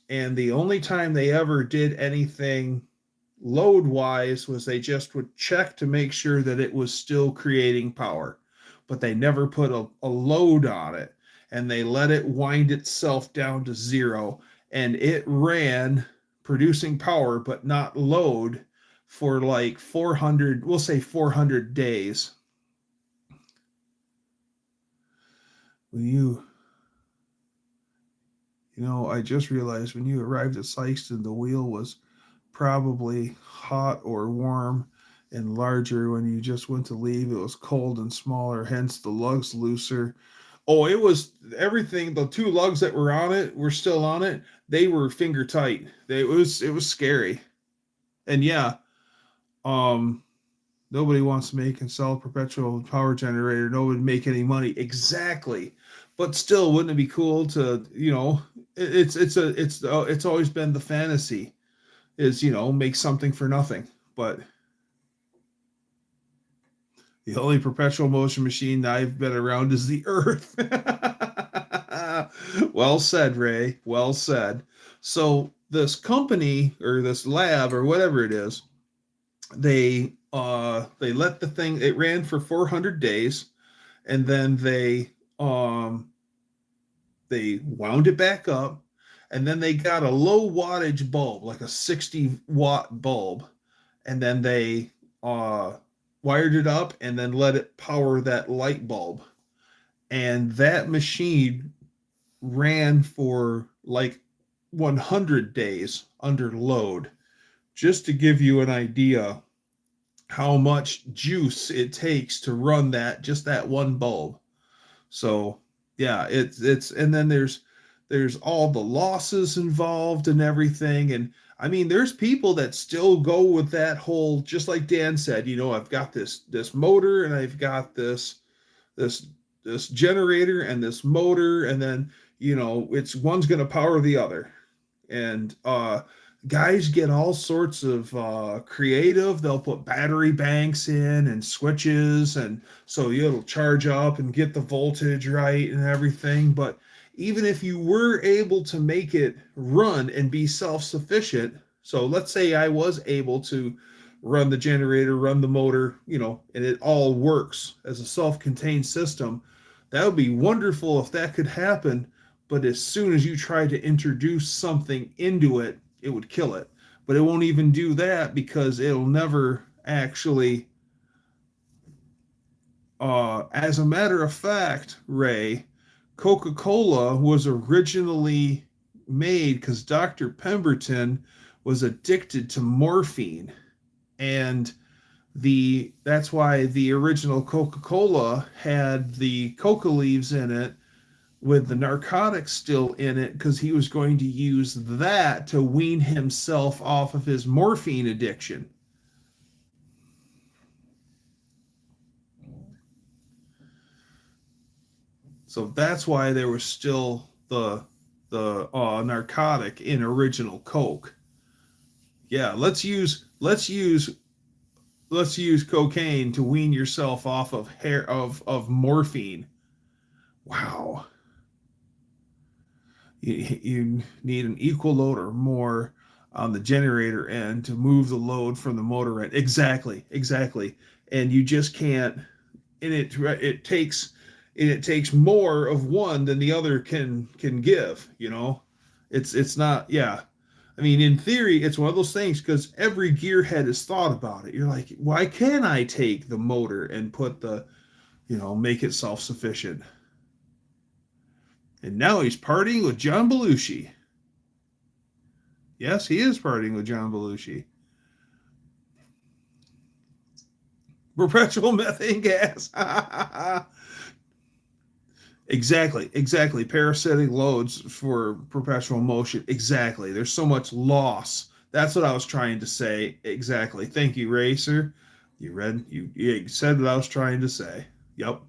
And the only time they ever did anything load wise was they just would check to make sure that it was still creating power, but they never put a load on it, and they let it wind itself down to zero, and it ran producing power but not load for like 400, we'll say 400 days. When I just realized when you arrived at Sykeston, the wheel was probably hot or warm and larger. When you just went to leave, it was cold and smaller, hence the lugs looser. Oh, it was everything. The two lugs that were on it were still on it. They were finger tight. It was scary. And yeah, nobody wants to make and sell a perpetual power generator. Nobody would make any money. Exactly. But still, wouldn't it be cool to, it's always been the fantasy is, make something for nothing. But the only perpetual motion machine I've been around is the Earth. Well said, Ray. Well said. So this company or this lab or whatever it is, they let the thing, it ran for 400 days, and then they wound it back up, and then they got a low wattage bulb, like a 60-watt bulb, and then they wired it up and then let it power that light bulb. And that machine ran for like 100 days under load, just to give you an idea how much juice it takes to run just that one bulb. So yeah, it's and then there's all the losses involved and everything. And I mean, there's people that still go with that whole, just like Dan said, I've got this motor, and I've got this generator and this motor, and then it's one's going to power the other. And guys get all sorts of creative. They'll put battery banks in and switches, and so it'll charge up and get the voltage right and everything. But even if you were able to make it run and be self-sufficient, so let's say I was able to run the generator, run the motor, and it all works as a self-contained system, that would be wonderful if that could happen. But as soon as you try to introduce something into it, it would kill it. But it won't even do that because it'll never actually, as a matter of fact, Ray, Coca-Cola was originally made because Dr. Pemberton was addicted to morphine. And that's why the original Coca-Cola had the coca leaves in it with the narcotics still in it, because he was going to use that to wean himself off of his morphine addiction. So that's why there was still the narcotic in original Coke. Yeah, let's use cocaine to wean yourself off of morphine. Wow. You need an equal load or more on the generator end to move the load from the motor end. Exactly. And you just can't. And it takes more of one than the other can give. It's not. Yeah. I mean, in theory, it's one of those things, because every gearhead has thought about it. You're like, why can't I take the motor and put make it self-sufficient? And now he's partying with John Belushi. Yes, he is partying with John Belushi. Perpetual methane gas. Exactly. Parasitic loads for perpetual motion. Exactly. There's so much loss. That's what I was trying to say. Exactly. Thank you, Racer. You said what I was trying to say. Yep.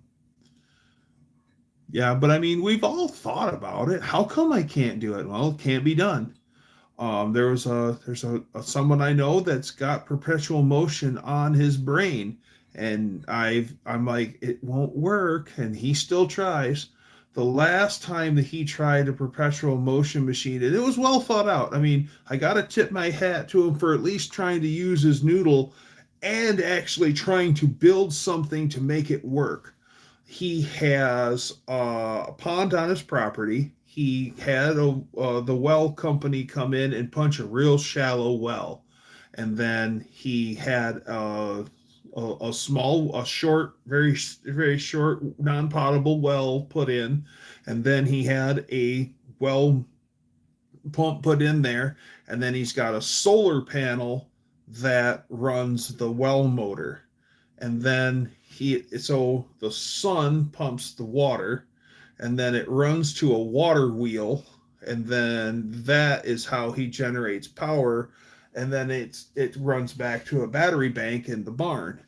Yeah, but I mean, we've all thought about it. How come I can't do it? Well, it can't be done. There's someone I know that's got perpetual motion on his brain, and I'm like, it won't work, and he still tries. The last time that he tried a perpetual motion machine, and it was well thought out. I mean, I gotta tip my hat to him for at least trying to use his noodle and actually trying to build something to make it work. He has a pond on his property. He had the well company come in and punch a real shallow well, and then he had a short, very short, non-potable well put in, and then he had a well pump put in there, and then he's got a solar panel that runs the well motor, and then so the sun pumps the water, and then it runs to a water wheel, and then that is how he generates power, and then it runs back to a battery bank in the barn.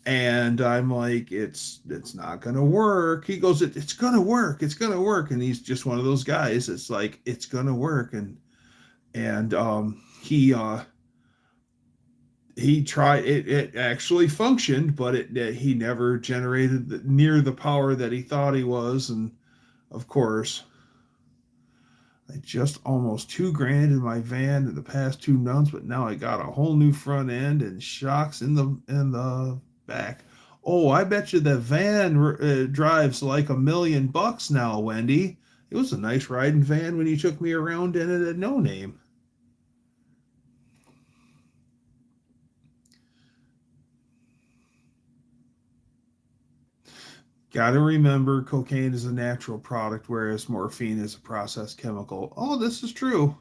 And I'm like, it's not gonna work. He goes, it's gonna work, it's gonna work. And he's just one of those guys. It's like, it's gonna work. And he tried it. It actually functioned, but he never generated near the power that he thought he was. And of course, I just almost $2,000 in my van in the past 2 months, but now I got a whole new front end and shocks in the back. Oh, I bet you the van drives like $1,000,000 now, Wendy. It was a nice riding van when you took me around in it at No Name. Got to remember, cocaine is a natural product, whereas morphine is a processed chemical. Oh, this is true.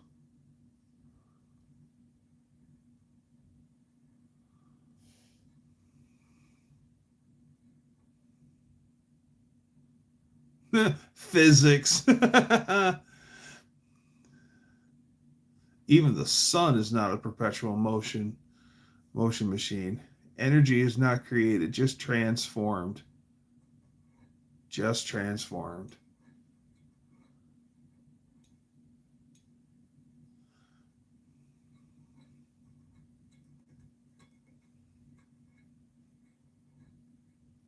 Physics. Even the sun is not a perpetual motion machine. Energy is not created, just transformed. Just transformed.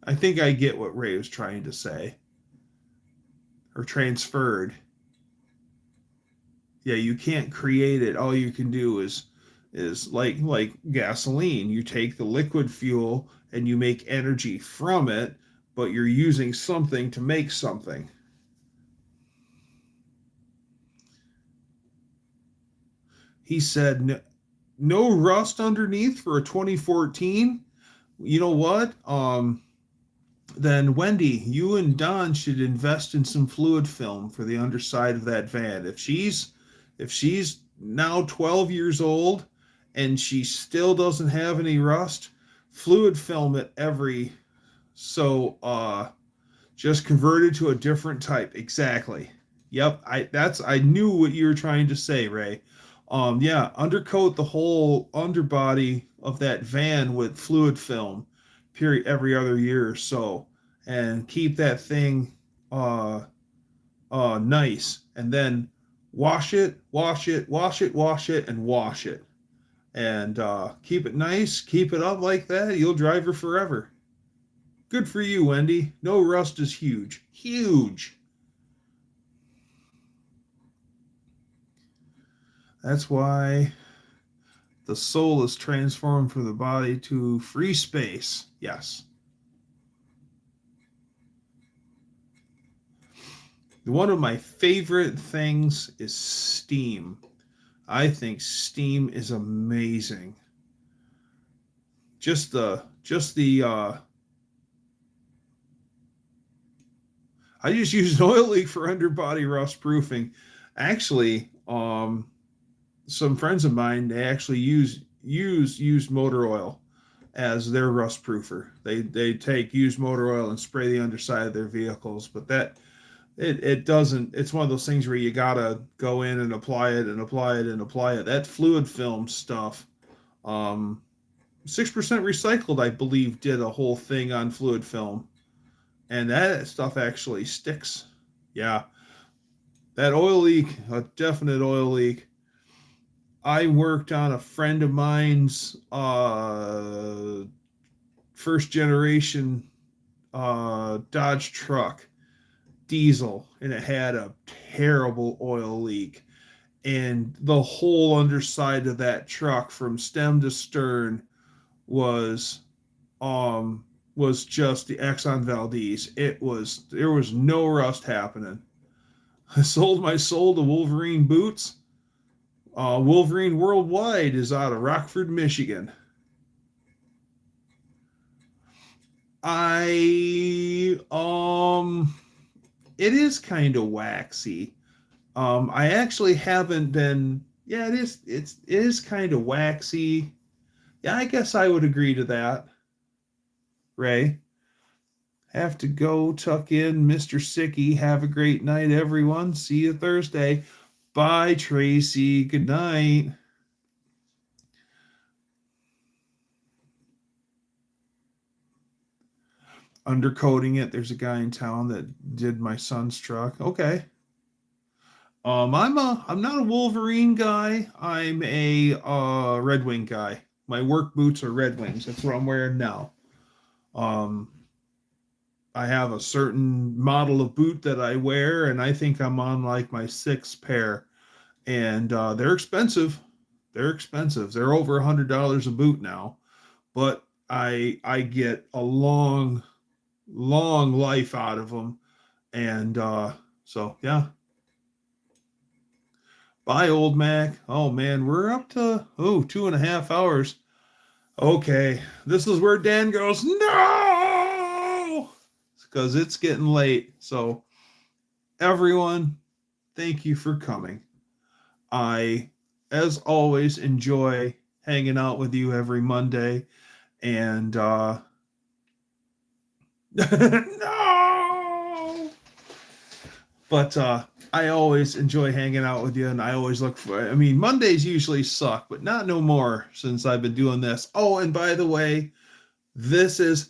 I think I get what Ray was trying to say. Or transferred. Yeah, you can't create it. All you can do is like gasoline. You take the liquid fuel and you make energy from it, but you're using something to make something. He said no rust underneath for a 2014. You know what? Then Wendy, you and Don should invest in some fluid film for the underside of that van. If she's now 12 years old and she still doesn't have any rust, fluid film it every so just convert it to a different type. Exactly. Yep, I knew what you were trying to say, Ray. Yeah, undercoat the whole underbody of that van with fluid film, period, every other year or so, and keep that thing nice, and then wash it, and wash it, and keep it nice, keep it up like that. You'll drive her forever. Good for you, Wendy. No rust is huge. Huge. That's why the soul is transformed from the body to free space. Yes. One of my favorite things is steam. I think steam is amazing. Just the I just use an oil leak for underbody rust proofing. Actually, some friends of mine, they actually use motor oil as their rust proofer. They take used motor oil and spray the underside of their vehicles, but that it doesn't. It's one of those things where you gotta go in and apply it and apply it and apply it. That fluid film stuff, 6% recycled, I believe, did a whole thing on fluid film, and that stuff actually sticks. Yeah, that oil leak, a definite oil leak. I worked on a friend of mine's first generation Dodge truck, diesel, and it had a terrible oil leak. And the whole underside of that truck from stem to stern was just the Exxon Valdez. There was no rust happening. I sold my soul to Wolverine Boots. Wolverine Worldwide is out of Rockford, Michigan. It is kind of waxy. I actually haven't been. Yeah, it is kind of waxy. Yeah, I guess I would agree to that. Ray, have to go tuck in, Mr. Sicky. Have a great night, everyone. See you Thursday. Bye, Tracy. Good night. Undercoating it. There's a guy in town that did my son's truck. Okay. I'm not a Wolverine guy. I'm a Red Wing guy. My work boots are Red Wings. That's what I'm wearing now. I have a certain model of boot that I wear, and I think I'm on like my sixth pair. And they're expensive. They're expensive. They're over $100 a boot now, but I get a long life out of them. And so yeah. Bye, old Mac. Oh man, we're up to 2.5 hours. Okay, this is where Dan goes, no, because it's getting late. So everyone, thank you for coming. I, as always, enjoy hanging out with you every Monday. And no, but I always enjoy hanging out with you, and I always look for. I mean, Mondays usually suck, but not no more since I've been doing this. Oh, and by the way, this is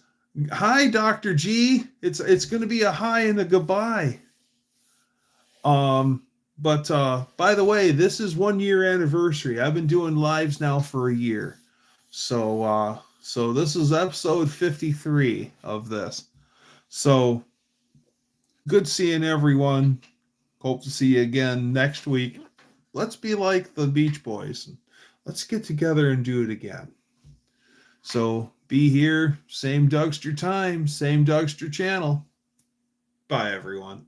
hi, Dr. G. It's going to be a hi and a goodbye. But by the way, this is 1 year anniversary. I've been doing lives now for a year, so this is episode 53 of this. So good seeing everyone. Hope to see you again next week. Let's be like the Beach Boys. Let's get together and do it again. So be here, same Dougster time, same Dougster channel. Bye, everyone.